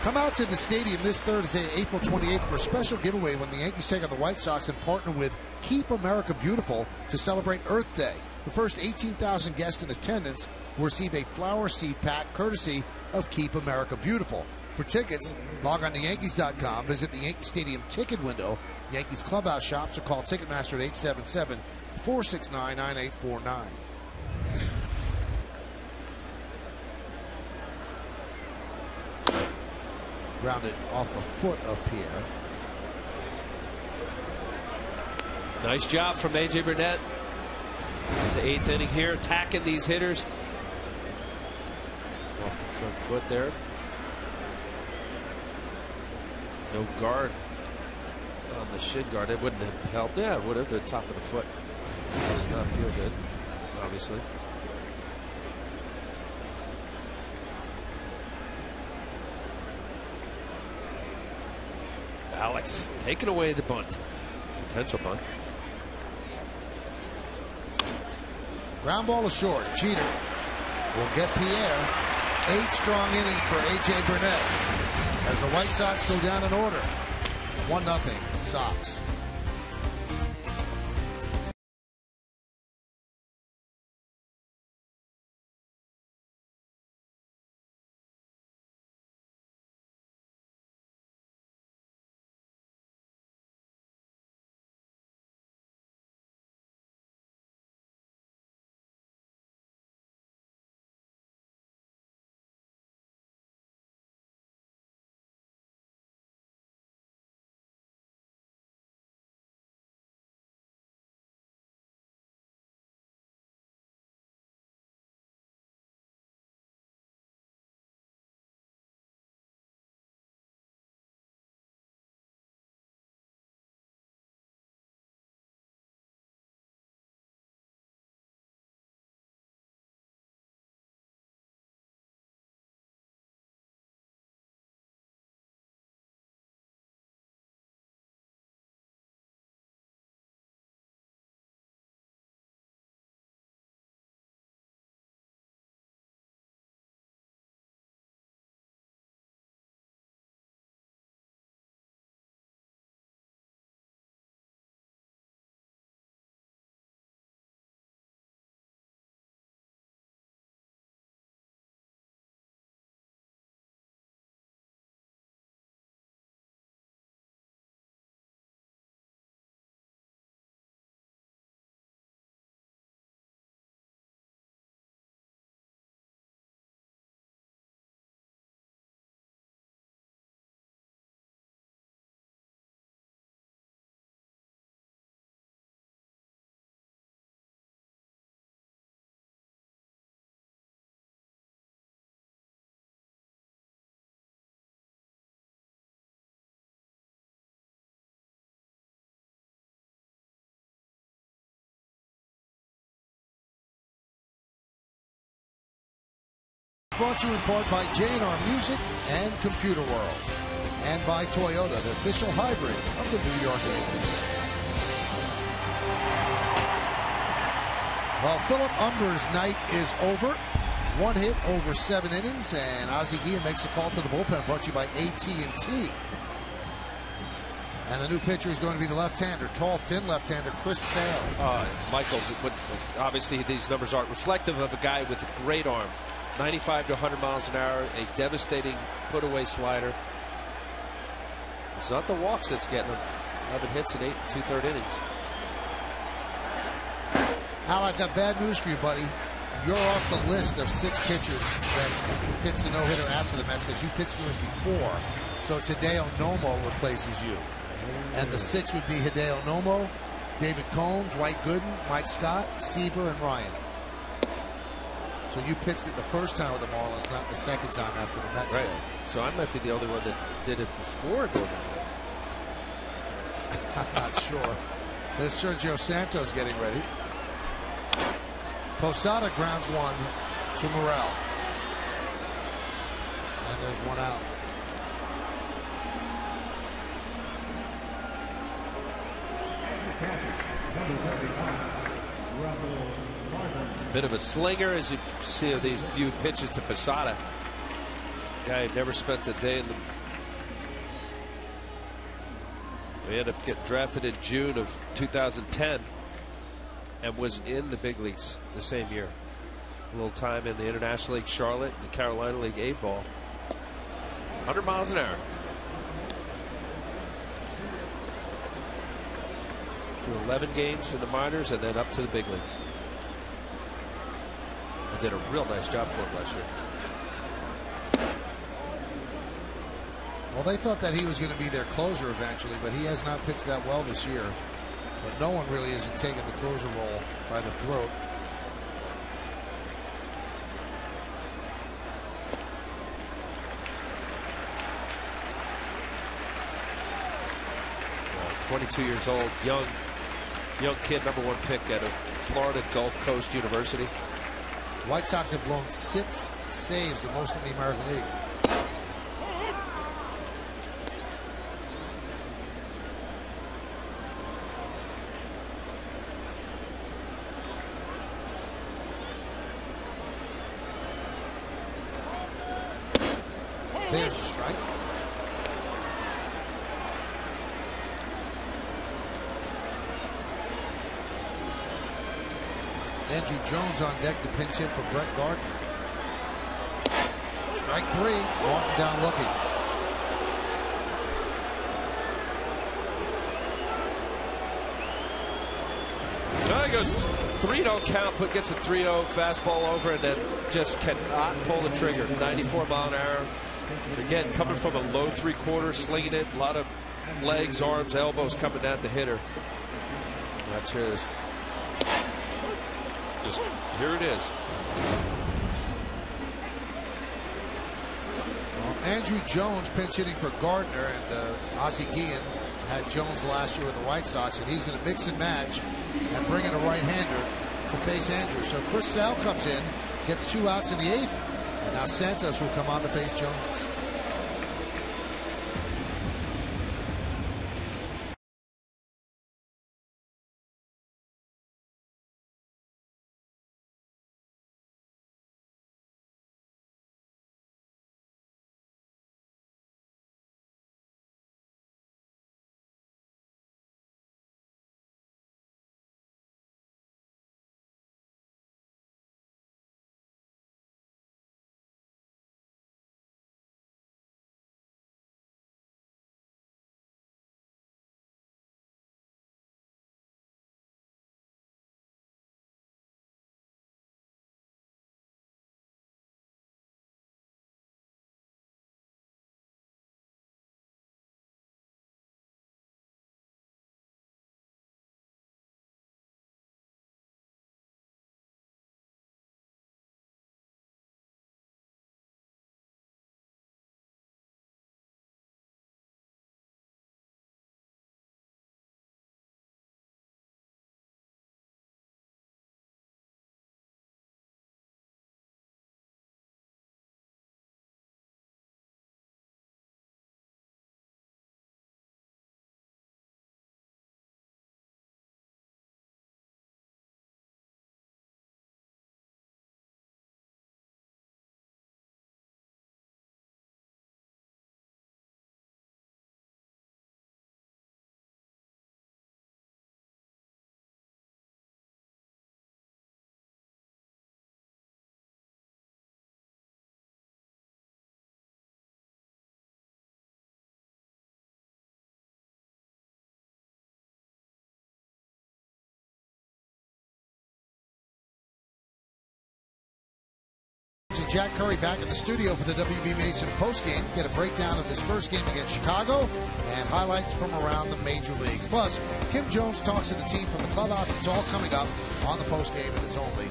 Come out to the stadium this Thursday, April 28th, for a special giveaway when the Yankees take on the White Sox and partner with Keep America Beautiful to celebrate Earth Day. The first 18,000 guests in attendance will receive a flower seed pack courtesy of Keep America Beautiful. For tickets, log on to Yankees.com, visit the Yankee Stadium ticket window, Yankees clubhouse shops, or call Ticketmaster at 877-469-9849. Grounded off the foot of Pierre. Nice job from A.J. Burnett. To 8th inning here, attacking these hitters. Off the front foot there. No guard on the shin guard. It wouldn't have helped. Yeah, it would have. The top of the foot does not feel good, obviously. Alex taking away the bunt. Potential bunt. Ground ball is short. Cheater will get Pierre. 8 strong innings for A.J. Burnett as the White Sox go down in order. 1-0 Sox. Brought to you in part by J&R Music and Computer World. And by Toyota, the official hybrid of the New York Yankees. Well, Philip Humber's night is over. 1 hit over 7 innings, and Ozzie Guillen makes a call to the bullpen, brought to you by AT&T. And the new pitcher is going to be the left-hander, tall, thin left-hander, Chris Sale. Michael, obviously these numbers aren't reflective of a guy with a great arm. 95 to 100 miles an hour, a devastating put-away slider. It's not the walks that's getting him. 11 hits in 8 2/3 innings. Al, I've got bad news for you, buddy. You're off the list of 6 pitchers that pitched a no-hitter after the Mets because you pitched yours before. So it's Hideo Nomo replaces you. And the 6 would be Hideo Nomo, David Cone, Dwight Gooden, Mike Scott, Seaver, and Ryan. So you pitched it the first time with the Marlins, not the second time after the Mets. Right. So I might be the only one that did it before going to the Mets. I'm not sure. There's Sergio Santos getting ready. Posada grounds one to Morel. And there's one out. Bit of a slinger, as you see these few pitches to Posada. Guy had never spent a day in the. He ended up getting drafted in June of 2010 and was in the big leagues the same year. A little time in the International League Charlotte and the Carolina League A-ball. 100 miles an hour. Through 11 games in the minors and then up to the big leagues. I did a real nice job for him last year. Well, they thought that he was going to be their closer eventually, but he has not pitched that well this year. But no one really isn't taking the closer role by the throat. Uh, 22 years old, young kid, #1 pick out of Florida Gulf Coast University. White Sox have blown 6 saves, the most in the American League. There's a strike. Andrew Jones on deck to pinch hit for Brett Gardner. Strike 3. Martin down looking. He goes 3-0 count, but gets a 3-0 fastball over and then just cannot pull the trigger. 94 mile an hour. Again, coming from a low 3/4, slinging it. A lot of legs, arms, elbows coming at the hitter. Not sure this. Just here it is. Well, Andrew Jones pinch hitting for Gardner, and Ozzie Guillen had Jones last year with the White Sox, and he's going to mix and match and bring in a right-hander to face Andrew. So Chris Sale comes in, gets 2 outs in the 8th, and now Santos will come on to face Jones. Jack Curry back in the studio for the WB Mason postgame. Get a breakdown of this first game against Chicago and highlights from around the major leagues. Plus, Kim Jones talks to the team from the clubhouse. It's all coming up on the postgame, and it's only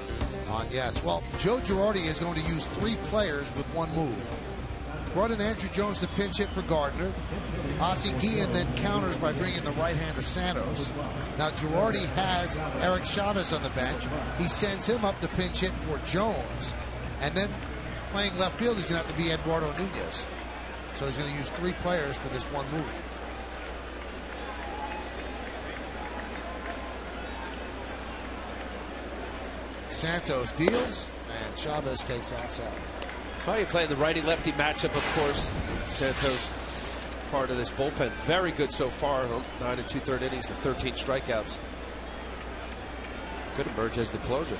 on Yes. Well, Joe Girardi is going to use 3 players with 1 move. Brought in Andrew Jones to pinch hit for Gardner. Ozzie Guillen then counters by bringing the right-hander Santos. Now Girardi has Eric Chavez on the bench. He sends him up to pinch hit for Jones. And then playing left field, he's going to have to be Eduardo Nunez. So he's going to use 3 players for this 1 move. Santos deals, and Chavez takes outside. Well, you're playing the righty-lefty matchup, of course. Santos, part of this bullpen. Very good so far. 9 2/3 innings, the 13 strikeouts. Could emerge as the closer.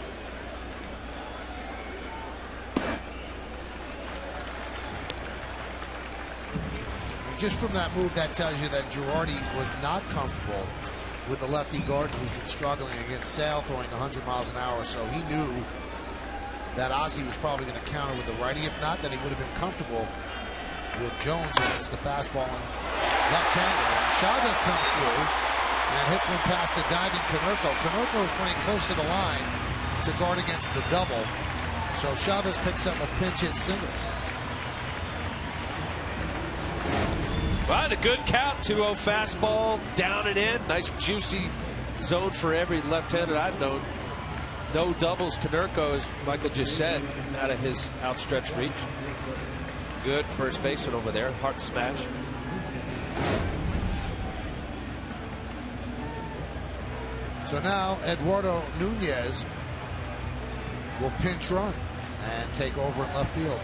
And just from that move, that tells you that Girardi was not comfortable with the lefty Gardner, who's been struggling against Sale, throwing 100 miles an hour. So he knew that Ozzie was probably going to counter with the righty. If not, then he would have been comfortable with Jones against the fastball and left-hander. Chavez comes through and hits one past the diving Konerko. Konerko is playing close to the line to guard against the double. So Chavez picks up a pinch hit single. Right, a good count. 2-0 fastball, down and in. Nice juicy zone for every left-hander I've known. No doubles. Konerko, as Michael just said, out of his outstretched reach. Good first baseman over there. Heart smash. So now Eduardo Nunez will pinch run and take over in left field.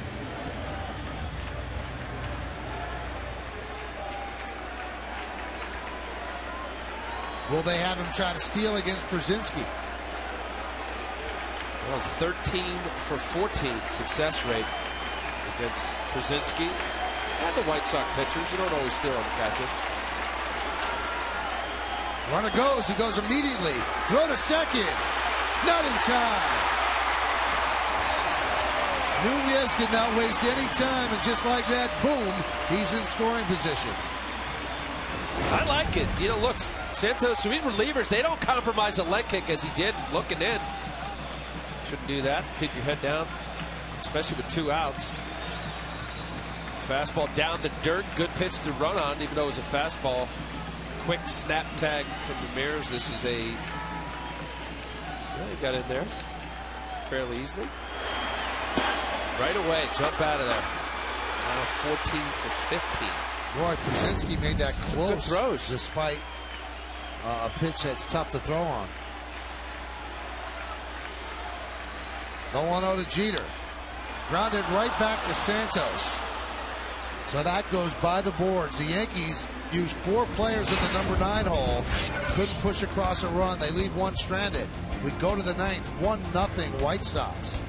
Will they have him try to steal against Brzezinski? Well, 13 for 14 success rate against Brzezinski and the White Sox pitchers. You don't always steal on the catcher. Runner goes. He goes immediately. Throw to second. Not in time. Nunez did not waste any time, and just like that, boom, he's in scoring position. I like it. You know, look, Santos, so these relievers, they don't compromise a leg kick as he did looking in. Shouldn't do that. Keep your head down, especially with 2 outs. Fastball down the dirt. Good pitch to run on, even though it was a fastball. Quick snap tag from Ramirez. This is a... Well, he got in there fairly easily. Right away, jump out of there. Now 14 for 15. Boy, Brzezinski made that close. Good throws. Despite a pitch that's tough to throw on. The 1-0 to Jeter. Grounded right back to Santos. So that goes by the boards. The Yankees used 4 players in the number 9 hole. Couldn't push across a run. They leave 1 stranded. We go to the 9th. 1-0 White Sox.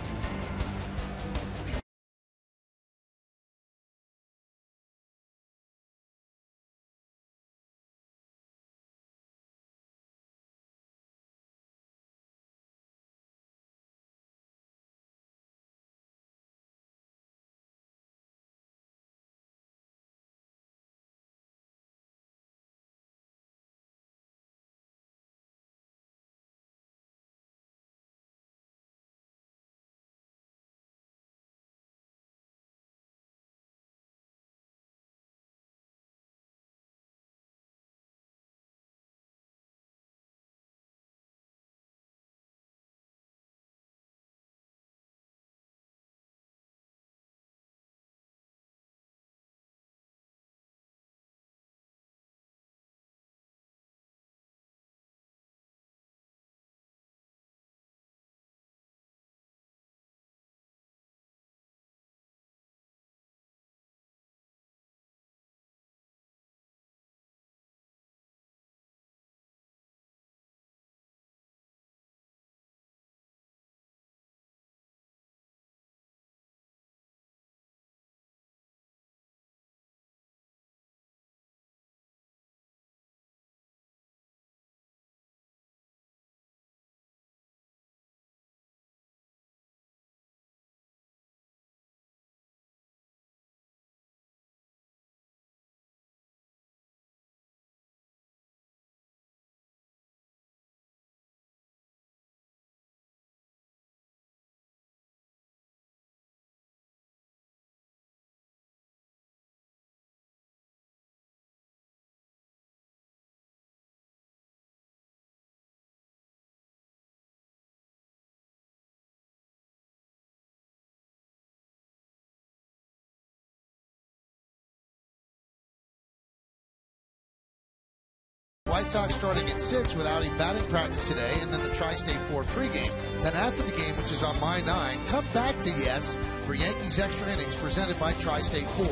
White Sox starting at 6 without a batting practice today, and then the Tri-State 4 pregame. Then after the game, which is on my 9, come back to Yes for Yankees Extra Innings presented by Tri-State 4.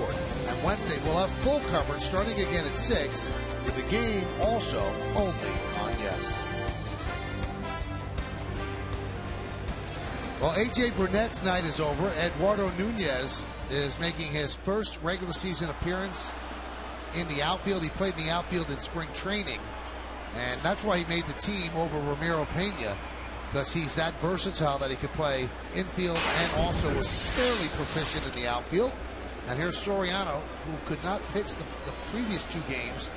And Wednesday, we'll have full coverage starting again at 6 with the game also only on Yes. Well, A.J. Burnett's night is over. Eduardo Nunez is making his first regular season appearance in the outfield. He played in the outfield in spring training, and that's why he made the team over Ramiro Pena, because he's that versatile that he could play infield and also was fairly proficient in the outfield. And here's Soriano, who could not pitch the previous 2 games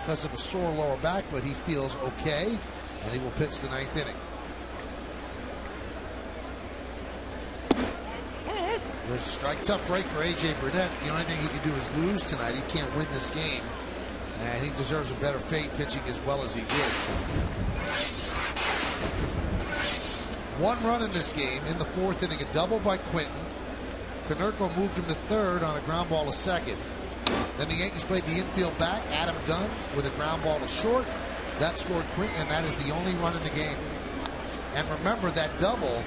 because of a sore lower back, but he feels okay, and he will pitch the 9th inning. There's a strike. Tough break for A.J. Burnett. The only thing he can do is lose tonight. He can't win this game, and he deserves a better fate pitching as well as he did. 1 run in this game in the 4th inning, a double by Quinton. Konerko moved him to 3rd on a ground ball to 2nd. Then the Yankees played the infield back. Adam Dunn with a ground ball to short. That scored Quinton, and that is the only run in the game. And remember, that double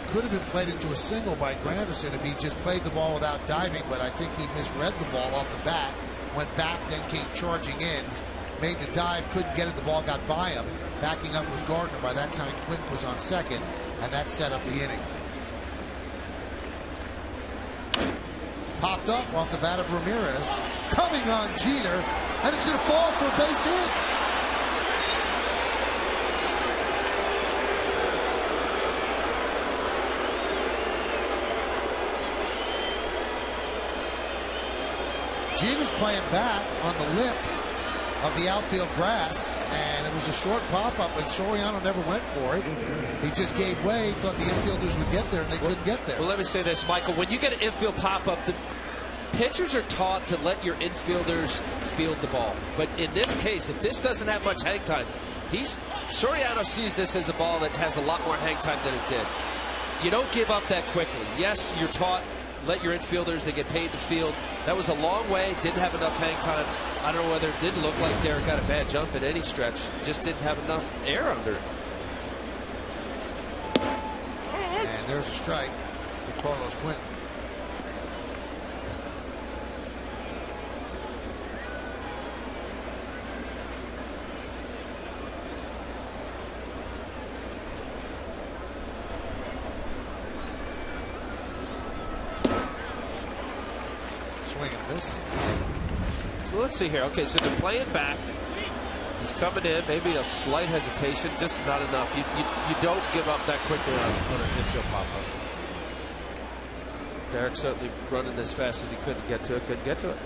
could have been played into a single by Granderson if he just played the ball without diving, but I think he misread the ball off the bat, went back, then came charging in, made the dive, couldn't get it, the ball got by him. Backing up was Gardner. By that time, Quinton was on 2nd, and that set up the inning. Popped up off the bat of Ramirez, coming on Jeter, and it's going to fall for a base hit. Jeter's playing back on the lip of the outfield grass, and it was a short pop-up, and Soriano never went for it. He just gave way. He thought the infielders would get there, and they couldn't get there. Well, let me say this, Michael. When you get an infield pop-up, the pitchers are taught to let your infielders field the ball. But in this case, if this doesn't have much hang time, Soriano sees this as a ball that has a lot more hang time than it did. You don't give up that quickly. Yes, you're taught, let your infielders, they get paid to field. That was a long way, didn't have enough hang time. I don't know whether it didn't look like Derek got a bad jump at any stretch. Just didn't have enough air under it. And there's a strike to Carlos Quinton. Swing and miss. Well, let's see here. Okay, so they're playing back. He's coming in. Maybe a slight hesitation, just not enough. You don't give up that quickly on an infield pop-up. Derek certainly running as fast as he could to get to it. Couldn't get to it.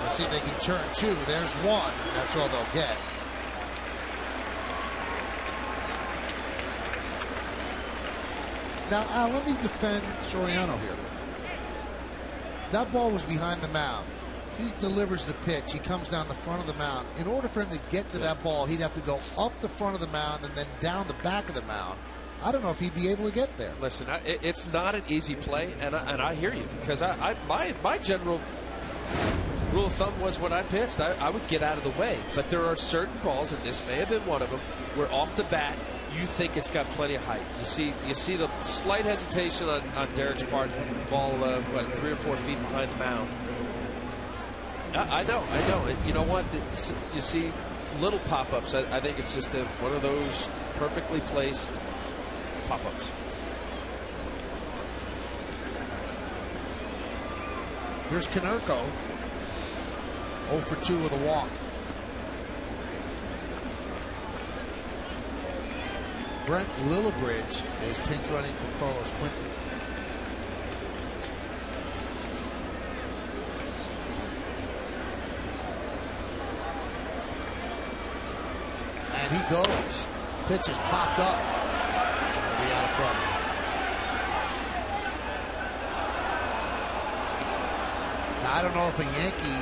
Let's see if they can turn 2. There's 1. That's all they'll get. Now, Al, let me defend Soriano here. That ball was behind the mound. He delivers the pitch. He comes down the front of the mound. In order for him to get to that ball, he'd have to go up the front of the mound and then down the back of the mound. I don't know if he'd be able to get there. Listen, it's not an easy play, and I hear you, because my general rule of thumb was when I pitched, I would get out of the way. But there are certain balls, and this may have been one of them, where off the bat you think it's got plenty of height. You see the slight hesitation on Derek's part. Ball, 3 or 4 feet behind the mound. I know. You know what? You see little pop-ups. I think it's just one of those perfectly placed pop-ups. Here's Konerko. 0 for 2 with a walk. Brent Lillibridge is pinch running for Carlos Quinton. And he goes. Pitch is popped up. It'll be out of front. Now, I don't know if a Yankee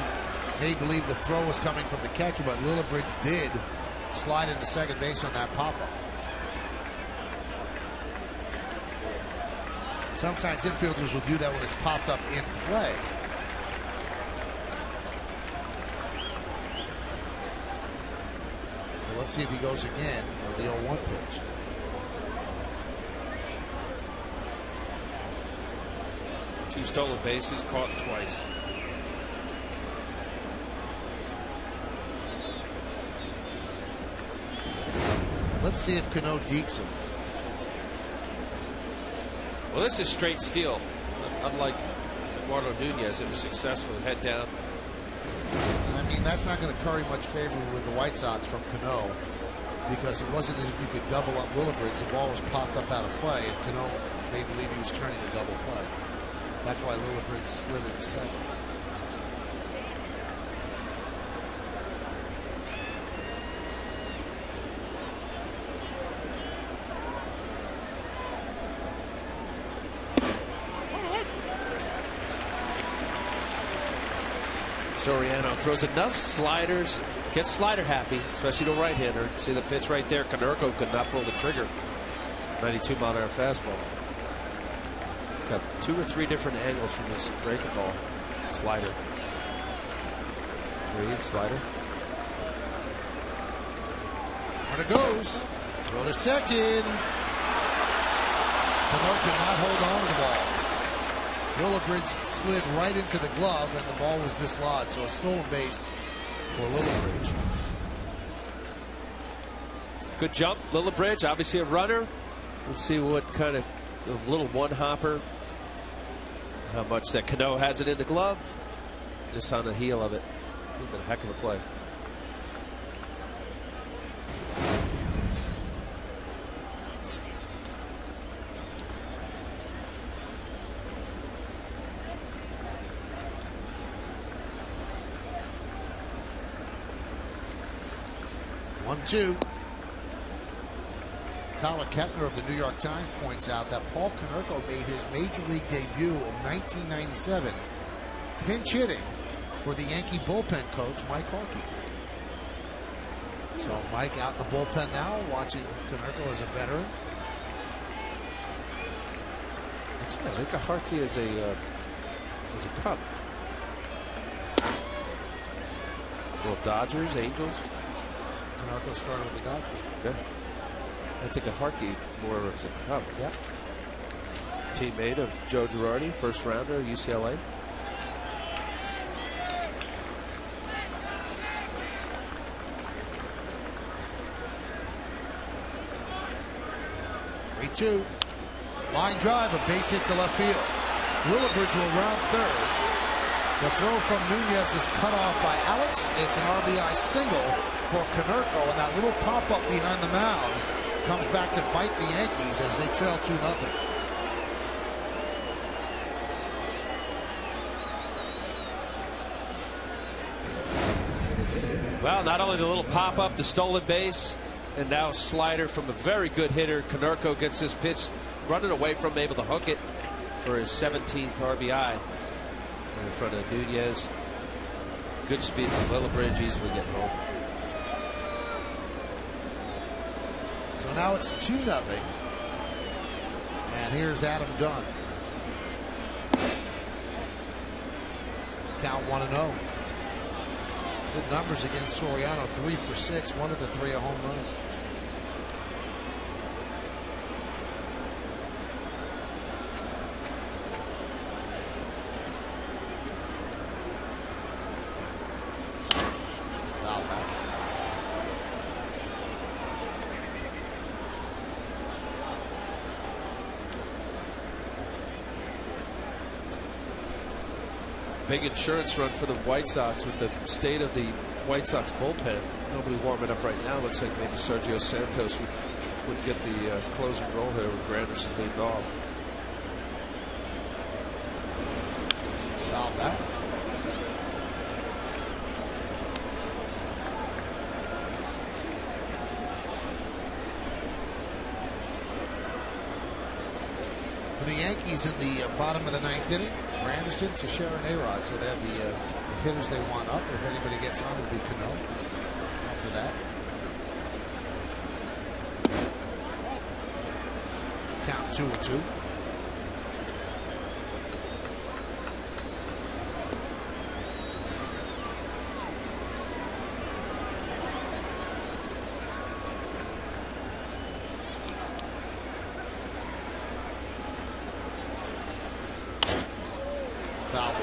may believe the throw was coming from the catcher, but Lillibridge did slide into second base on that pop-up. Sometimes infielders will do that when it's popped up in play. So let's see if he goes again on the 0-1 pitch. Two stolen bases, caught twice. Let's see if Cano dekes him. Well, this is straight steal. Unlike Eduardo Nunez, it was successful. Head down. I mean, that's not going to curry much favor with the White Sox from Cano, because it wasn't as if you could double up Willibridge. The ball was popped up out of play, and Cano made believe he was turning a double play. That's why Willibridge slid into second. Soriano throws enough sliders, gets slider happy, especially to right-hander. See the pitch right there. Konerko could not pull the trigger. 92-mile-an-hour fastball. He's got 2 or 3 different angles from his breaking ball. Slider. 3, slider. And it goes. Throw to second. Cano could not hold on to the ball. Willibridge slid right into the glove, and the ball was dislodged. So a stolen base for Willibridge. Good jump, Willibridge, obviously a runner. Let's see what kind of a little one-hopper. How much that Cano has it in the glove. Just on the heel of it. It's been a heck of a play. Two. Tyler Kepner of the New York Times points out that Paul Konerko made his major league debut in 1997, pinch hitting for the Yankee bullpen coach Mike Harkey. So Mike out in the bullpen now, watching Konerko as a veteran. I think of Harkey as a Cub. Well, Dodgers, Angels. Konerko started with the Dodgers. Yeah. I think of Harkey more as a Cub. Yeah. Teammate of Joe Girardi, first rounder, UCLA. Two. Line drive, a base hit to left field. Willibridge will round third. The throw from Nunez is cut off by Alex. It's an RBI single for Konerko, and that little pop-up behind the mound comes back to bite the Yankees as they trail 2-0. Well, not only the little pop-up, the stolen base, and now slider from a very good hitter. Konerko gets this pitch running away from, able to hook it for his 17th RBI in front of Nunez. Good speed from Willibridge, easily getting home. So now it's 2-0. And here's Adam Dunn. Count 1-0. Good numbers against Soriano. 3 for 6. 1 of the 3 a home run. Big insurance run for the White Sox with the state of the White Sox bullpen. Nobody warming up right now. Looks like maybe Sergio Santos would get the closing role here with Granderson leading off. Foul back. For the Yankees in the bottom of the 9th inning, Granderson to Sharon A-Rod. So they have the hitters they want up. If anybody gets on, it'll be Cano. After that. Count 2-2. foul ball.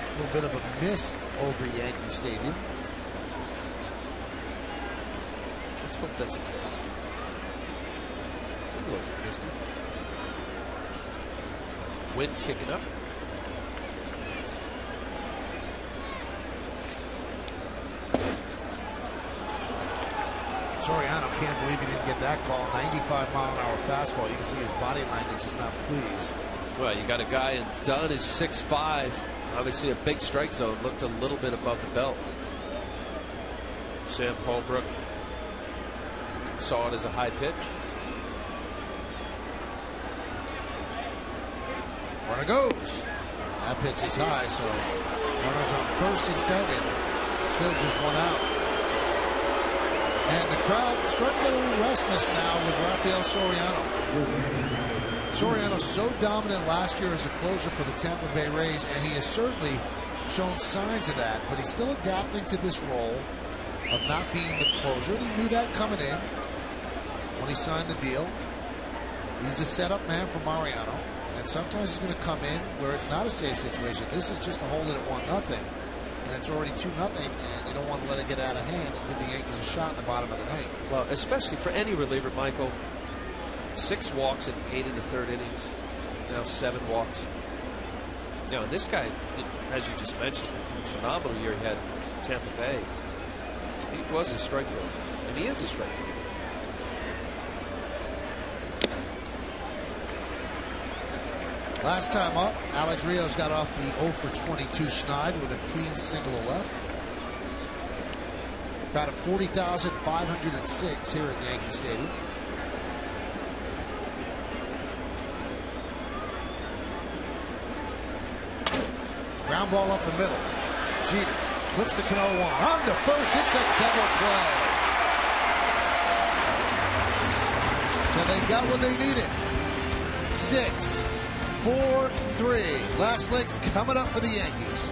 A little bit of a mist over Yankee Stadium. Let's hope that's a foul. A little misty. Wind kicking up. Soriano can't believe he didn't get that call. 95-mile-an-hour fastball. You can see his body language is not pleased. Well, you got a guy, and Dunn is 6'5". Obviously a big strike zone. Looked a little bit above the belt. Sam Holbrook saw it as a high pitch. Runner goes. That pitch is high, so runners on first and second. Still just one out. And the crowd starting to get a little restless now with Rafael Soriano. Soriano's so dominant last year as a closer for the Tampa Bay Rays, and he has certainly shown signs of that, but he's still adapting to this role of not being the closer, and he knew that coming in when he signed the deal. He's a setup man for Mariano, and sometimes he's going to come in where it's not a safe situation. This is just a hold it at 1-0, and it's already 2-0, and you don't want to let it get out of hand and give the Yankees a shot in the bottom of the ninth. Well, especially for any reliever, Michael. 6 walks in 8 in the third innings. Now 7 walks. You know, and this guy, as you just mentioned, a phenomenal year he had in Tampa Bay. He was a strike thrower, and he is a strike thrower. Last time up, Alex Rios got off the 0 for 22 schneid with a clean single to left. About a 40,506 here at Yankee Stadium. Ground ball up the middle. Jeter flips the Cano one. On to first, it's a double play. So they got what they needed. 6, 4, 3. Last legs coming up for the Yankees.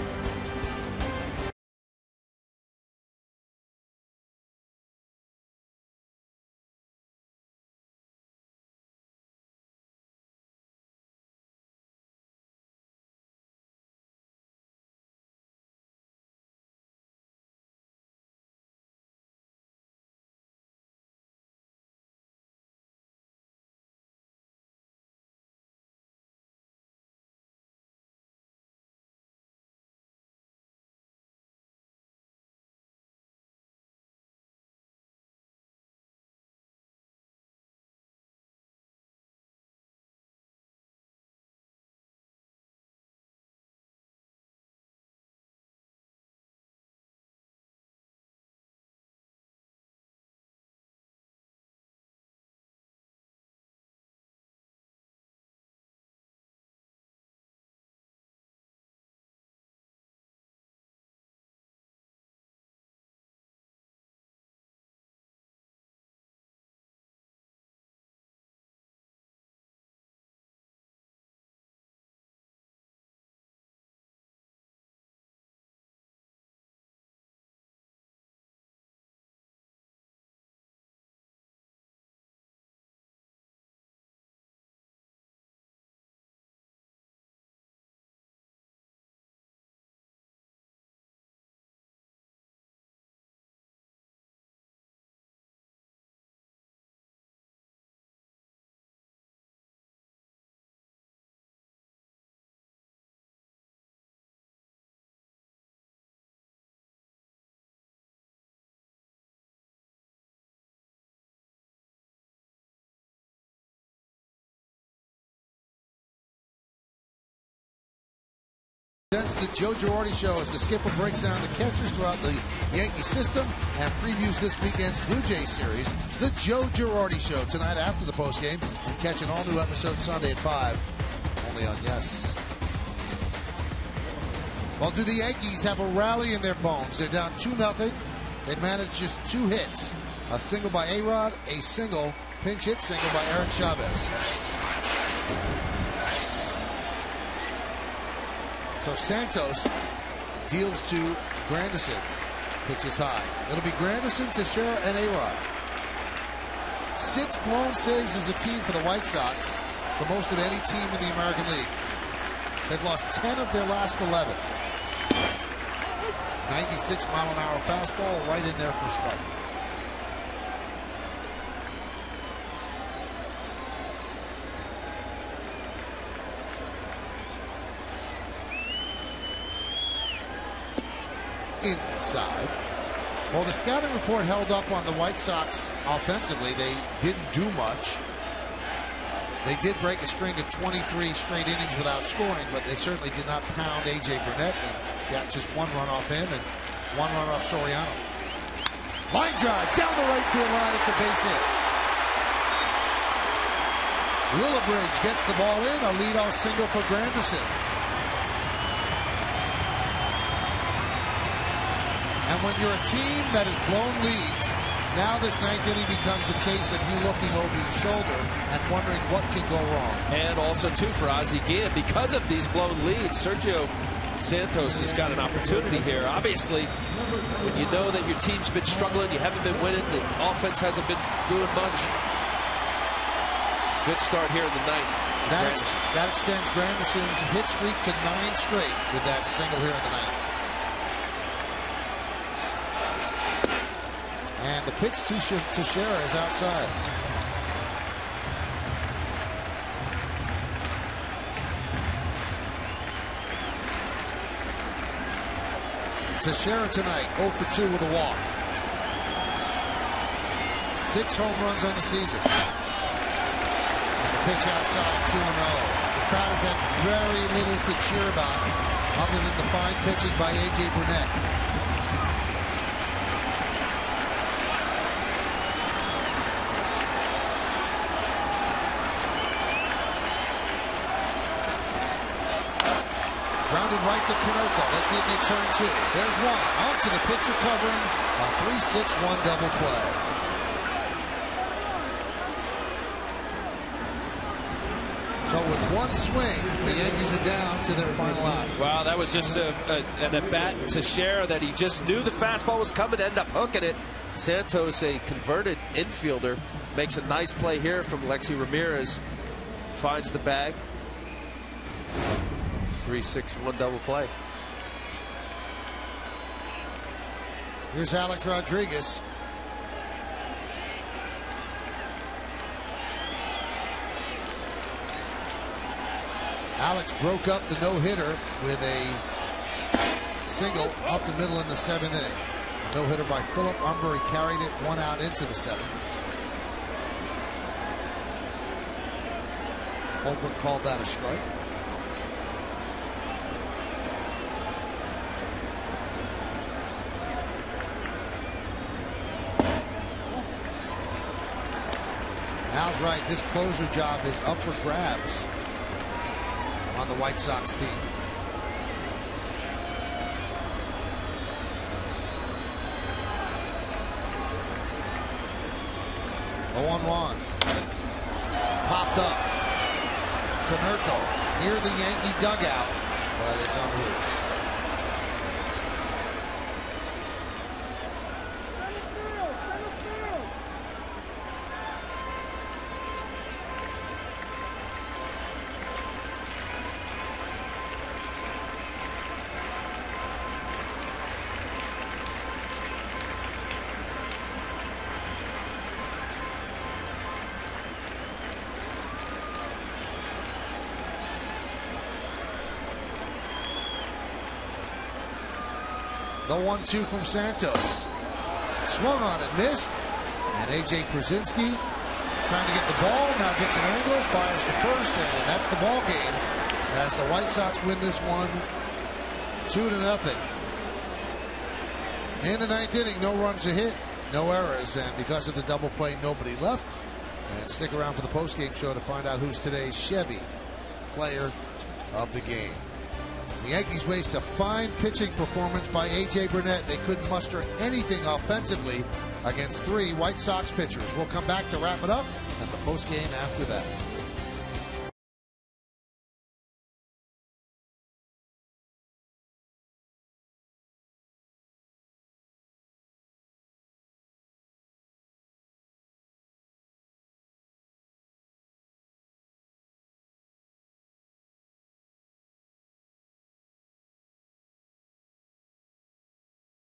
The Joe Girardi Show as the skipper breaks down the catchers throughout the Yankee system and previews this weekend's Blue Jays series. The Joe Girardi Show tonight after the postgame. Catch an all-new episode Sunday at 5, only on Yes. Well, do the Yankees have a rally in their bones? They're down 2-0. They managed just 2 hits. A single by A-Rod, a single pinch hit single by Aaron Chavez. So Santos deals to Granderson. Pitches high. It'll be Granderson, Teixeira, and A-Rod. 6 blown saves as a team for the White Sox, the most of any team in the American League. They've lost 10 of their last 11. 96-mile-an-hour fastball right in there for strike. Inside. Well, the scouting report held up on the White Sox offensively. They didn't do much. They did break a string of 23 straight innings without scoring, but they certainly did not pound A.J. Burnett and got just 1 run off him and 1 run off Soriano. Line drive down the right field line. It's a base hit. Willibridge gets the ball in. A leadoff single for Granderson. And when you're a team that has blown leads, now this 9th inning becomes a case of you looking over your shoulder and wondering what can go wrong. And also, too, for Ozzie Guillen, because of these blown leads, Sergio Santos has got an opportunity here. Obviously, when you know that your team's been struggling, you haven't been winning, the offense hasn't been doing much. Good start here in the 9th. That extends Granderson's hit streak to 9 straight with that single here in the 9th. And the pitch to Teixeira is outside. Teixeira tonight, 0 for 2 with a walk. 6 home runs on the season. And the pitch outside, 2-0. The crowd has had very little to cheer about other than the fine pitching by A.J. Burnett. Grounded right to Konerko. Let's see if they turn 2. There's 1. On to the pitcher covering a 3-6-1 double play. So with 1 swing, the Yankees are down to their final out. Wow, that was just an at-bat to Teixeira that he just knew the fastball was coming, ended up hooking it. Santos, a converted infielder, makes a nice play here from Lexi Ramirez. Finds the bag. 3-6-1 double play. Here's Alex Rodriguez. Alex broke up the no-hitter with a single up the middle in the 7th inning. No-hitter by Philip Umber. He carried it 1 out into the 7th. Holbrook called that a strike. Al's right. This closer job is up for grabs on the White Sox team. Oh, 1-1. Popped up. Konerko near the Yankee dugout, but it's on the roof. The 1-2 from Santos. Swung on it, missed. And A.J. Przinsky trying to get the ball. Now gets an angle, fires to first, and that's the ball game as the White Sox win this one 2-0. In the 9th inning, no runs a hit, no errors, and because of the double play, nobody left. And stick around for the postgame show to find out who's today's Chevy player of the game. The Yankees waste a fine pitching performance by A.J. Burnett. They couldn't muster anything offensively against 3 White Sox pitchers. We'll come back to wrap it up and the postgame after that.